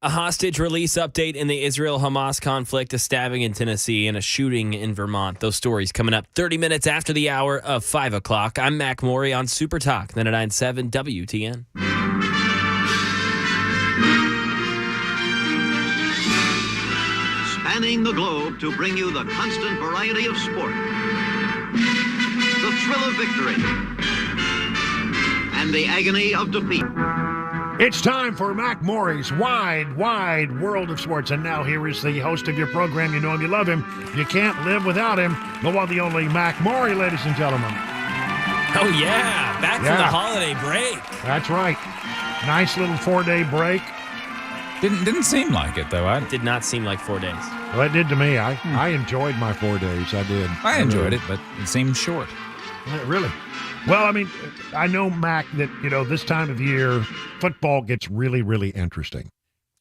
A hostage release update in the Israel-Hamas conflict, a stabbing in Tennessee, and a shooting in Vermont. Those stories coming up 30 minutes after the hour of 5 o'clock. I'm Mac Morey on Super Talk, 99.7 WTN. Spanning the globe to bring you the constant variety of sport, the thrill of victory, and the agony of defeat. It's time for Mac Morey's wide world of sports. And now here is the host of your program. You know him, you love him. You can't live without him. The one, the only Mac Morey, ladies and gentlemen. Oh, yeah. Back from the holiday break. That's right. Nice little 4-day break. Didn't seem like it, though. It did not seem like 4 days. Well, it did to me. I enjoyed my 4 days. I did. I enjoyed it, but it seemed short. Really? Well, I mean, I know, Mac, that, this time of year, football gets really, really interesting.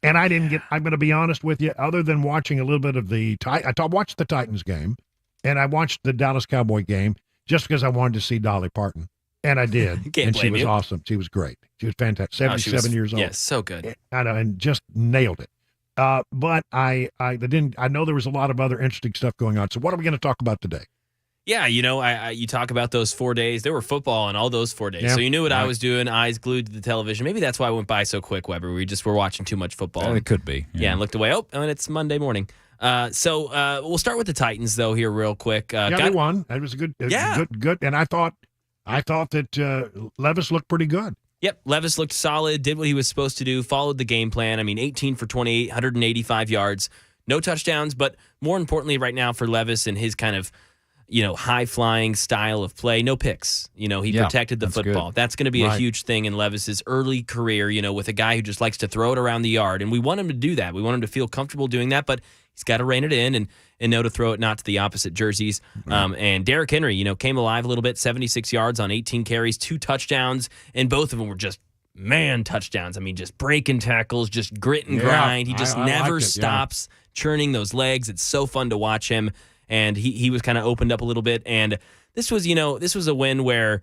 And I'm going to be honest with you, other than watching a little bit of I watched the Titans game, and I watched the Dallas Cowboy game just because I wanted to see Dolly Parton. And I did. And she was awesome. She was great. She was fantastic. 77 years old. Yes, so good. I know, and just nailed it. But I know there was a lot of other interesting stuff going on. So what are we going to talk about today? Yeah, you talk about those 4 days. There were football on all those 4 days. Yeah, so you knew what I was doing, eyes glued to the television. Maybe that's why I went by so quick, Weber. We just were watching too much football. It could be. Yeah, and looked away. Oh, and it's Monday morning. So we'll start with the Titans, though, here real quick. They won. That was a good. Good. And I thought that Levis looked pretty good. Yep, Levis looked solid, did what he was supposed to do, followed the game plan. I mean, 18 for 28, 185 yards, no touchdowns, but more importantly right now for Levis and his kind of high-flying style of play, no picks. He protected the football. Good. That's going to be a huge thing in Levis's early career, with a guy who just likes to throw it around the yard. And we want him to do that. We want him to feel comfortable doing that, but he's got to rein it in and know to throw it not to the opposite jerseys. And Derrick Henry, came alive a little bit, 76 yards on 18 carries, 2 touchdowns, and both of them were just touchdowns. I mean, just breaking tackles, just grit and grind. He just never stops churning those legs. It's so fun to watch him. And he was kind of opened up a little bit. And this was a win where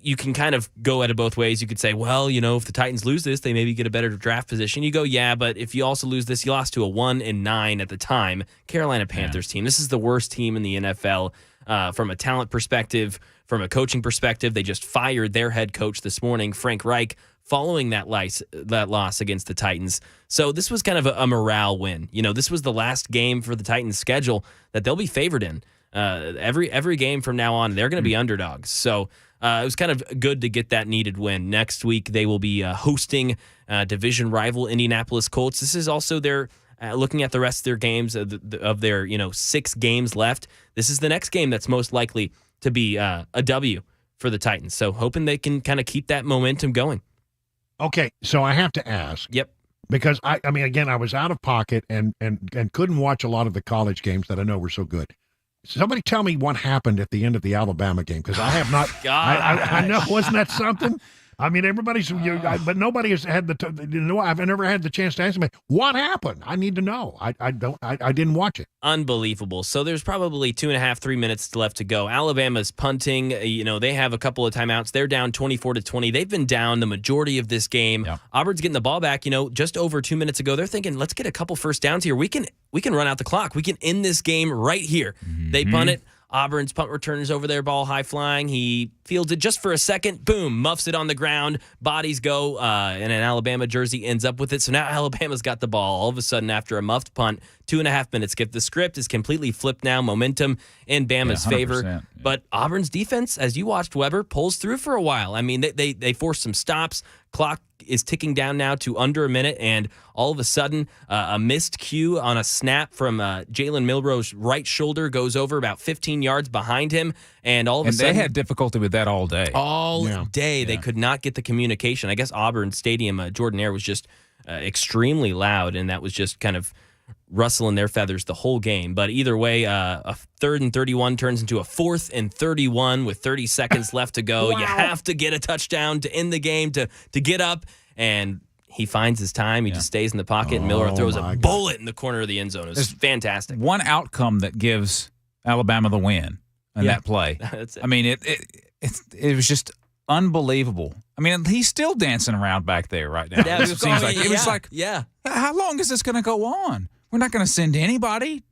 you can kind of go at it both ways. You could say, well, if the Titans lose this, they maybe get a better draft position. You go, yeah, but if you also lose this, you lost to a 1-9 at the time Carolina Panthers team. This is the worst team in the NFL from a talent perspective, from a coaching perspective. They just fired their head coach this morning, Frank Reich, following that loss against the Titans. So this was kind of a morale win. This was the last game for the Titans' schedule that they'll be favored in. Every game from now on, they're going to be underdogs. So it was kind of good to get that needed win. Next week, they will be hosting division rival Indianapolis Colts. This is also their looking at the rest of their games of their 6 games left. This is the next game that's most likely to be a W for the Titans. So hoping they can kind of keep that momentum going. Okay, so I have to ask. Yep. Because I mean, again, I was out of pocket and couldn't watch a lot of the college games that I know were so good. Somebody tell me what happened at the end of the Alabama game, because I have not. I know, wasn't that something? I mean, everybody's, but nobody has had I've never had the chance to ask me what happened. I need to know. I didn't watch it. Unbelievable. So there's probably 2.5, 3 minutes left to go. Alabama's punting. They have a couple of timeouts. They're down 24-20. They've been down the majority of this game. Yeah. Auburn's getting the ball back. Just over 2 minutes ago. They're thinking, let's get a couple first downs here. We can run out the clock. We can end this game right here. Mm-hmm. They punt it. Auburn's punt return is over there, ball high flying. He fields it just for a second. Boom, muffs it on the ground. Bodies go, and an Alabama jersey ends up with it. So now Alabama's got the ball. All of a sudden, after a muffed punt, 2.5 minutes skip. The script is completely flipped now. Momentum in Bama's favor. Yeah. But Auburn's defense, as you watched, Weber, pulls through for a while. I mean, they force some stops. Clock is ticking down now to under a minute, and all of a sudden, a missed cue on a snap from Jalen Milroe's right shoulder goes over about 15 yards behind him, and all of a sudden... they had difficulty with that all day. All day. They could not get the communication. I guess Auburn Stadium, Jordan Air was just extremely loud, and that was just kind of rustling their feathers the whole game. But either way, a 3rd and 31 turns into a 4th and 31 with 30 seconds left to go. Wow. You have to get a touchdown to end the game, to get up, and he finds his time. He just stays in the pocket, and Miller throws a bullet in the corner of the end zone. It was fantastic. One outcome that gives Alabama the win in that play. That's it. I mean, it was just unbelievable I mean, he's still dancing around back there right now. Yeah, It seems like it was like, yeah. how long is this going to go on? We're not going to send anybody,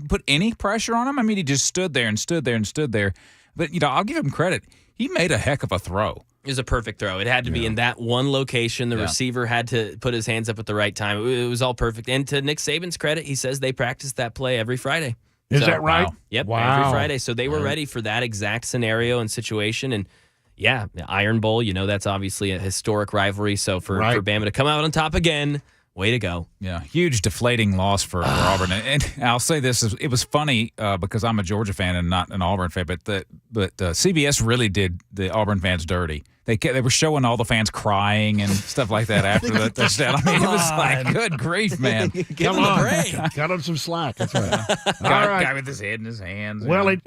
put any pressure on him. I mean, he just stood there and stood there and stood there. But I'll give him credit. He made a heck of a throw. It was a perfect throw. It had to be in that one location. The receiver had to put his hands up at the right time. It was all perfect. And to Nick Saban's credit, he says they practice that play every Friday. Is that right? Wow. Yep, wow. Every Friday. So they were ready for that exact scenario and situation. And yeah, the Iron Bowl, that's obviously a historic rivalry. So for Bama to come out on top again, way to go. Yeah, huge deflating loss for Auburn. And I'll say this, it was funny because I'm a Georgia fan and not an Auburn fan, but CBS really did the Auburn fans dirty. They were showing all the fans crying and stuff like that after the touchdown. I mean, it was like, good grief, man. Come on. Cut him some slack. That's right. Guy with his head in his hands. Well, it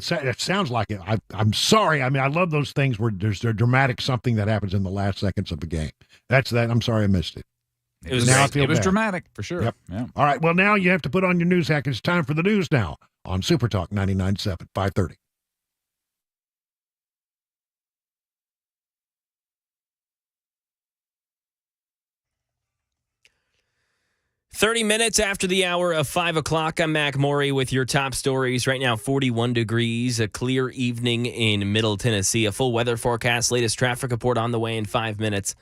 sounds like it. I'm sorry. I mean, I love those things where there's a dramatic something that happens in the last seconds of the game. That's that. I'm sorry I missed it. It was dramatic, for sure. Yep. Yeah. All right. Well, now you have to put on your news hack. It's time for the news now on Super Talk 99.7, 530. Minutes after the hour of 5 o'clock, I'm Mac Maury with your top stories. Right now, 41 degrees, a clear evening in Middle Tennessee. A full weather forecast, latest traffic report on the way in 5 minutes.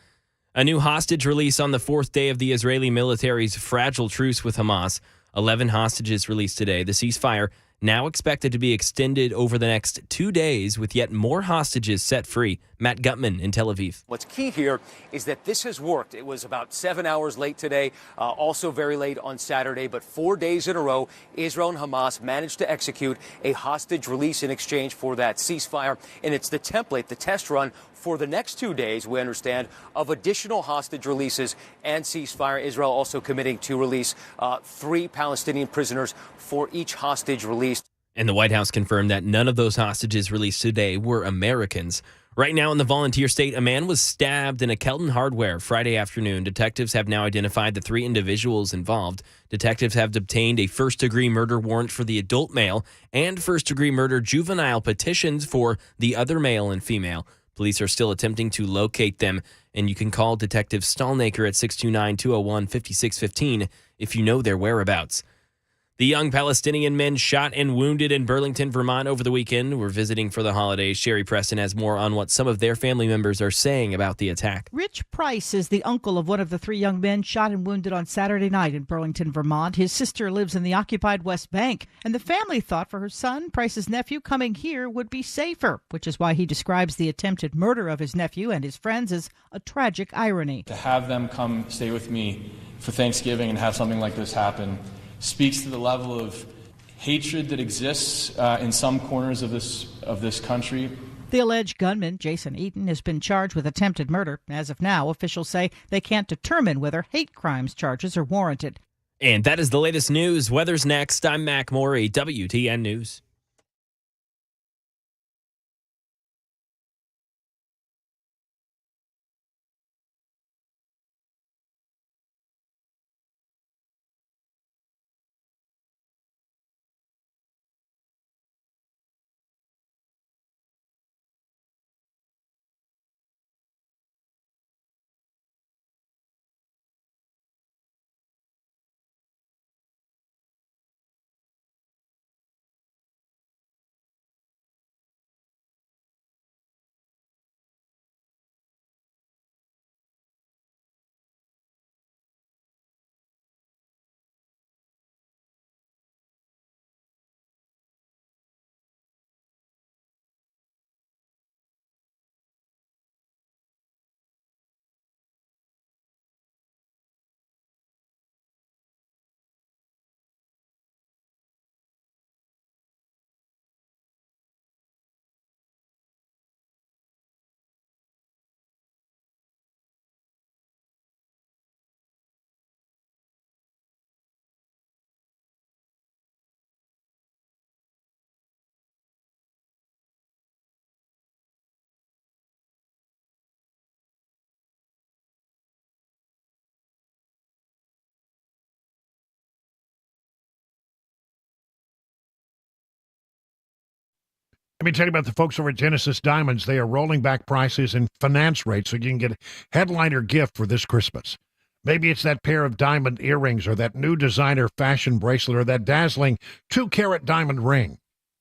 A new hostage release on the fourth day of the Israeli military's fragile truce with Hamas. 11 hostages released today. The ceasefire now expected to be extended over the next 2 days with yet more hostages set free. Matt Gutman in Tel Aviv. What's key here is that this has worked. It was about 7 hours late today, also very late on Saturday, but 4 days in a row, Israel and Hamas managed to execute a hostage release in exchange for that ceasefire. And it's the template, the test run for the next 2 days, we understand, of additional hostage releases and ceasefire. Israel also committing to release 3 Palestinian prisoners for each hostage released. And the White House confirmed that none of those hostages released today were Americans. Right now in the Volunteer State, a man was stabbed in a Kelton Hardware Friday afternoon. Detectives have now identified the 3 individuals involved. Detectives have obtained a first-degree murder warrant for the adult male and first-degree murder juvenile petitions for the other male and female. Police are still attempting to locate them, and you can call Detective Stallnaker at 629-201-5615 if you know their whereabouts. The young Palestinian men shot and wounded in Burlington, Vermont over the weekend were visiting for the holidays. Sherry Preston has more on what some of their family members are saying about the attack. Rich Price is the uncle of one of the 3 young men shot and wounded on Saturday night in Burlington, Vermont. His sister lives in the occupied West Bank, and the family thought for her son, Price's nephew, coming here would be safer, which is why he describes the attempted murder of his nephew and his friends as a tragic irony. To have them come stay with me for Thanksgiving and have something like this happen speaks to the level of hatred that exists in some corners of this country. The alleged gunman, Jason Eaton, has been charged with attempted murder. As of now, officials say they can't determine whether hate crimes charges are warranted. And that is the latest news. Weather's next. I'm Mac Maury, WTN News. Let me tell you about the folks over at Genesis Diamonds. They are rolling back prices and finance rates so you can get a headliner gift for this Christmas. Maybe it's that pair of diamond earrings or that new designer fashion bracelet or that dazzling 2-carat diamond ring.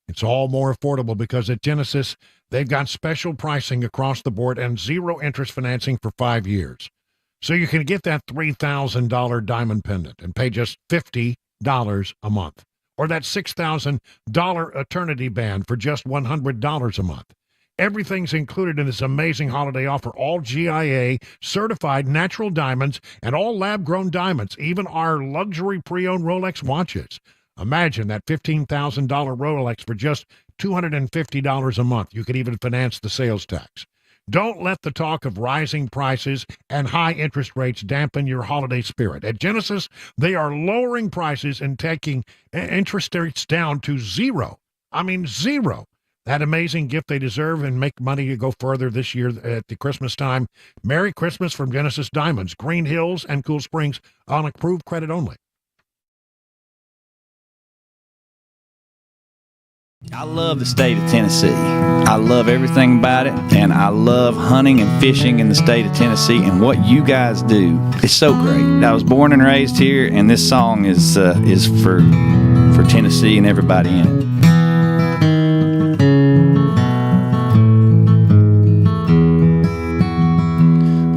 It's all more affordable because at Genesis, they've got special pricing across the board and zero interest financing for 5 years. So you can get that $3,000 diamond pendant and pay just $50 a month. Or that $6,000 eternity band for just $100 a month. Everything's included in this amazing holiday offer. All GIA certified natural diamonds and all lab-grown diamonds, even our luxury pre-owned Rolex watches. Imagine that $15,000 Rolex for just $250 a month. You could even finance the sales tax. Don't let the talk of rising prices and high interest rates dampen your holiday spirit. At Genesis, they are lowering prices and taking interest rates down to zero. I mean, zero. That amazing gift they deserve and make money to go further this year at the Christmas time. Merry Christmas from Genesis Diamonds, Green Hills and Cool Springs on approved credit only. I love the state of Tennessee. I love everything about it, and I love hunting and fishing in the state of Tennessee, and what you guys do is so great. I was born and raised here, and this song is for Tennessee and everybody in it.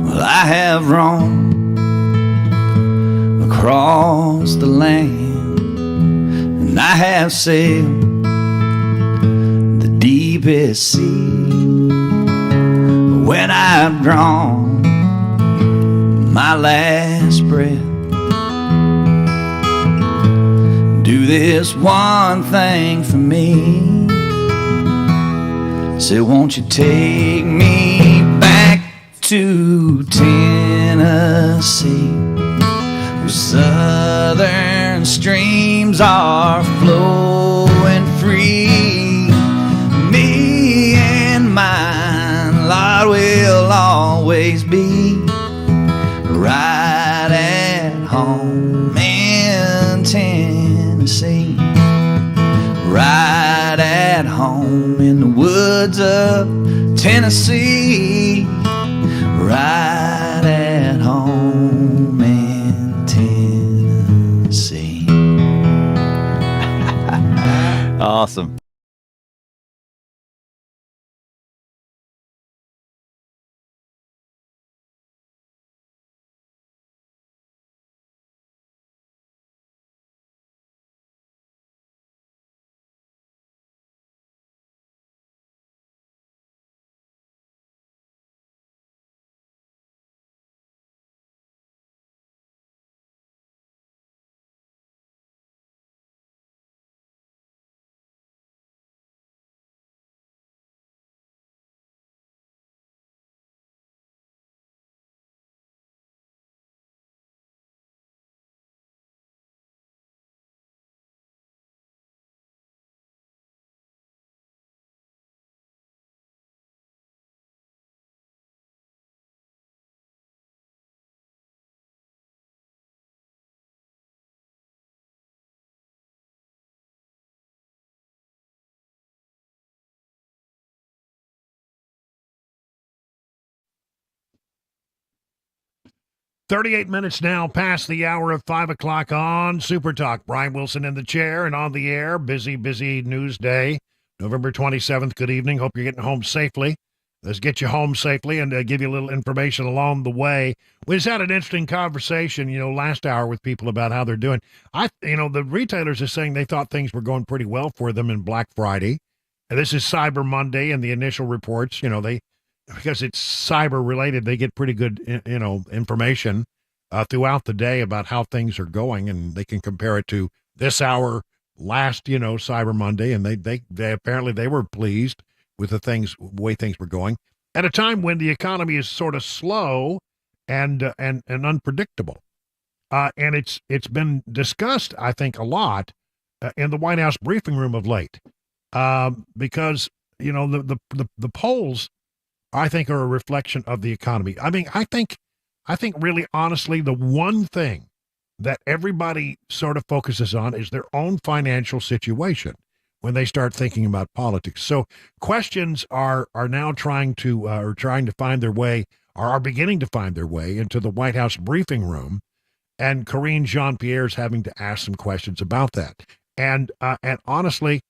Well, I have roamed across the land, and I have sailed deepest sea. When I've drawn my last breath, do this one thing for me. Say, won't you take me back to Tennessee, where southern streams are flowing free. Mine, Lord, will always be right at home in Tennessee, right at home in the woods of Tennessee, right at home in Tennessee. Awesome. "38 minutes now past the hour of 5 o'clock on Super Talk. Brian Wilson in the chair and on the air. Busy news day. November 27th. Good evening. Hope you're getting home safely. Let's get you home safely and give you a little information along the way. We just had an interesting conversation, last hour with people about how they're doing. The retailers are saying they thought things were going pretty well for them in Black Friday. And this is Cyber Monday, and the initial reports, because it's cyber related, they get pretty good, information throughout the day about how things are going, and they can compare it to this hour last, Cyber Monday, and they apparently they were pleased with the way things were going at a time when the economy is sort of slow and unpredictable, and it's been discussed, I think, a lot in the White House briefing room of late, because the polls, I think, are a reflection of the economy. I mean, I think really honestly, the one thing that everybody sort of focuses on is their own financial situation. when they start thinking about politics. So questions are now trying to find their way, or are beginning to find their way into the White House briefing room, and Karine Jean-Pierre is having to ask some questions about that. And honestly,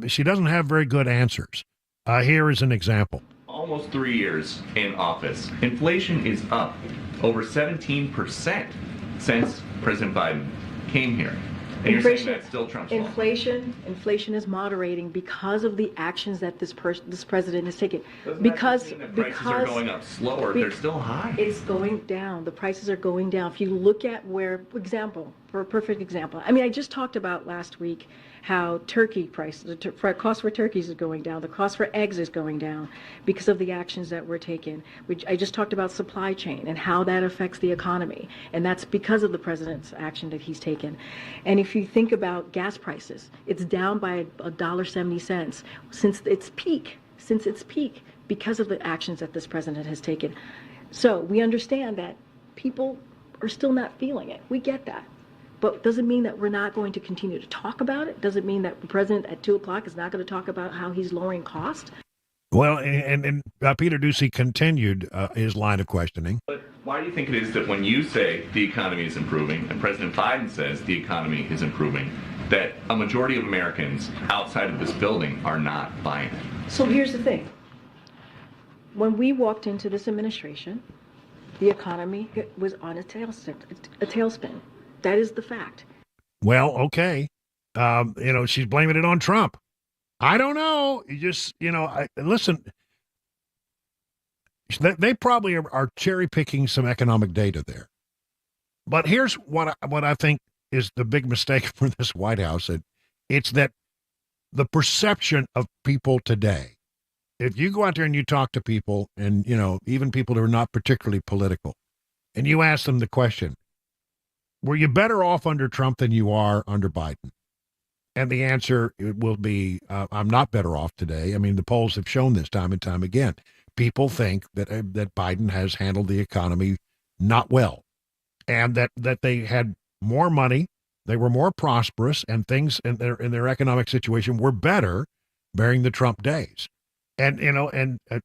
she doesn't have very good answers. Here is an example. Almost 3 years in office, inflation is up over 17% since President Biden came here. And you're saying that's still Trump's fault. Inflation is moderating because of the actions that this president has taken. Doesn't that mean that prices are going up slower? They're still high. It's going down. The prices are going down. If you look at for a perfect example, I mean, I just talked about last week how turkey prices, the cost for turkeys is going down, the cost for eggs is going down because of the actions that were taken. I just talked about supply chain and how that affects the economy, and that's because of the president's action that he's taken. And if you think about gas prices, it's down by $1.70 since its peak because of the actions that this president has taken. So we understand that people are still not feeling it. We get that. But doesn't mean that we're not going to continue to talk about it. Doesn't mean that the president at 2:00 is not going to talk about how he's lowering cost. Well, and Peter Doocy continued his line of questioning. But why do you think it is that when you say the economy is improving and President Biden says the economy is improving, that a majority of Americans outside of this building are not buying it? So here's the thing. When we walked into this administration, the economy was on a tailspin. That is the fact. Well, okay. She's blaming it on Trump. I don't know. Listen, they probably are cherry picking some economic data there. But here's what I think is the big mistake for this White House. It's that the perception of people today, if you go out there and you talk to people and, even people who are not particularly political, and you ask them the question, were you better off under Trump than you are under Biden? And the answer will be, I'm not better off today. I mean, the polls have shown this time and time again. People think that Biden has handled the economy not well, and that they had more money, they were more prosperous, and things in their economic situation were better during the Trump days. And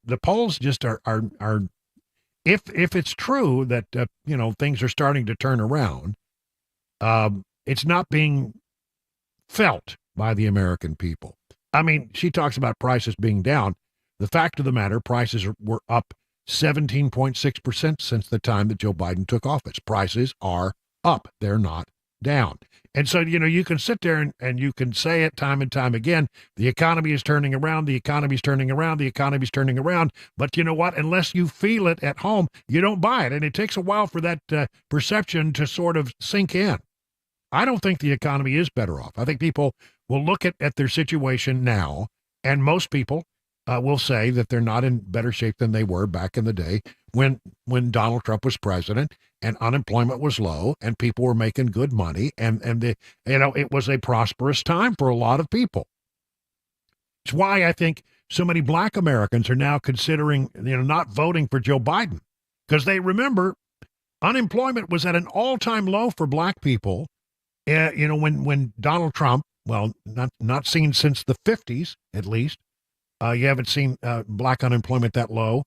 the polls just are if it's true that things are starting to turn around. It's not being felt by the American people. I mean, she talks about prices being down. The fact of the matter, prices were up 17.6% since the time that Joe Biden took office. Prices are up. They're not down. And so, you can sit there and you can say it time and time again, the economy is turning around, the economy's turning around, the economy's turning around. But you know what? Unless you feel it at home, you don't buy it. And it takes a while for that perception to sort of sink in. I don't think the economy is better off. I think people will look at their situation now, and most people will say that they're not in better shape than they were back in the day when Donald Trump was president and unemployment was low and people were making good money and it was a prosperous time for a lot of people. It's why I think so many black Americans are now considering not voting for Joe Biden, because they remember unemployment was at an all-time low for black people. When Donald Trump, well, not seen since the 50s at least. You haven't seen black unemployment that low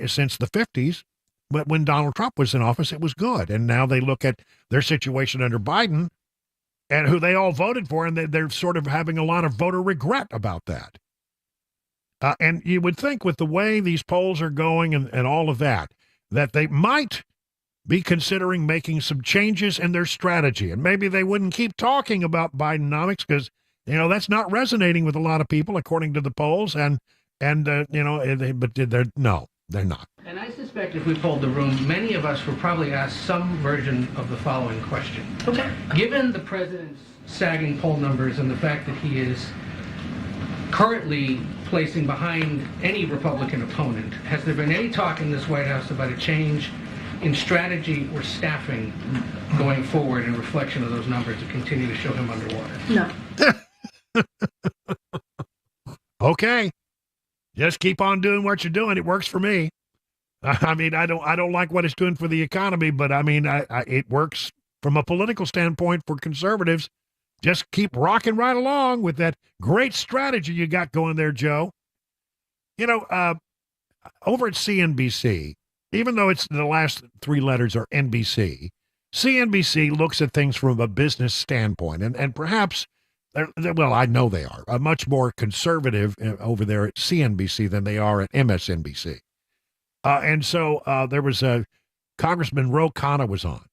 since the 50s. But when Donald Trump was in office, it was good. And now they look at their situation under Biden and who they all voted for, and they're sort of having a lot of voter regret about that. And you would think with the way these polls are going and all of that they might be considering making some changes in their strategy. And maybe they wouldn't keep talking about Bidenomics because, that's not resonating with a lot of people, according to the polls. But they're not. And I suspect if we polled the room, many of us would probably ask some version of the following question. Okay. Given the president's sagging poll numbers and the fact that he is currently placing behind any Republican opponent, has there been any talk in this White House about a change in strategy or staffing going forward in reflection of those numbers to continue to show him underwater? No. Okay. Just keep on doing what you're doing. It works for me. I mean, I don't like what it's doing for the economy, but I mean, it works from a political standpoint for conservatives. Just keep rocking right along with that great strategy you got going there, Joe. You know, over at CNBC, even though it's the last three letters are NBC, CNBC looks at things from a business standpoint, and perhaps, well, I know they are much more conservative over there at CNBC than they are at MSNBC. And so there was a Congressman Ro Khanna was on,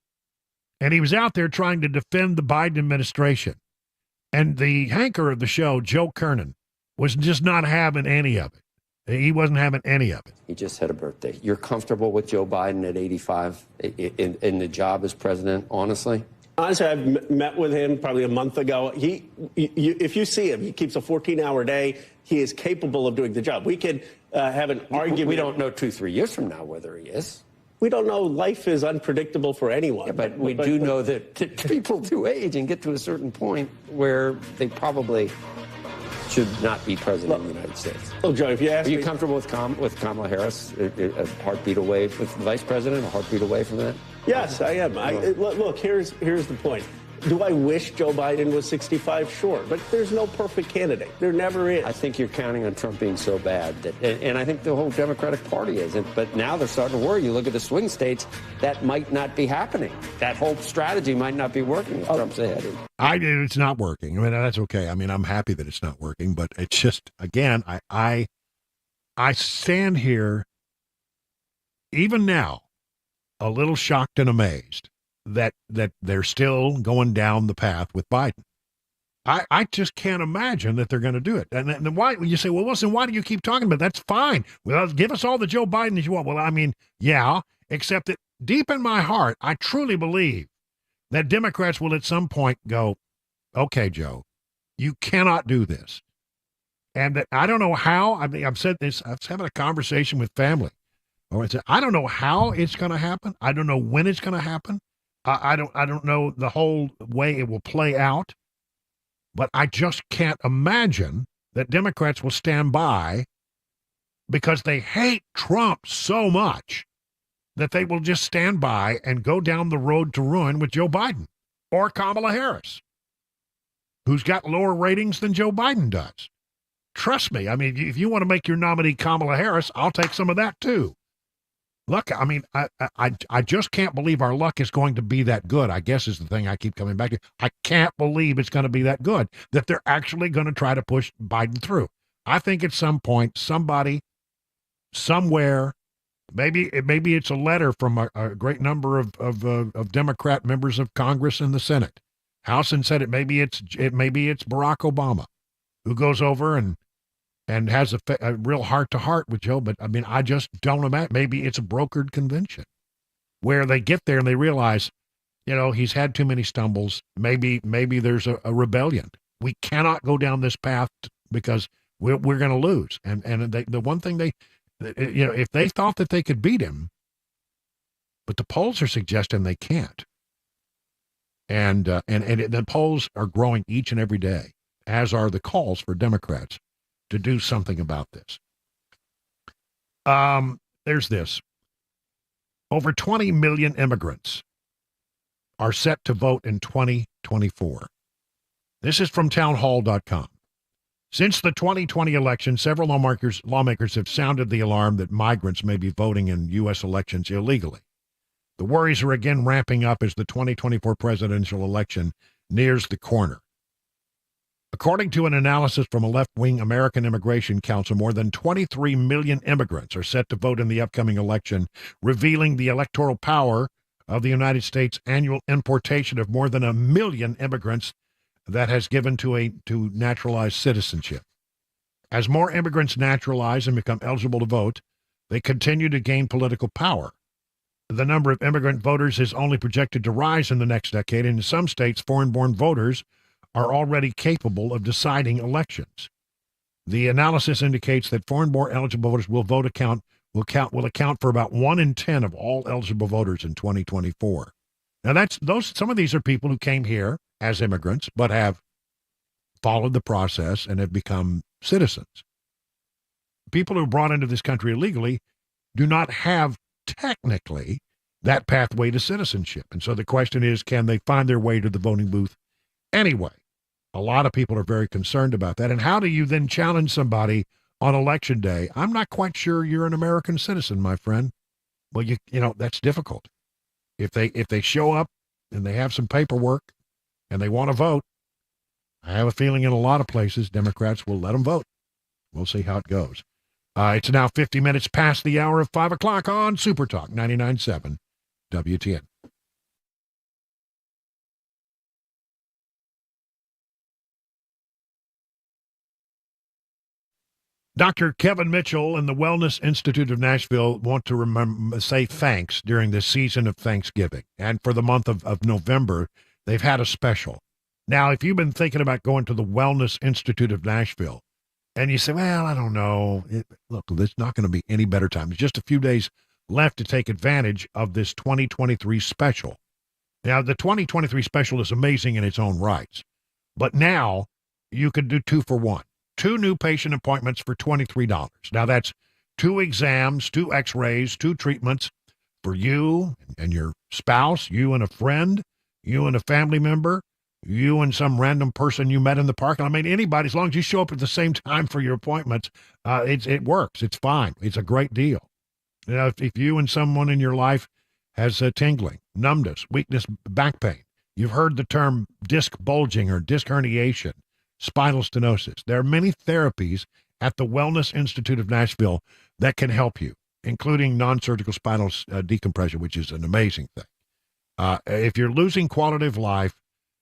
and he was out there trying to defend the Biden administration. And the anchor of the show, Joe Kernan, was just not having any of it. He wasn't having any of it. He just had a birthday. You're comfortable with Joe Biden at 85 in the job as president, honestly? Honestly, I've met with him probably a month ago. If you see him, he keeps a 14-hour day. He is capable of doing the job. We could have an argument. We don't know 2-3 years from now whether he is. We don't know. Life is unpredictable for anyone. Yeah, but we do know that people do age and get to a certain point where they probably should not be president of the United States. Look, Joe, if you ask me... Are you comfortable with Kamala Harris, a heartbeat away, with the vice president, a heartbeat away from that? Yes, I am. Look, here's the point. Do I wish Joe Biden was 65? Sure. But there's no perfect candidate. There never is. I think you're counting on Trump being so bad. And I think the whole Democratic Party is. But now they're starting to worry. You look at the swing states, that might not be happening. That whole strategy might not be working if Trump's ahead. It's not working. I mean, that's okay. I mean, I'm happy that it's not working. But it's just, again, I stand here, even now, a little shocked and amazed that they're still going down the path with Biden. I just can't imagine that they're going to do it. And then why, you say, well, Wilson, why do you keep talking about it? That's fine. Well, give us all the Joe Biden that you want. Well, I mean, yeah, except that deep in my heart, I truly believe that Democrats will at some point go, okay, Joe, you cannot do this. And that I don't know how, I mean, I've said this, I was having a conversation with family. I don't know how it's going to happen. I don't know when it's going to happen. I don't know the whole way it will play out, but I just can't imagine that Democrats will stand by because they hate Trump so much that they will just stand by and go down the road to ruin with Joe Biden or Kamala Harris, who's got lower ratings than Joe Biden does. Trust me. I mean, if you want to make your nominee Kamala Harris, I'll take some of that too. Look, I mean, I just can't believe our luck is going to be that good, I guess is the thing I keep coming back to. I can't believe it's going to be that good, that they're actually going to try to push Biden through. I think at some point, somebody, somewhere, maybe it's a letter from a great number of Democrat members of Congress and the Senate, House and Senate. Maybe it's Barack Obama who goes over and has a real heart-to-heart with Joe, but I mean, I just don't imagine. Maybe it's a brokered convention where they get there and they realize, you know, he's had too many stumbles. Maybe there's a rebellion. We cannot go down this path because we're going to lose. And the one thing you know, if they thought that they could beat him, but the polls are suggesting they can't. And the polls are growing each and every day, as are the calls for Democrats to do something about this. There's this. Over 20 million immigrants are set to vote in 2024. This is from townhall.com. Since the 2020 election, several lawmakers have sounded the alarm that migrants may be voting in U.S. elections illegally. The worries are again ramping up as the 2024 presidential election nears the corner. According to an analysis from a left-wing American Immigration Council, more than 23 million immigrants are set to vote in the upcoming election, revealing the electoral power of the United States' annual importation of more than 1 million immigrants that has given to naturalized citizenship. As more immigrants naturalize and become eligible to vote, they continue to gain political power. The number of immigrant voters is only projected to rise in the next decade, and in some states, foreign-born voters are already capable of deciding elections. The analysis indicates that foreign-born eligible voters will account for about 1 in 10 of all eligible voters in 2024. Now some of these are people who came here as immigrants but have followed the process and have become citizens. People who are brought into this country illegally do not have technically that pathway to citizenship. And so the question is, can they find their way to the voting booth anyway? A lot of people are very concerned about that. And how do you then challenge somebody on election day? I'm not quite sure you're an American citizen, my friend. Well, you know, that's difficult. If they show up and they have some paperwork and they want to vote, I have a feeling in a lot of places Democrats will let them vote. We'll see how it goes. It's now 50 minutes past the hour of 5 o'clock on Super Talk 99.7 WTN. Dr. Kevin Mitchell and the Wellness Institute of Nashville want to say thanks during this season of Thanksgiving. And for the month of November, they've had a special. Now, if you've been thinking about going to the Wellness Institute of Nashville, and you say, well, I don't know, look, there's not going to be any better time. There's just a few days left to take advantage of this 2023 special. Now, the 2023 special is amazing in its own rights. But now you can do 2 for 1. 2 new patient appointments for $23. Now, that's 2 exams, 2 x-rays, 2 treatments for you and your spouse, you and a friend, you and a family member, you and some random person you met in the park. I mean, anybody, as long as you show up at the same time for your appointments, it works. It's fine. It's a great deal. You know, if you and someone in your life has tingling, numbness, weakness, back pain, you've heard the term disc bulging or disc herniation, spinal stenosis. There are many therapies at the Wellness Institute of Nashville that can help you, including non-surgical spinal decompression, which is an amazing thing. If you're losing quality of life,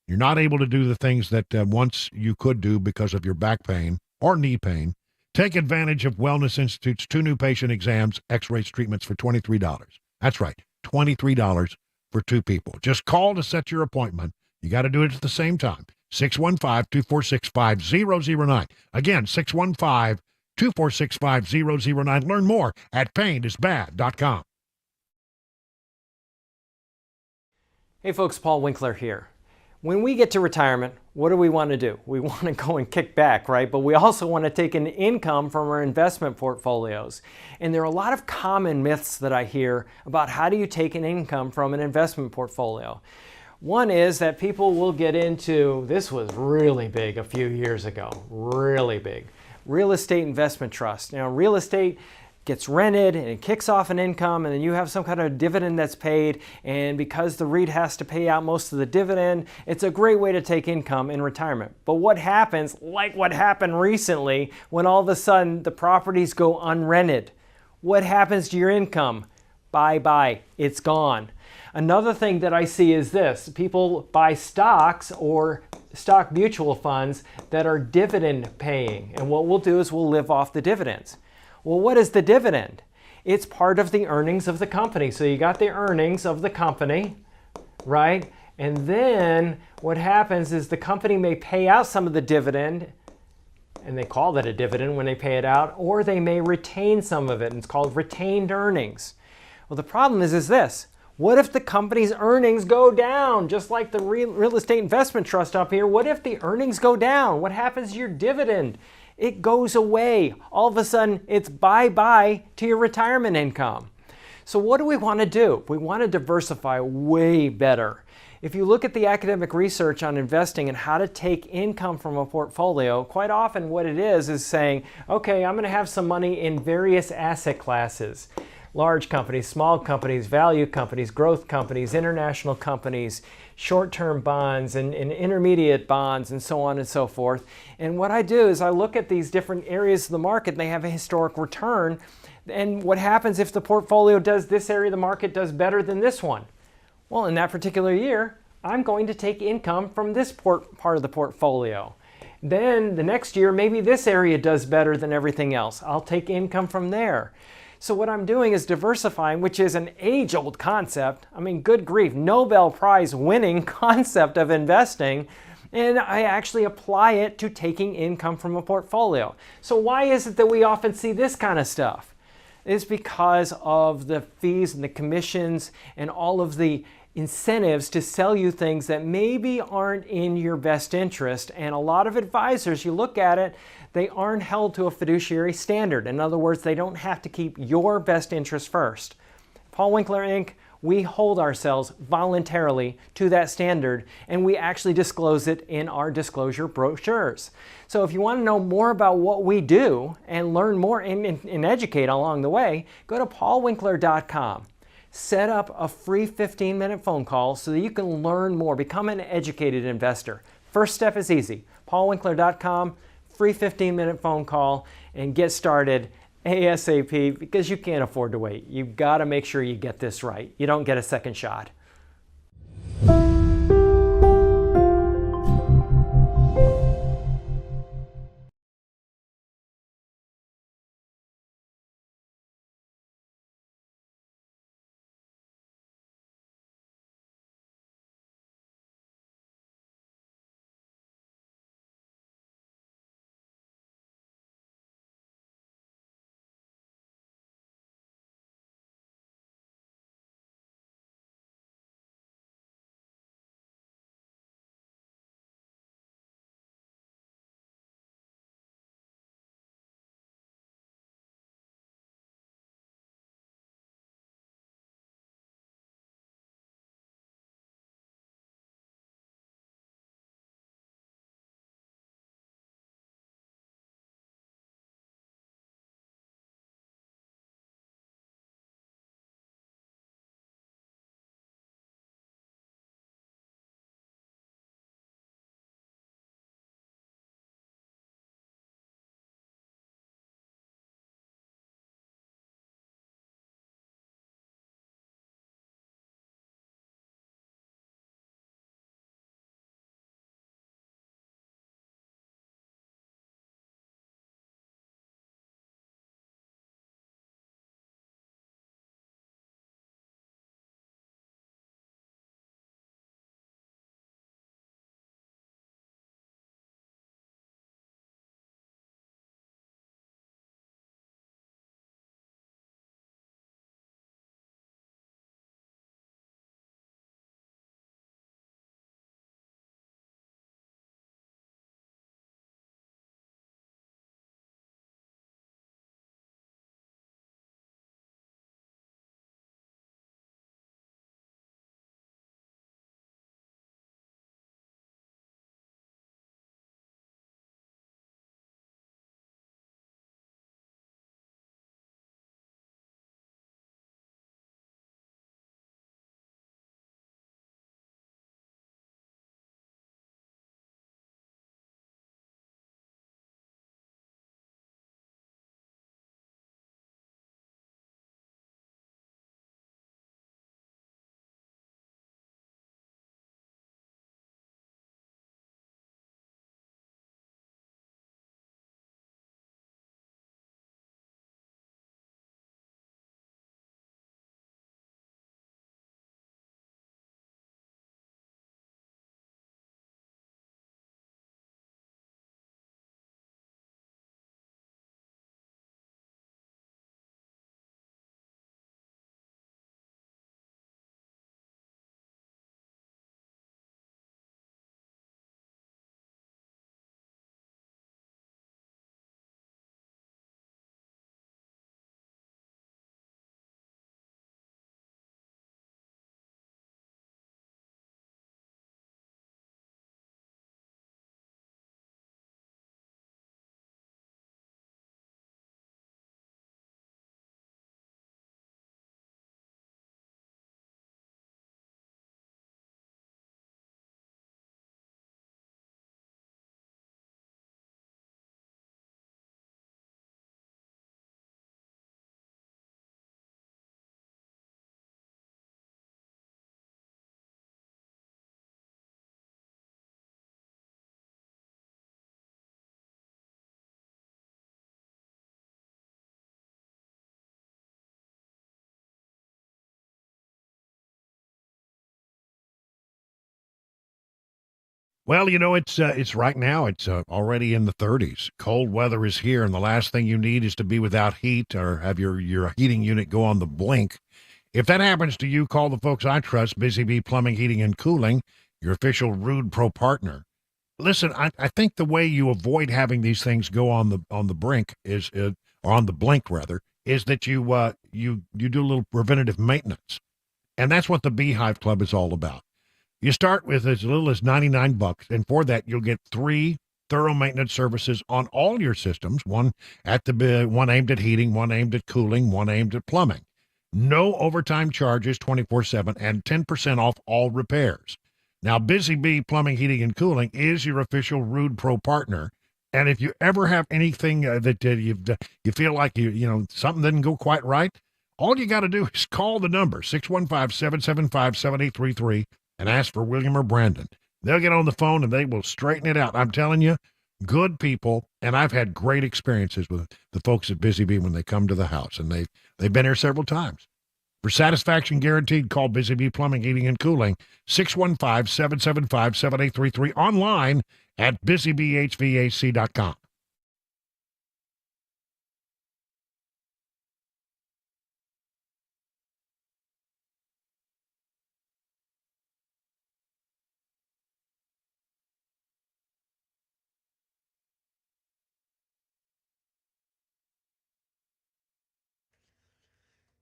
you're not able to do the things that once you could do because of your back pain or knee pain, take advantage of Wellness Institute's 2 new patient exams, x-rays, treatments for $23. That's right, $23 for 2 people. Just call to set your appointment. You got to do it at the same time. 615-246-5009. Again, 615-246-5009. Learn more at painisbad.com. Hey folks, Paul Winkler here. When we get to retirement, what do we want to do? We want to go and kick back, right? But we also want to take an income from our investment portfolios. And there are a lot of common myths that I hear about how do you take an income from an investment portfolio. One is that people will get into, this was really big a few years ago, really big, real estate investment trust. Now, real estate gets rented and it kicks off an income, and then you have some kind of dividend that's paid, and because the REIT has to pay out most of the dividend, it's a great way to take income in retirement. But what happens, like what happened recently, when all of a sudden the properties go unrented? What happens to your income? Bye-bye, it's gone. Another thing that I see is this. People buy stocks or stock mutual funds that are dividend paying. And what we'll do is we'll live off the dividends. Well, what is the dividend? It's part of the earnings of the company. So you got the earnings of the company, right? And then what happens is the company may pay out some of the dividend, and they call that a dividend when they pay it out, or they may retain some of it, and it's called retained earnings. Well, the problem is this. What if the company's earnings go down? Just like the real estate investment trust up here, what if the earnings go down? What happens to your dividend? It goes away. All of a sudden, it's bye-bye to your retirement income. So what do we want to do? We want to diversify way better. If you look at the academic research on investing and how to take income from a portfolio, quite often what it is saying, okay, I'm going to have some money in various asset classes. Large companies, small companies, value companies, growth companies, international companies, short-term bonds and intermediate bonds, and so on and so forth. And what I do is I look at these different areas of the market, and they have a historic return. And what happens if the portfolio does this area of the market does better than this one? Well, in that particular year, I'm going to take income from this part of the portfolio. Then the next year, maybe this area does better than everything else. I'll take income from there. So what I'm doing is diversifying, which is an age-old concept. I mean, good grief, Nobel Prize winning concept of investing. And I actually apply it to taking income from a portfolio. So why is it that we often see this kind of stuff? It's because of the fees and the commissions and all of the incentives to sell you things that maybe aren't in your best interest. And a lot of advisors, you look at it, they aren't held to a fiduciary standard. In other words, they don't have to keep your best interest first. Paul Winkler, Inc., we hold ourselves voluntarily to that standard, and we actually disclose it in our disclosure brochures. So if you want to know more about what we do and learn more and educate along the way, go to paulwinkler.com. Set up a free 15-minute phone call so that you can learn more, become an educated investor. First step is easy. paulwinkler.com, free 15-minute phone call, and get started ASAP, because you can't afford to wait. You've got to make sure you get this right. You don't get a second shot. Well, it's right now. It's already in the 30s. Cold weather is here, and the last thing you need is to be without heat or have your heating unit go on the blink. If that happens to you, call the folks I trust, Busy Bee Plumbing, Heating, and Cooling, your official Rude Pro partner. Listen, I think the way you avoid having these things go on the brink is, or on the blink rather, is that you do a little preventative maintenance. And that's what the Beehive Club is all about. You start with as little as $99, and for that, you'll get 3 thorough maintenance services on all your systems, one aimed at heating, one aimed at cooling, one aimed at plumbing. No overtime charges 24/7 and 10% off all repairs. Now, Busy Bee Plumbing, Heating, and Cooling is your official Rude Pro partner. And if you ever have anything that you feel like something didn't go quite right, all you got to do is call the number 615-775-7833 and ask for William or Brandon. They'll get on the phone and they will straighten it out. I'm telling you, good people, and I've had great experiences with the folks at Busy Bee when they come to the house, and they've been here several times. For satisfaction guaranteed, call Busy Bee Plumbing, Heating, and Cooling, 615-775-7833, online at busybehvac.com.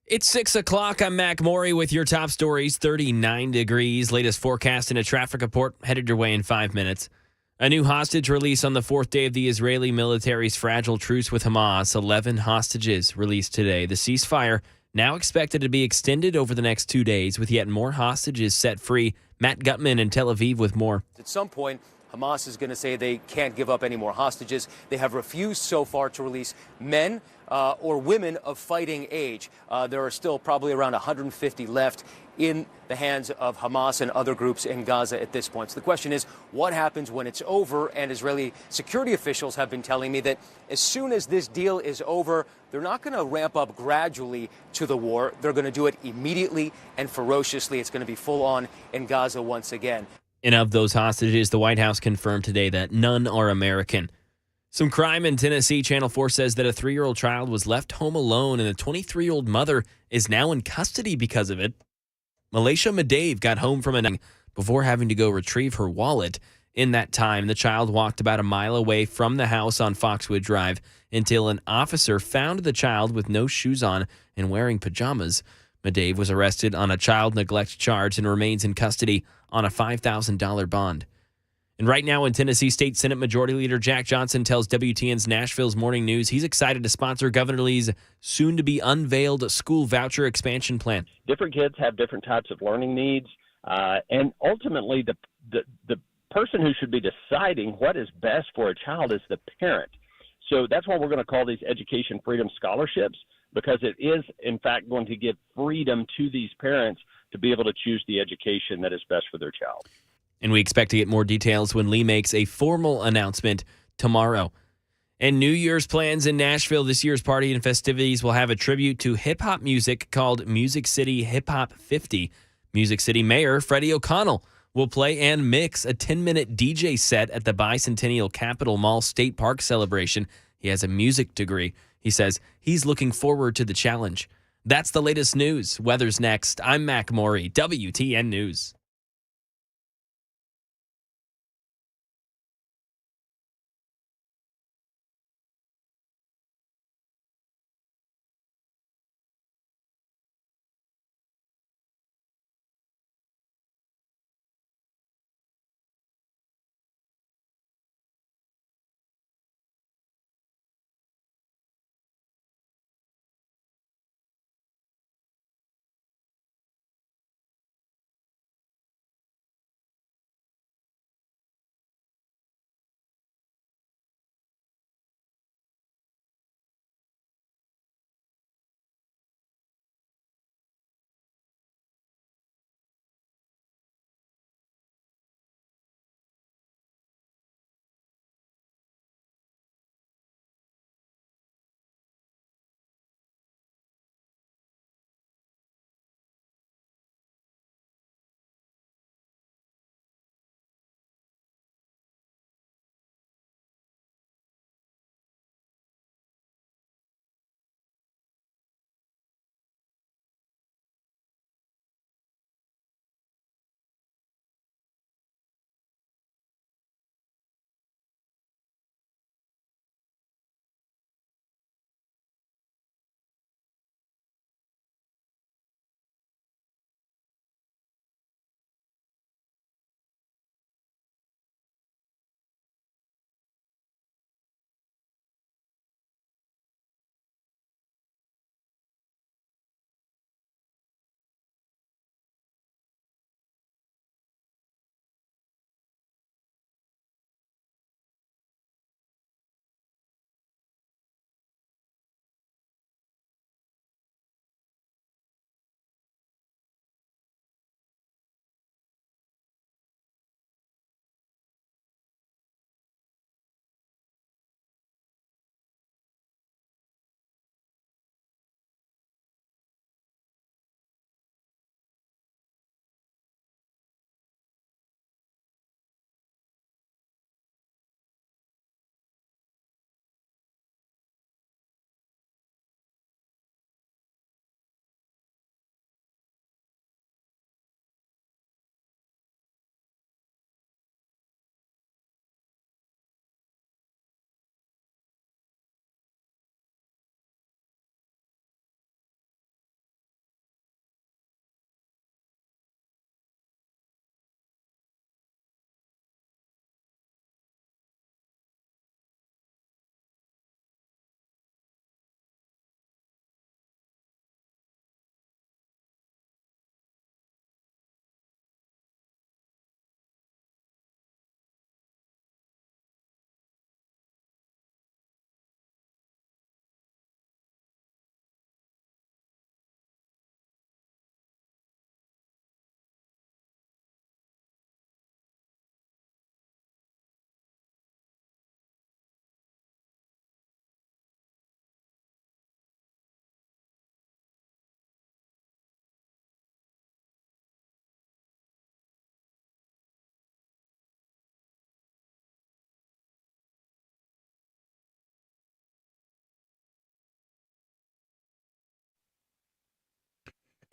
It's 6 o'clock. I'm Mac Maury with your top stories. 39 degrees. Latest forecast and a traffic report headed your way in 5 minutes. A new hostage release on the 4th day of the Israeli military's fragile truce with Hamas. 11 hostages released today. The ceasefire now expected to be extended over the next 2 days with yet more hostages set free. Matt Gutman in Tel Aviv with more. At some point, Hamas is going to say they can't give up any more hostages. They have refused so far to release men or women of fighting age. There are still probably around 150 left in the hands of Hamas and other groups in Gaza at this point. So the question is, what happens when it's over? And Israeli security officials have been telling me that as soon as this deal is over, they're not going to ramp up gradually to the war. They're going to do it immediately and ferociously. It's going to be full on in Gaza once again. And of those hostages, the White House confirmed today that none are American. Some crime in Tennessee. Channel 4 says that a 3-year-old child was left home alone and the 23-year-old mother is now in custody because of it. Malaysia Madave got home from a before having to go retrieve her wallet. In that time, the child walked about a mile away from the house on Foxwood Drive until an officer found the child with no shoes on and wearing pajamas. Madave was arrested on a child neglect charge and remains in custody on a $5,000 bond. And right now in Tennessee, State Senate Majority Leader Jack Johnson tells WTN's Nashville's Morning News he's excited to sponsor Governor Lee's soon-to-be-unveiled school voucher expansion plan. Different kids have different types of learning needs, and ultimately the person who should be deciding what is best for a child is the parent. So that's why we're going to call these Education Freedom Scholarships, because it is, in fact, going to give freedom to these parents to be able to choose the education that is best for their child. And we expect to get more details when Lee makes a formal announcement tomorrow. And New Year's plans in Nashville. This year's party and festivities will have a tribute to hip-hop music called Music City Hip Hop 50. Music City Mayor Freddie O'Connell will play and mix a 10-minute DJ set at the Bicentennial Capitol Mall State Park celebration. He has a music degree. He says he's looking forward to the challenge. That's the latest news. Weather's next. I'm Mac Maury, WTN News.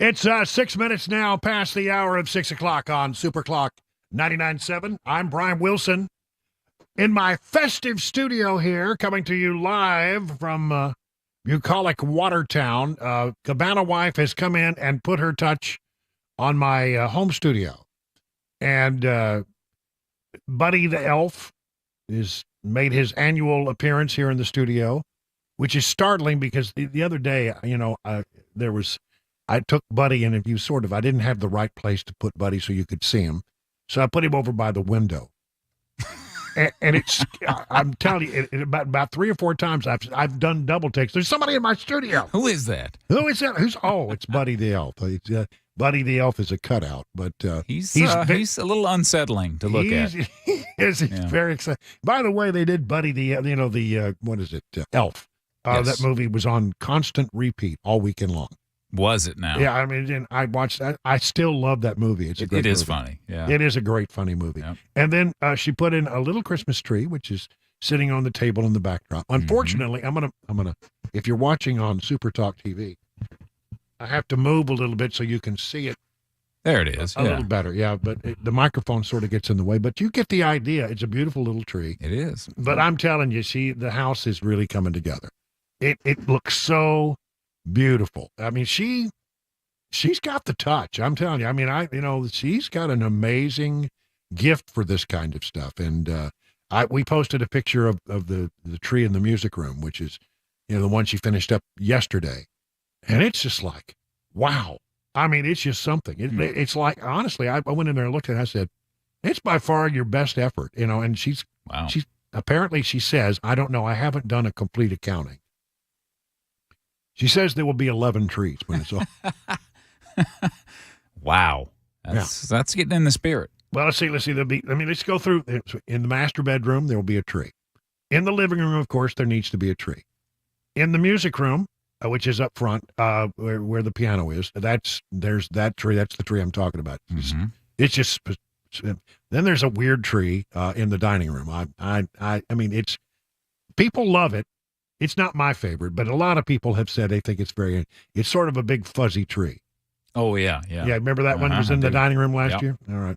It's 6 minutes now past the hour of 6 o'clock on Super Clock 99.7. I'm Brian Wilson in my festive studio here, coming to you live from bucolic Watertown. Cabana Wife has come in and put her touch on my home studio. And Buddy the Elf is made his annual appearance here in the studio, which is startling because the other day, I took Buddy, and I didn't have the right place to put Buddy so you could see him. So I put him over by the window. and it's, I'm telling you, about 3 or 4 times I've done double takes. There's somebody in my studio. Who is that? Who is that? It's Buddy the Elf. Buddy the Elf is a cutout, but he's a little unsettling to look at. He's very exciting. By the way, they did Buddy the what is it? Elf. Yes. That movie was on constant repeat all weekend long. Was it now? Yeah, I mean, I watched that. I still love that movie. It's a great movie. It is funny. Yeah, it is a great, funny movie. Yep. And then she put in a little Christmas tree, which is sitting on the table in the backdrop. Unfortunately, I'm gonna. If you're watching on Super Talk TV, I have to move a little bit so you can see it. There it is. A little better, yeah. But the microphone sort of gets in the way. But you get the idea. It's a beautiful little tree. It is. But I'm telling you, the house is really coming together. It looks so beautiful. I mean, she's got the touch. I'm telling you. I mean, she's got an amazing gift for this kind of stuff. And we posted a picture of the tree in the music room, which is, the one she finished up yesterday. And it's just like, wow. I mean, it's just something. It's like, honestly, I went in there and looked at it. I said, it's by far your best effort, and she's apparently, she says, I don't know. I haven't done a complete accounting. She says there will be 11 trees when it's all. Wow. That's getting in the spirit. Well, let's see. Let's go through. In the master bedroom, there will be a tree. In the living room, of course, there needs to be a tree. In the music room, which is up front, where the piano is, there's that tree. That's the tree I'm talking about. Mm-hmm. It's just. Then there's a weird tree in the dining room. I mean, people love it. It's not my favorite, but a lot of people have said they think it's sort of a big fuzzy tree. Oh, yeah. Yeah, remember that one was in the dining room last year? All right.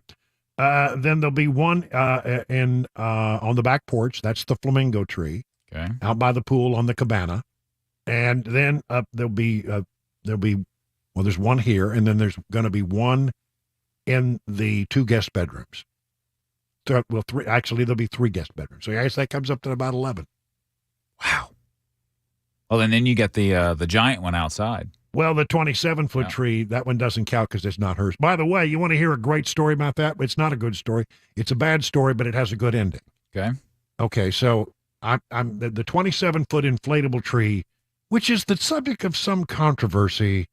Then there'll be one on the back porch. That's the flamingo tree. Okay. Out by the pool on the cabana. And then there'll be there's one here, and then there's going to be one in the 2 guest bedrooms. So, well, 3, actually, there'll be 3 guest bedrooms. So I guess that comes up to about 11. Wow. Well, and then you get the giant one outside. Well, the 27-foot tree, that one doesn't count because it's not hers. By the way, you want to hear a great story about that? It's not a good story. It's a bad story, but it has a good ending. Okay, so I'm the 27-foot inflatable tree, which is the subject of some controversy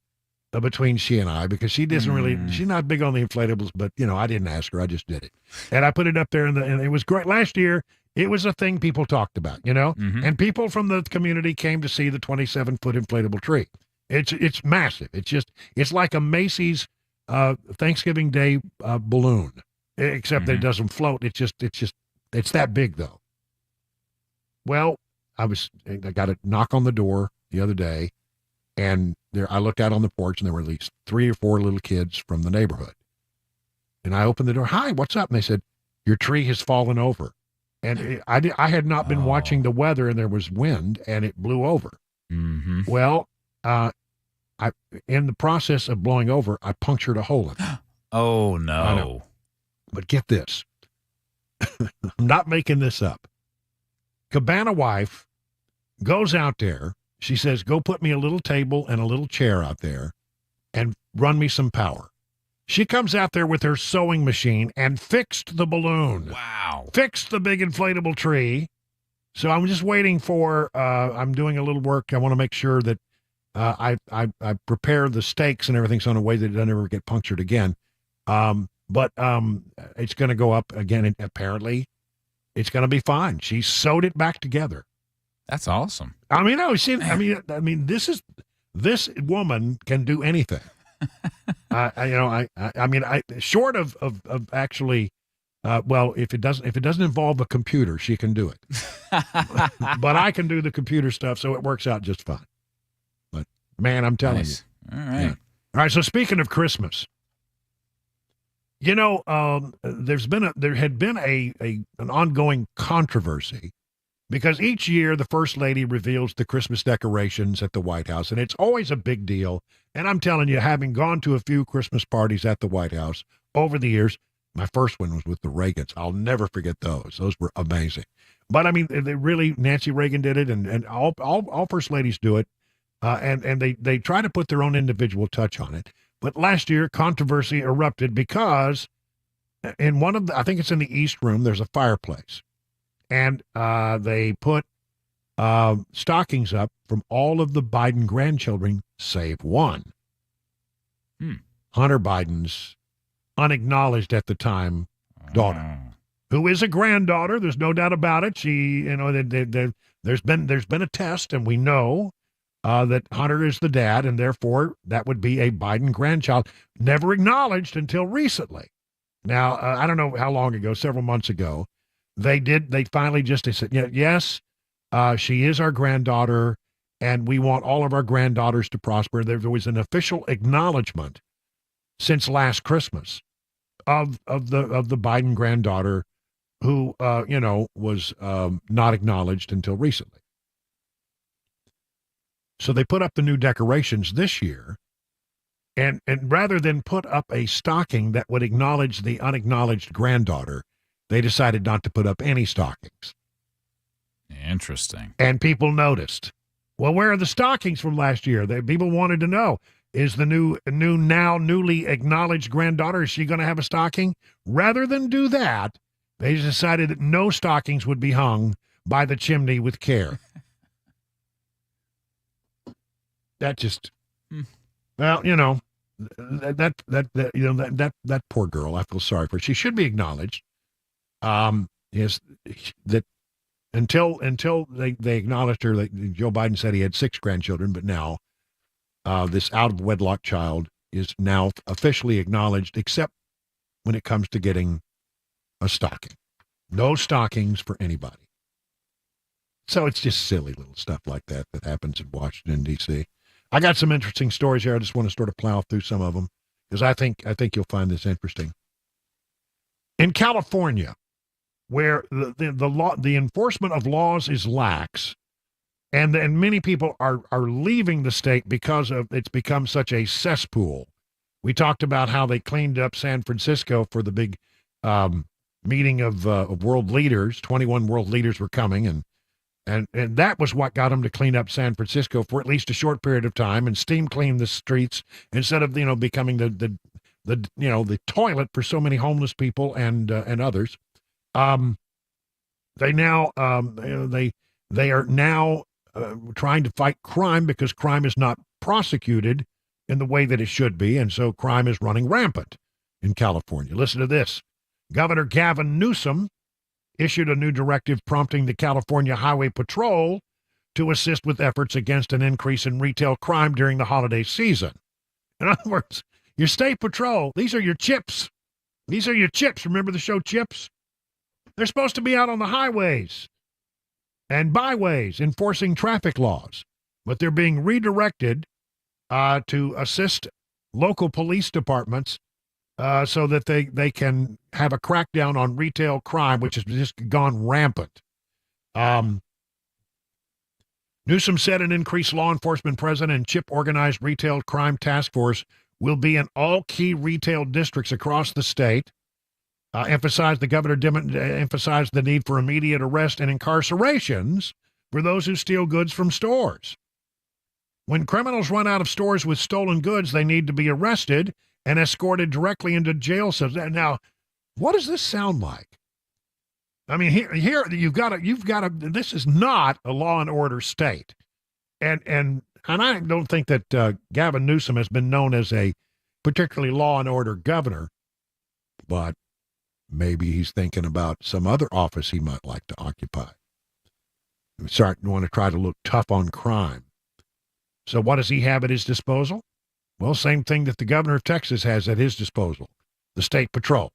between she and I, because she doesn't she's not big on the inflatables, but, I didn't ask her. I just did it. And I put it up there, and it was great. Last year, it was a thing people talked about, and people from the community came to see the 27-foot inflatable tree. It's massive. It's like a Macy's Thanksgiving Day balloon, except that it doesn't float. It's that big, though. Well, I got a knock on the door the other day, and I looked out on the porch, and there were at least 3 or 4 little kids from the neighborhood. And I opened the door. Hi, what's up? And they said, your tree has fallen over. And I had not been watching the weather, and there was wind, and it blew over. Mm-hmm. Well, in the process of blowing over, I punctured a hole in it. Oh, no. I know. But get this. I'm not making this up. Cabana Wife goes out there. She says, go put me a little table and a little chair out there and run me some power. She comes out there with her sewing machine and fixed the balloon. Wow. Fixed the big inflatable tree. So I'm just waiting for, I'm doing a little work. I want to make sure that I prepare the stakes and everything so in a way that it doesn't ever get punctured again. But it's going to go up again, and apparently it's going to be fine. She sewed it back together. That's awesome. I mean, this woman can do anything. Short of actually, if it doesn't involve a computer, she can do it. But I can do the computer stuff, so it works out just fine. But man, I'm telling you. All right. All right, so speaking of Christmas, you know, there had been an ongoing controversy because each year the First Lady reveals the Christmas decorations at the White House, and it's always a big deal. And I'm telling you, having gone to a few Christmas parties at the White House over the years, my first one was with the Reagans. I'll never forget those. Those were amazing. But I mean, they really, Nancy Reagan did it, and all First Ladies do it, and they try to put their own individual touch on it. But last year, controversy erupted because in one of the, I think it's in the East Room, there's a fireplace. And they put stockings up from all of the Biden grandchildren, save one. Hunter Biden's unacknowledged at the time daughter, who is a granddaughter. There's no doubt about it. She, you know, there's been a test, and we know that Hunter is the dad, and therefore that would be a Biden grandchild, never acknowledged until recently. Now, I don't know how long ago, several months ago, they finally just said, yes, she is our granddaughter, and we want all of our granddaughters to prosper. There was an official acknowledgement since last Christmas of the Biden granddaughter who, was not acknowledged until recently. So they put up the new decorations this year, and rather than put up a stocking that would acknowledge the unacknowledged granddaughter, they decided not to put up any stockings. Interesting. And people noticed. Well, where are the stockings from last year? People wanted to know, is the newly acknowledged granddaughter, is she going to have a stocking? Rather than do that, they decided that no stockings would be hung by the chimney with care. That just, well, that poor girl, I feel sorry for her. She should be acknowledged. Is that until they acknowledged her, Joe Biden said he had 6 grandchildren, but now this out-of-wedlock child is now officially acknowledged, except when it comes to getting a stocking. No stockings for anybody. So it's just silly little stuff like that happens in Washington, D.C. I got some interesting stories here. I just want to sort of plow through some of them because I think you'll find this interesting. In California, where the enforcement of laws is lax, and many people are leaving the state because of it's become such a cesspool. We talked about how they cleaned up San Francisco for the big meeting of world leaders. 21 world leaders were coming, and that was what got them to clean up San Francisco for at least a short period of time and steam clean the streets instead of becoming the toilet for so many homeless people and others. They now they are now trying to fight crime because crime is not prosecuted in the way that it should be, and so crime is running rampant in California. Listen to this. Governor Gavin Newsom issued a new directive prompting the California Highway Patrol to assist with efforts against an increase in retail crime during the holiday season. In other words, your state patrol, these are your chips. These are your chips. Remember the show Chips? They're supposed to be out on the highways and byways enforcing traffic laws, but they're being redirected to assist local police departments so that they can have a crackdown on retail crime, which has just gone rampant. Newsom said an increased law enforcement presence and CHIP organized retail crime task force will be in all key retail districts across the state. The governor emphasized the need for immediate arrest and incarcerations for those who steal goods from stores. When criminals run out of stores with stolen goods, they need to be arrested and escorted directly into jail cells. Now, what does this sound like? I mean, here you've got to. This is not a law and order state, and I don't think that Gavin Newsom has been known as a particularly law and order governor, but maybe he's thinking about some other office he might like to occupy. Want to try to look tough on crime. So what does he have at his disposal? Well, same thing that the governor of Texas has at his disposal, the state patrol.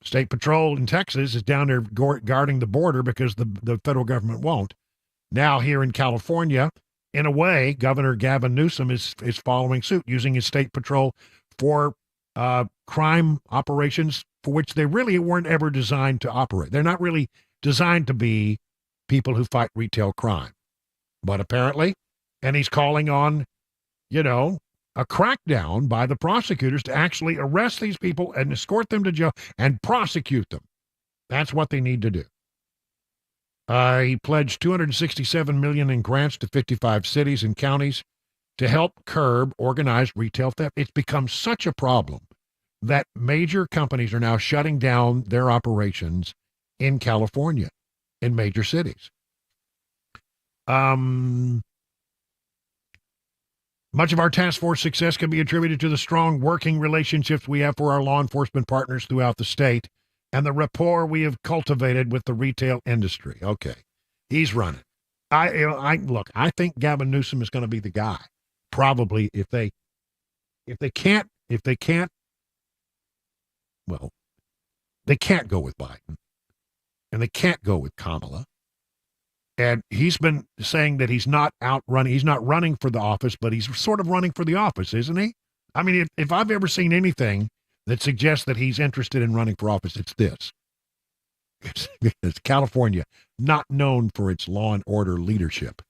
State patrol in Texas is down there guarding the border because the federal government won't. Now here in California, in a way, Governor Gavin Newsom is following suit, using his state patrol for crime operations for which they really weren't ever designed to operate. They're not really designed to be people who fight retail crime. But apparently, and he's calling on, a crackdown by the prosecutors to actually arrest these people and escort them to jail and prosecute them. That's what they need to do. He pledged $267 million in grants to 55 cities and counties to help curb organized retail theft. It's become such a problem that major companies are now shutting down their operations in California, in major cities. Much of our task force success can be attributed to the strong working relationships we have for our law enforcement partners throughout the state and the rapport we have cultivated with the retail industry. Okay, he's running. I think Gavin Newsom is going to be the guy. Probably if they can't, well, they can't go with Biden, and they can't go with Kamala. And he's been saying that he's not running for the office, but he's sort of running for the office, isn't he? I mean, if I've ever seen anything that suggests that he's interested in running for office, it's this. It's California, not known for its law and order leadership.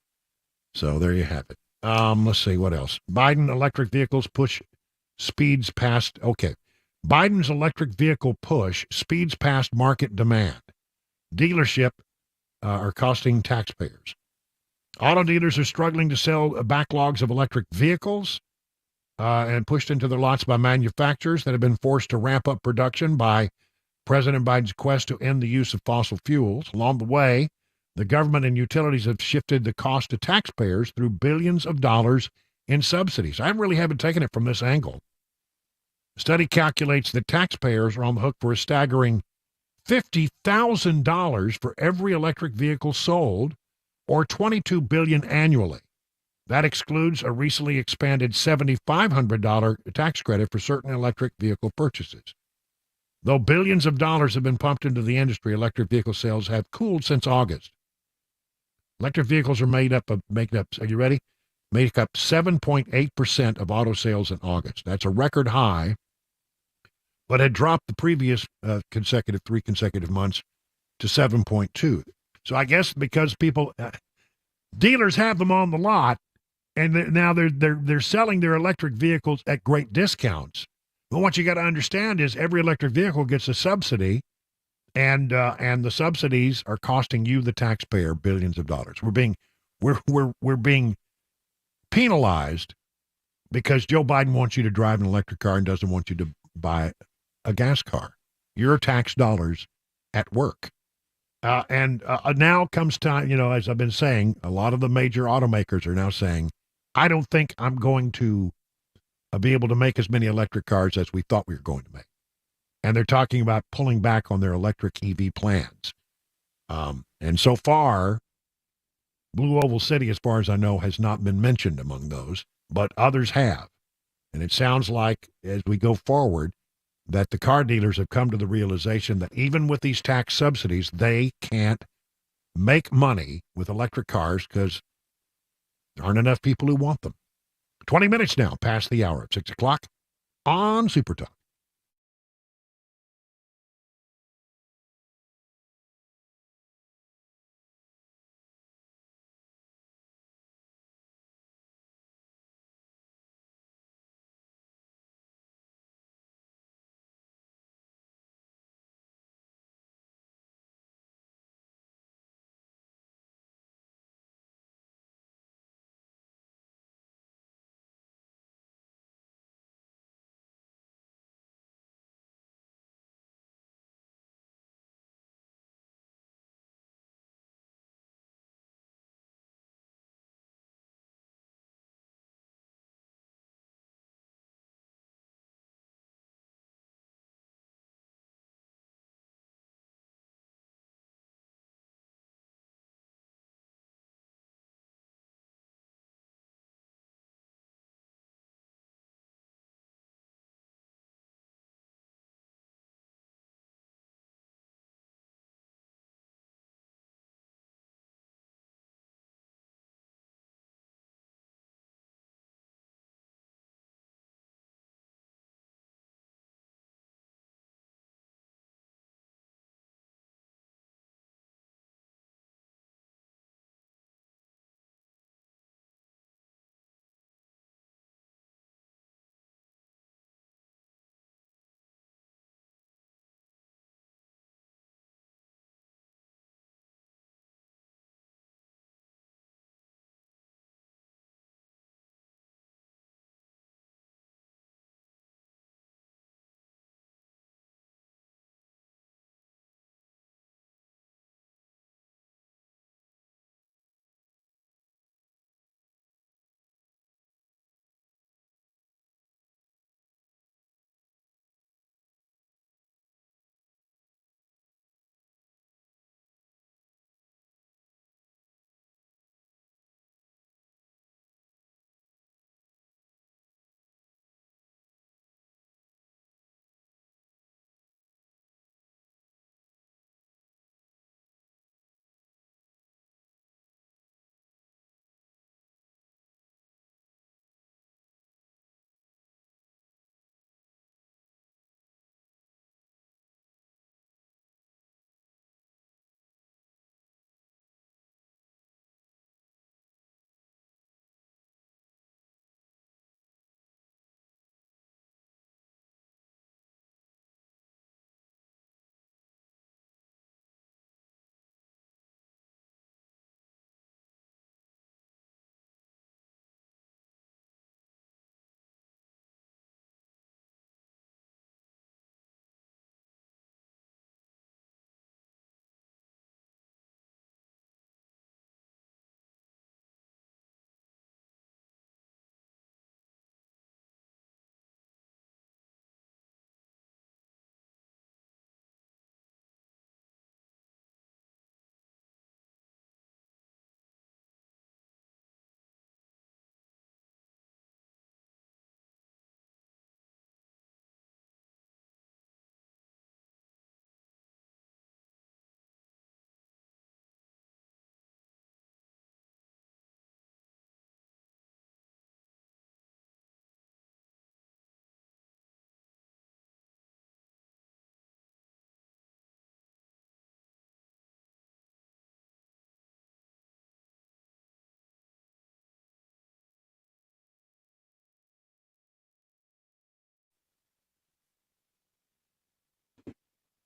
So there you have it. Let's see, what else? Biden electric vehicles push speeds past, Biden's electric vehicle push speeds past market demand. Dealership are costing taxpayers. Auto dealers are struggling to sell backlogs of electric vehicles and pushed into their lots by manufacturers that have been forced to ramp up production by President Biden's quest to end the use of fossil fuels. Along the way, the government and utilities have shifted the cost to taxpayers through billions of dollars in subsidies. I really haven't taken it from this angle. The study calculates that taxpayers are on the hook for a staggering $50,000 for every electric vehicle sold, or $22 billion annually. That excludes a recently expanded $7,500 tax credit for certain electric vehicle purchases. Though billions of dollars have been pumped into the industry, electric vehicle sales have cooled since August. Electric vehicles are make up, are you ready? Make up 7.8% of auto sales in August. That's a record high, but had dropped the previous three consecutive months to 7.2. So I guess because dealers have them on the lot, and now they're selling their electric vehicles at great discounts. But what you got to understand is every electric vehicle gets a subsidy, and the subsidies are costing you, the taxpayer, billions of dollars. We're being penalized because Joe Biden wants you to drive an electric car and doesn't want you to buy a gas car. Your tax dollars at work. And now comes time, as I've been saying, a lot of the major automakers are now saying, I don't think I'm going to be able to make as many electric cars as we thought we were going to make. And they're talking about pulling back on their electric EV plans. And so far, Blue Oval City, as far as I know, has not been mentioned among those, but others have. And it sounds like as we go forward, that the car dealers have come to the realization that even with these tax subsidies, they can't make money with electric cars because there aren't enough people who want them. 20 minutes now past the hour of 6 o'clock on Super Talk.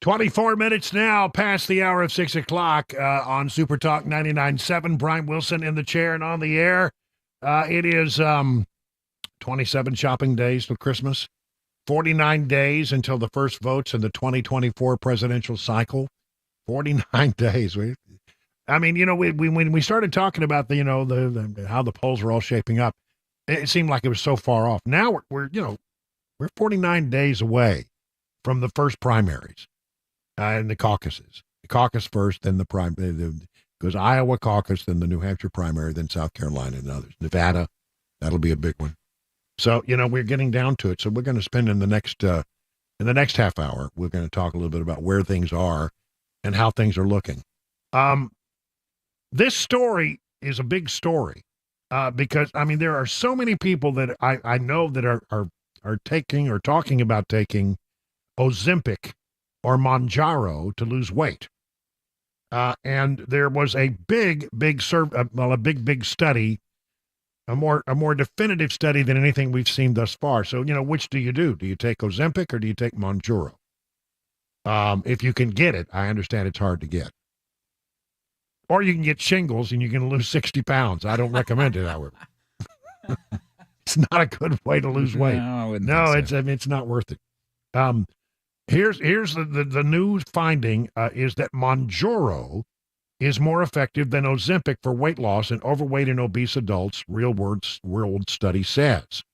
24 minutes now past the hour of 6 o'clock on Super Talk 99.7. Brian Wilson in the chair and on the air. It is 27 shopping days till Christmas, 49 days until the first votes in the 2024 presidential cycle. 49 days. I mean, you know, when we started talking about the, you know, the how the polls were all shaping up, it seemed like it was so far off. Now we're 49 days away from the first primaries and the caucuses. The caucus first, then the goes Iowa caucus, then the New Hampshire primary, then South Carolina and others. Nevada, that'll be a big one. So, you know, we're getting down to it. So we're going to spend in the next half hour, we're going to talk a little bit about where things are and how things are looking. This story is a big story because, I mean, there are so many people that I know that are taking or talking about taking Ozempic or Mounjaro to lose weight. And there was a big study, a more definitive study than anything we've seen thus far. So, you know, which do you do? Do you take Ozempic or do you take Mounjaro? If you can get it, I understand it's hard to get. Or you can get shingles and you're going to lose 60 pounds. I don't recommend it, however. It's not a good way to lose weight. No, it's not worth it. Here's the new finding is that Mounjaro is more effective than Ozempic for weight loss in overweight and obese adults, real world study says.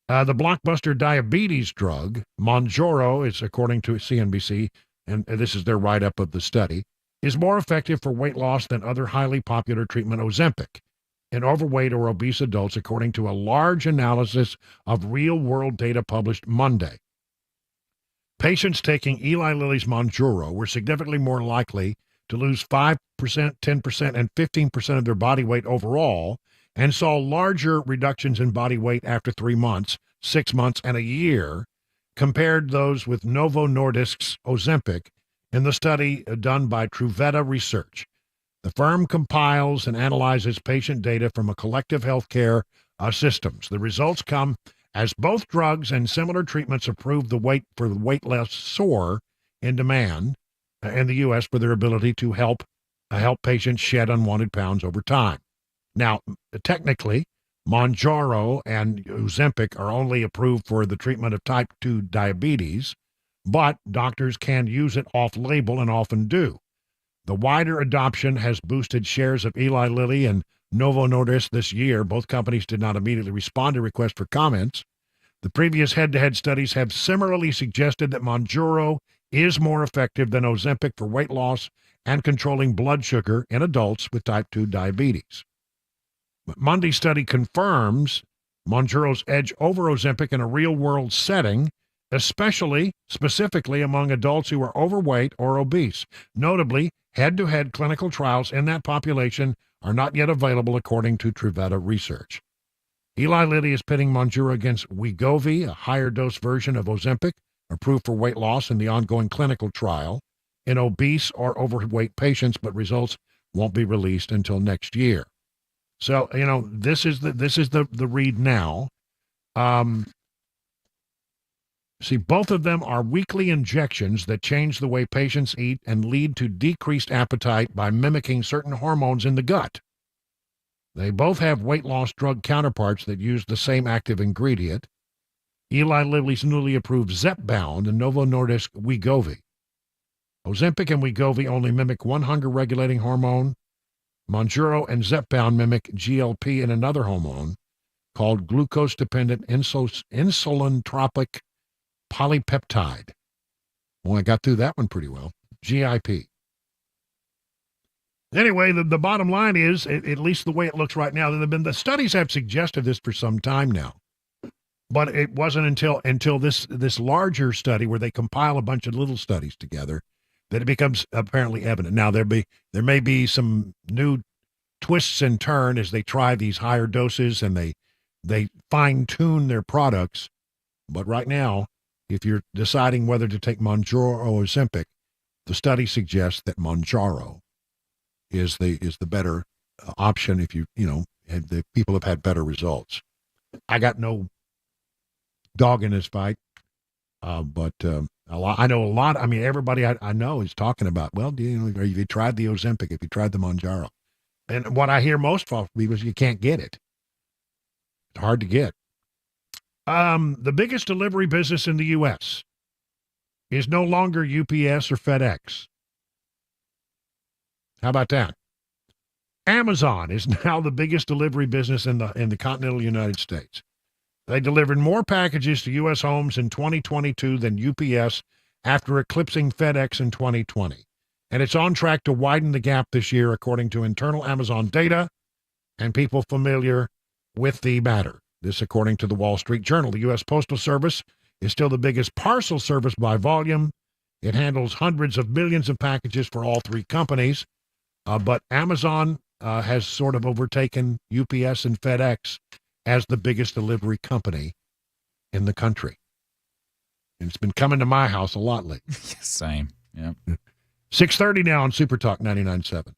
The blockbuster diabetes drug, Mounjaro, is according to CNBC, and this is their write-up of the study, is more effective for weight loss than other highly popular treatment Ozempic in overweight or obese adults, according to a large analysis of real-world data published Monday. Patients taking Eli Lilly's Mounjaro were significantly more likely to lose 5%, 10%, and 15% of their body weight overall, and saw larger reductions in body weight after 3 months, 6 months, and a year, compared to those with Novo Nordisk's Ozempic in the study done by Truveta Research. The firm compiles and analyzes patient data from a collective healthcare systems. The results come as both drugs and similar treatments approve the weight loss soar in demand in the U.S. for their ability to help patients shed unwanted pounds over time. Now, technically, Mounjaro and Ozempic are only approved for the treatment of type 2 diabetes, but doctors can use it off-label and often do. The wider adoption has boosted shares of Eli Lilly and Novo Nordisk this year. Both companies did not immediately respond to requests for comments. The previous head-to-head studies have similarly suggested that Mounjaro is more effective than Ozempic for weight loss and controlling blood sugar in adults with type 2 diabetes. But Monday's study confirms Mounjaro's edge over Ozempic in a real-world setting, specifically among adults who are overweight or obese. Notably, head-to-head clinical trials in that population are not yet available, according to Truveta Research. Eli Lilly is pitting Mounjaro against Wegovy, a higher-dose version of Ozempic, approved for weight loss in the ongoing clinical trial in obese or overweight patients, but results won't be released until next year. So, you know, this is the read now. See, both of them are weekly injections that change the way patients eat and lead to decreased appetite by mimicking certain hormones in the gut. They both have weight loss drug counterparts that use the same active ingredient. Eli Lilly's newly approved Zepbound and Novo Nordisk Wegovy. Ozempic and Wegovy only mimic one hunger-regulating hormone. Mounjaro and Zepbound mimic GLP and another hormone called glucose-dependent insulin-tropic polypeptide. Well, I got through that one pretty well. GIP. Anyway, the bottom line is, at least the way it looks right now, the studies have suggested this for some time now. But it wasn't until this larger study where they compile a bunch of little studies together that it becomes apparently evident. Now, there may be some new twists and turns as they try these higher doses and they fine-tune their products. But right now, if you're deciding whether to take Mounjaro or Ozempic, the study suggests that Mounjaro is the better option if the people have had better results. I got no dog in this fight. But I know a lot. I mean, everybody I know is talking about, well, have you tried the Ozempic? Have you tried the Mounjaro? And what I hear most from people is you can't get it. It's hard to get. The biggest delivery business in the U.S. is no longer UPS or FedEx. How about that? Amazon is now the biggest delivery business in the continental United States. They delivered more packages to U.S. homes in 2022 than UPS after eclipsing FedEx in 2020. And it's on track to widen the gap this year, according to internal Amazon data and people familiar with the matter. This, according to the Wall Street Journal. The U.S. Postal Service is still the biggest parcel service by volume. It handles hundreds of millions of packages for all three companies. But Amazon has sort of overtaken UPS and FedEx as the biggest delivery company in the country. And it's been coming to my house a lot lately. Same. Yeah. 6:30 now on Super Talk 99.7.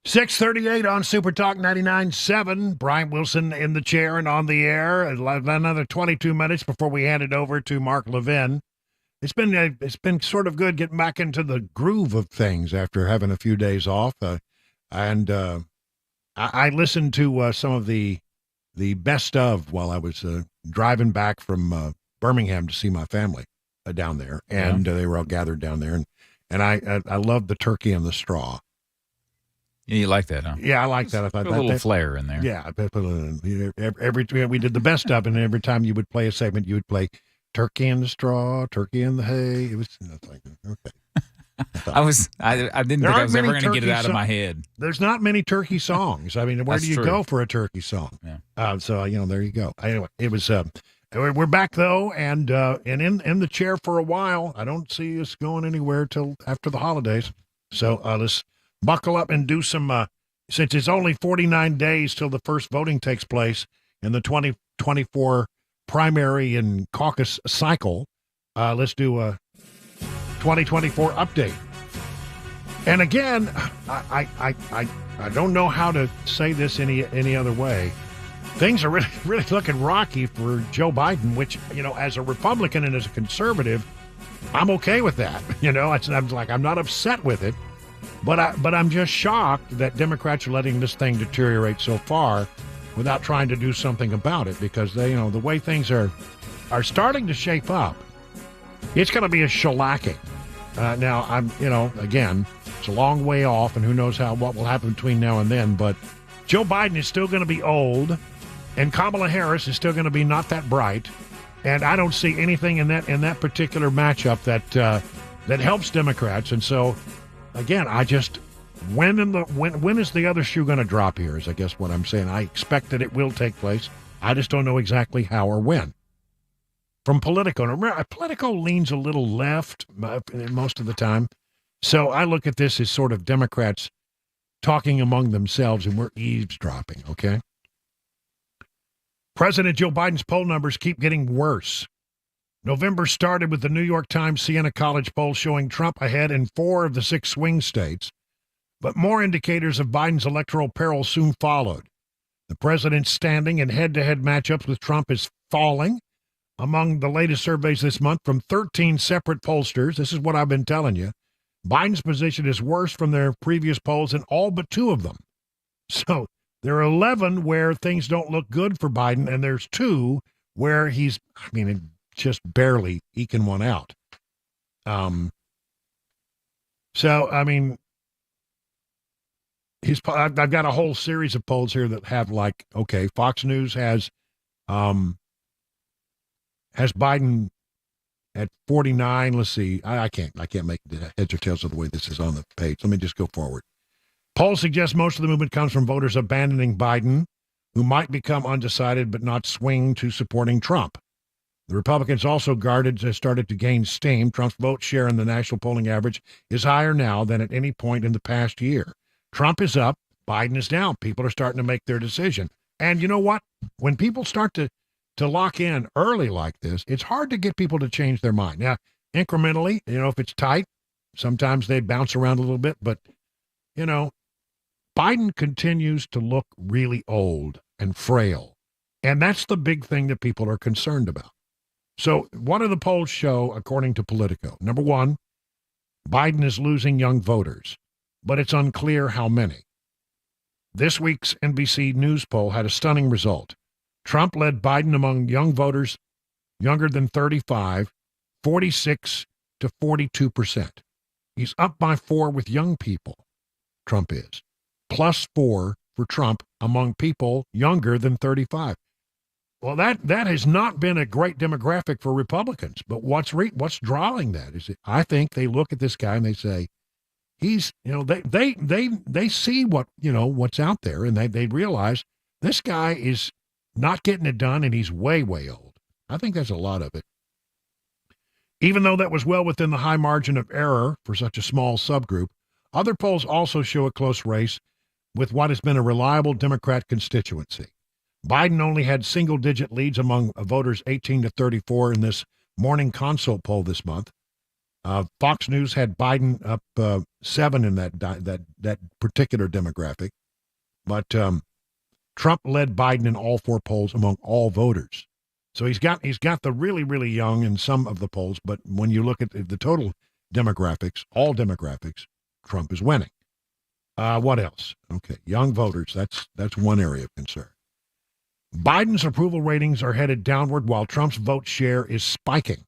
6:38 on Super Talk 99.7. Brian Wilson in the chair and on the air. Another 22 minutes before we hand it over to Mark Levin. It's been sort of good getting back into the groove of things after having a few days off. I listened to some of the best of while I was driving back from Birmingham to see my family down there, and they were all gathered down there, and I loved the turkey and the straw. Yeah, you like that, huh? Yeah, I like that. I thought Put a little flair in there. Yeah, we did the best of, and every time you would play a segment, you would play turkey in the straw, turkey in the hay. It was like, okay. I didn't think I was ever going to get it out of my head. There's not many turkey songs. I mean, where do you go for a turkey song? Yeah. So there you go. Anyway, it was. We're back though, and in the chair for a while. I don't see us going anywhere till after the holidays. So let's buckle up and do some. Since it's only 49 days till the first voting takes place in the 2024 primary and caucus cycle, let's do a 2024 update. And again, I don't know how to say this any other way. Things are really looking rocky for Joe Biden, which, as a Republican and as a conservative, I'm okay with that. I'm not upset with it, but I'm just shocked that Democrats are letting this thing deteriorate so far without trying to do something about it, because they, the way things are starting to shape up, it's going to be a shellacking. Now, again, it's a long way off, and who knows what will happen between now and then, but Joe Biden is still going to be old, and Kamala Harris is still going to be not that bright, and I don't see anything in that particular matchup that helps Democrats. And so, again, when is the other shoe going to drop here is I guess what I'm saying. I expect that it will take place. I just don't know exactly how or when. From Politico, remember, Politico leans a little left most of the time. So I look at this as sort of Democrats talking among themselves, and we're eavesdropping, okay? President Joe Biden's poll numbers keep getting worse. November started with the New York Times Siena College poll showing Trump ahead in 4 of the 6 swing states, but more indicators of Biden's electoral peril soon followed. The president's standing in head-to-head matchups with Trump is falling. Among the latest surveys this month from 13 separate pollsters, this is what I've been telling you, Biden's position is worse from their previous polls in all but 2 of them. So there are 11 where things don't look good for Biden, and there's 2 where he's, just barely eking one out. I've got a whole series of polls here that have Fox News has Biden at 49. Let's see. I can't make the heads or tails of the way this is on the page. Let me just go forward. Polls suggest most of the movement comes from voters abandoning Biden, who might become undecided but not swing to supporting Trump. The Republicans also started to gain steam. Trump's vote share in the national polling average is higher now than at any point in the past year. Trump is up, Biden is down. People are starting to make their decision. And you know what? When people start to lock in early like this, it's hard to get people to change their mind. Now, incrementally, if it's tight, sometimes they bounce around a little bit, but, Biden continues to look really old and frail. And that's the big thing that people are concerned about. So what do the polls show according to Politico? Number 1, Biden is losing young voters, but it's unclear how many. This week's NBC News poll had a stunning result. Trump led Biden among young voters younger than 35, 46 to 42%. He's up by 4 with young people, Trump is, plus 4 for Trump among people younger than 35. Well, that has not been a great demographic for Republicans, but what's drawing that is I think they look at this guy and they say, he's, they see what's out there, and they realize this guy is not getting it done, and he's way, way old. I think that's a lot of it. Even though that was well within the high margin of error for such a small subgroup, other polls also show a close race with what has been a reliable Democrat constituency. Biden only had single-digit leads among voters 18 to 34 in this morning consult poll this month. Fox News had Biden up 7 in that particular demographic, but Trump led Biden in all 4 polls among all voters. So he's got the really, really young in some of the polls, but when you look at the total demographics, all demographics, Trump is winning. What else? Okay, young voters, that's one area of concern. Biden's approval ratings are headed downward while Trump's vote share is spiking.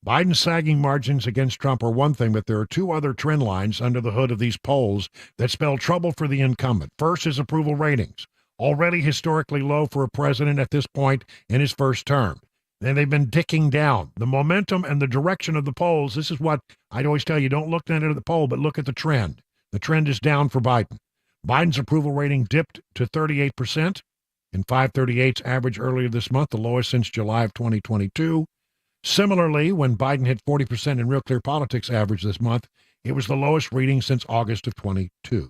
Biden's sagging margins against Trump are one thing, but there are 2 other trend lines under the hood of these polls that spell trouble for the incumbent. First is approval ratings, already historically low for a president at this point in his first term. Then they've been ticking down. The momentum and the direction of the polls, this is what I'd always tell you, don't look at the poll, but look at the trend. The trend is down for Biden. Biden's approval rating dipped to 38% in 538's average earlier this month, the lowest since July of 2022. Similarly, when Biden hit 40% in Real Clear Politics average this month, it was the lowest reading since August of 22.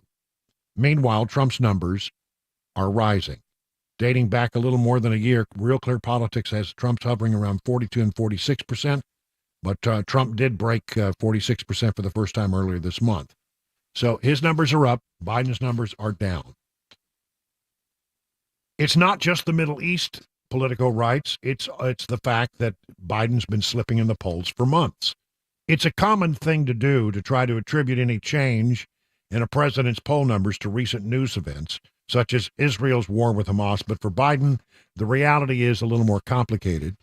Meanwhile, Trump's numbers are rising. Dating back a little more than a year, Real Clear Politics has Trump's hovering around 42 and 46%, but Trump did break 46% for the first time earlier this month. So his numbers are up, Biden's numbers are down. It's not just the Middle East political rights, it's the fact that Biden's been slipping in the polls for months. It's a common thing to do to try to attribute any change in a president's poll numbers to recent news events, such as Israel's war with Hamas. But for Biden, the reality is a little more complicated.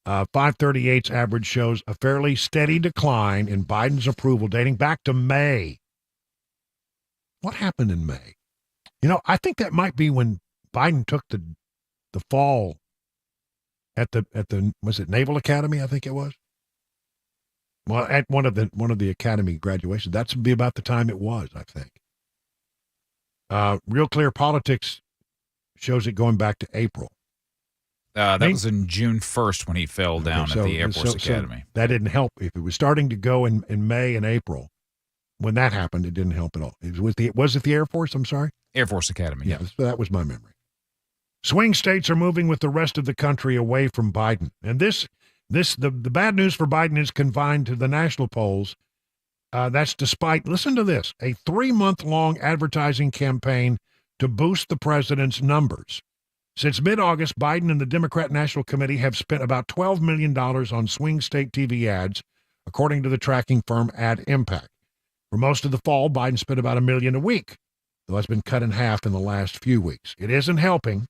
538's average shows a fairly steady decline in Biden's approval dating back to May. What happened in May? I think that might be when Biden took the fall at the was it Naval Academy? I think it was. Well, at one of the academy graduations. That would be about the time it was, I think. Real Clear Politics shows it going back to April. That was in June 1st when he fell down at the Air Force Academy. So that didn't help. If it was starting to go in May and April, when that happened, it didn't help at all. Was it the Air Force? I'm sorry? Air Force Academy. Yeah, so that was my memory. Swing states are moving with the rest of the country away from Biden. And the bad news for Biden is confined to the national polls. That's despite, listen to this, a 3-month-long advertising campaign to boost the president's numbers. Since mid-August, Biden and the Democrat National Committee have spent about $12 million on swing state TV ads, according to the tracking firm Ad Impact. For most of the fall, Biden spent about $1 million a week, though it's been cut in half in the last few weeks. It isn't helping.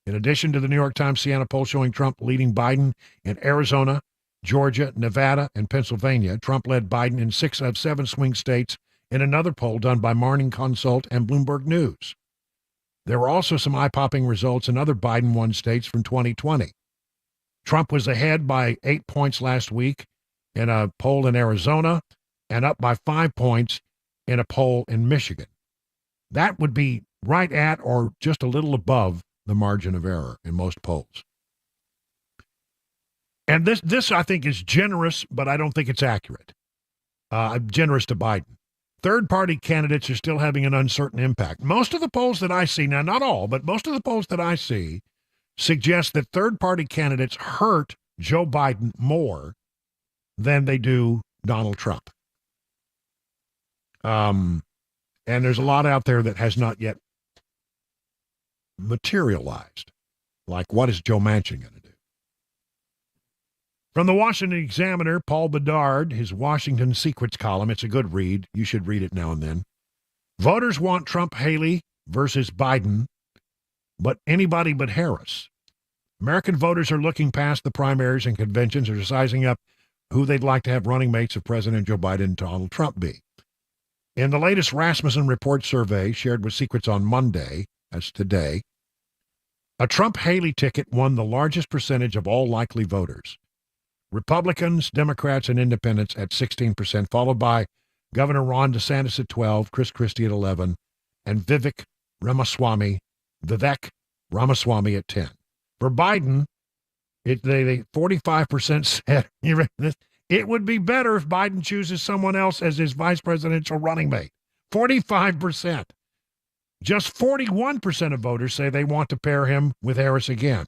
In addition to the New York Times Siena poll showing Trump leading Biden in Arizona, Georgia, Nevada, and Pennsylvania, Trump led Biden in 6 of 7 swing states in another poll done by Morning Consult and Bloomberg News. There were also some eye-popping results in other Biden-won states from 2020. Trump was ahead by 8 points last week in a poll in Arizona and up by 5 points in a poll in Michigan. That would be right at or just a little above the margin of error in most polls. And this I think is generous, but I don't think it's accurate. Generous to Biden. Third-party candidates are still having an uncertain impact. Most of the polls that I see, now not all, but most of the polls that I see suggest that third-party candidates hurt Joe Biden more than they do Donald Trump. And there's a lot out there that has not yet materialized. Like, what is Joe Manchin going to do? From the Washington Examiner, Paul Bedard, his Washington Secrets column. It's a good read. You should read it now and then. Voters want Trump-Haley versus Biden, but anybody but Harris. American voters are looking past the primaries and conventions and are sizing up who they'd like to have running mates of President Joe Biden and Donald Trump be. In the latest Rasmussen Report survey shared with Secrets on Monday, that's today, a Trump-Haley ticket won the largest percentage of all likely voters. Republicans, Democrats, and independents at 16%, followed by Governor Ron DeSantis at 12%, Chris Christie at 11%, and Vivek Ramaswamy at 10%. For Biden, they 45% said, you ready for this? It would be better if Biden chooses someone else as his vice presidential running mate. 45%. Just 41% of voters say they want to pair him with Harris again.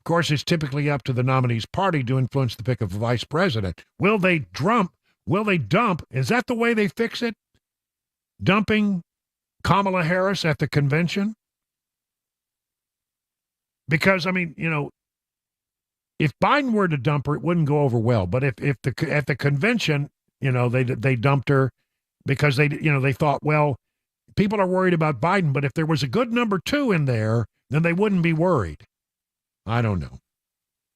Of course, it's typically up to the nominee's party to influence the pick of a vice president. Will they dump? Is that the way they fix it? Dumping Kamala Harris at the convention? Because, I mean, if Biden were to dump her, it wouldn't go over well. But if at the convention, they dumped her because they thought, well, people are worried about Biden, but if there was a good number 2 in there, then they wouldn't be worried. I don't know.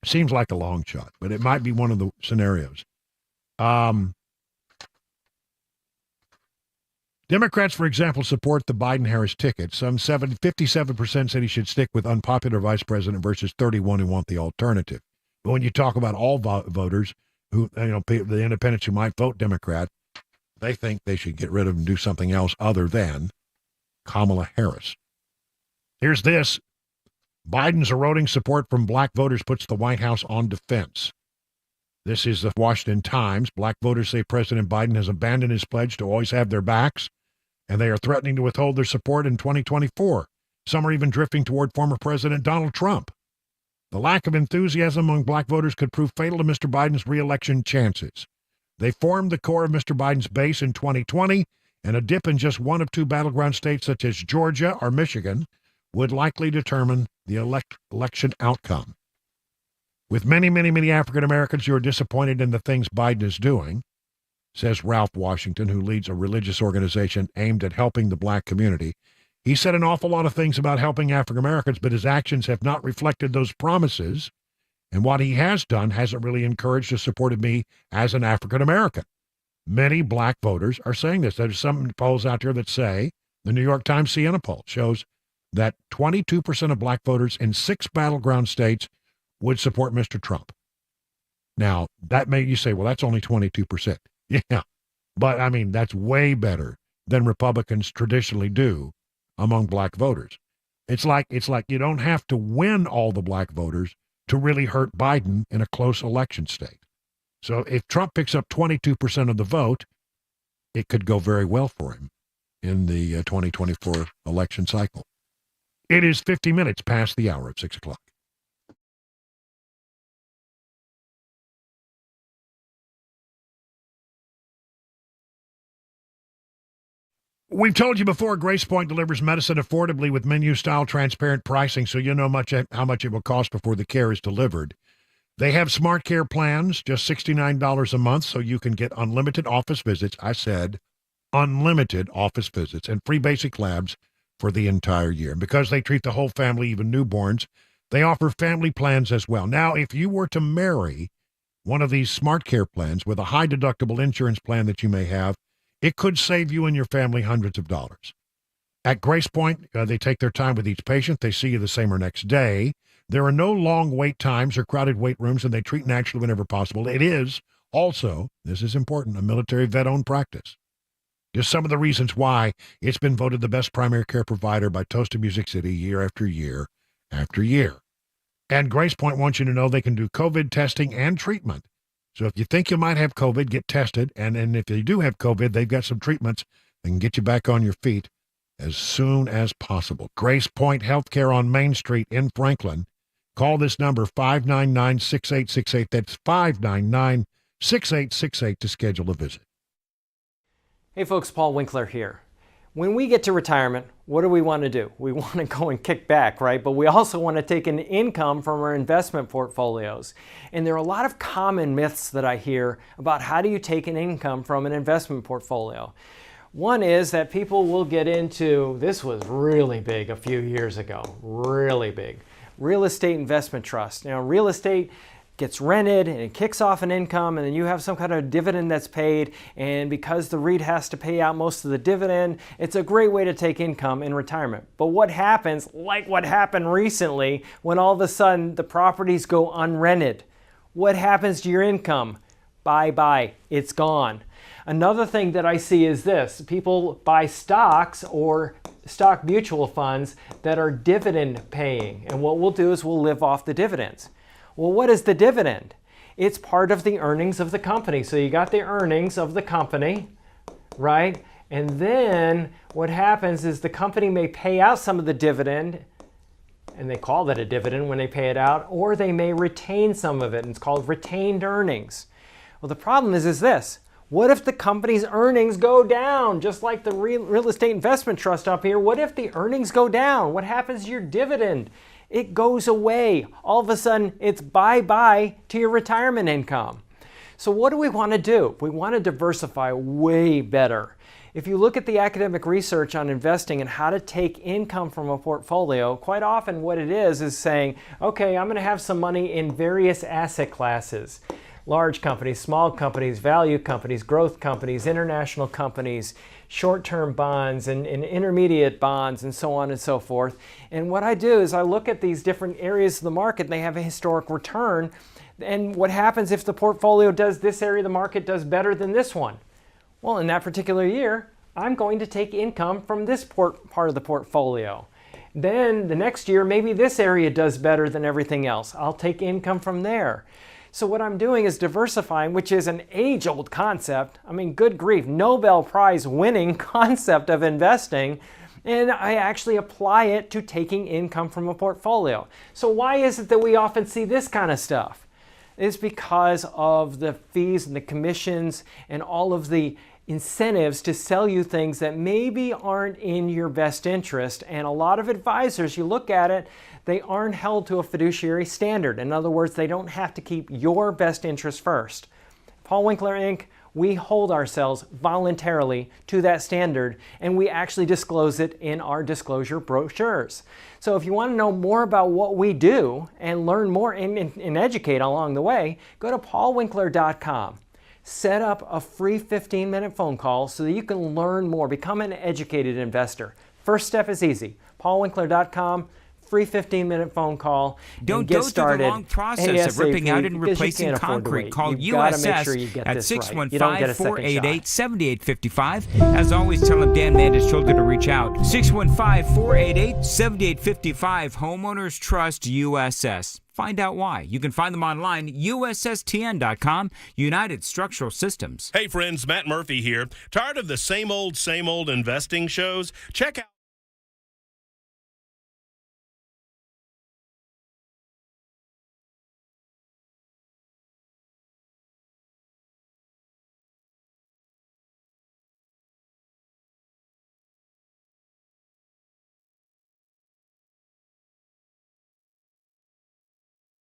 Seems like a long shot, but it might be one of the scenarios. Democrats, for example, support the Biden-Harris ticket. 57% said he should stick with unpopular vice president versus 31 who want the alternative. But when you talk about all voters, who the independents who might vote Democrat, they think they should get rid of and do something else other than Kamala Harris. Here's this. Biden's eroding support from black voters puts the White House on defense. This is the Washington Times. Black voters say President Biden has abandoned his pledge to always have their backs, and they are threatening to withhold their support in 2024. Some are even drifting toward former President Donald Trump. The lack of enthusiasm among black voters could prove fatal to Mr. Biden's re-election chances. They formed the core of Mr. Biden's base in 2020, and a dip in just one of 2 battleground states such as Georgia or Michigan would likely determine the election outcome. With many, many, many African Americans who are disappointed in the things Biden is doing, says Ralph Washington, who leads a religious organization aimed at helping the black community. He said an awful lot of things about helping African Americans, but his actions have not reflected those promises, and what he has done hasn't really encouraged or supported me as an African American. Many black voters are saying this. There's some polls out there that say, the New York Times Siena poll shows that 22% of black voters in 6 battleground states would support Mr. Trump. Now, that may you say, well, that's only 22%. Yeah, but I mean, that's way better than Republicans traditionally do among black voters. It's like you don't have to win all the black voters to really hurt Biden in a close election state. So if Trump picks up 22% of the vote, it could go very well for him in the 2024 election cycle. It is 50 minutes past the hour of 6 o'clock. We've told you before, Grace Point delivers medicine affordably with menu-style transparent pricing, so you know how much it will cost before the care is delivered. They have smart care plans, just $69 a month, so you can get unlimited office visits. I said unlimited office visits and free basic labs for the entire year. And because they treat the whole family, even newborns, they offer family plans as well. Now, if you were to marry one of these smart care plans with a high deductible insurance plan that you may have, it could save you and your family hundreds of dollars. At Grace Point, they take their time with each patient. They see you the same or next day. There are no long wait times or crowded wait rooms, and they treat naturally whenever possible. It is also, this is important, a military vet-owned practice. Just some of the reasons why it's been voted the best primary care provider by Toast of Music City year after year after year. And Grace Point wants you to know they can do COVID testing and treatment. So if you think you might have COVID, get tested. And if you do have COVID, they've got some treatments that can get you back on your feet as soon as possible. Grace Point Healthcare on Main Street in Franklin. Call this number, 599-6868. That's 599-6868 to schedule a visit. Hey folks, Paul Winkler here. When we get to retirement, what do we want to do? We want to go and kick back, right? But we also want to take an income from our investment portfolios. And there are a lot of common myths that I hear about how do you take an income from an investment portfolio. One is that people will get into, this was really big a few years ago, really big, real estate investment trust. Now, real estate gets rented and it kicks off an income, and then you have some kind of dividend that's paid, and because the REIT has to pay out most of the dividend, it's a great way to take income in retirement. But what happens, like what happened recently, when all of a sudden the properties go unrented? What happens to your income? Bye-bye, it's gone. Another thing that I see is this: people buy stocks or stock mutual funds that are dividend paying, and what we'll do is we'll live off the dividends. Well, what is the dividend? It's part of the earnings of the company. So you got the earnings of the company, right? And then what happens is the company may pay out some of the dividend and they call that a dividend when they pay it out, or they may retain some of it, and it's called retained earnings. Well, the problem is this. What if the company's earnings go down? Just like the real estate investment trust up here, what if the earnings go down? What happens to your dividend? It goes away. All of a sudden, it's bye-bye to your retirement income. So what do we want to do? We want to diversify way better. If you look at the academic research on investing and how to take income from a portfolio, quite often what it is saying, okay, I'm going to have some money in various asset classes. Large companies, small companies, value companies, growth companies, international companies, short-term bonds and intermediate bonds, and so on and so forth. And what I do is I look at these different areas of the market, and they have a historic return. And what happens if the portfolio does this area of the market does better than this one? Well, in that particular year, I'm going to take income from this part of the portfolio. Then the next year, maybe this area does better than everything else. I'll take income from there. So what I'm doing is diversifying, which is an age-old concept. I mean, good grief, Nobel Prize winning concept of investing. And I actually apply it to taking income from a portfolio. So why is it that we often see this kind of stuff? It's because of the fees and the commissions and all of the incentives to sell you things that maybe aren't in your best interest. And a lot of advisors, you look at it, they aren't held to a fiduciary standard. In other words, they don't have to keep your best interest first. Paul Winkler, Inc., we hold ourselves voluntarily to that standard, and we actually disclose it in our disclosure brochures. So if you want to know more about what we do and learn more and educate along the way, go to paulwinkler.com. Set up a free 15-minute phone call so that you can learn more, become an educated investor. First step is easy. paulwinkler.com. Free 15-minute phone call. Don't get go started through the long process of ripping out and replacing concrete. Call USS at 615-488-7855. As always, tell them Dan Mandis told you to reach out. 615-488-7855. Homeowners Trust USS. Find out why. You can find them online, USSTN.com, United Structural Systems. Hey friends, Matt Murphy here. Tired of the same old investing shows? Check out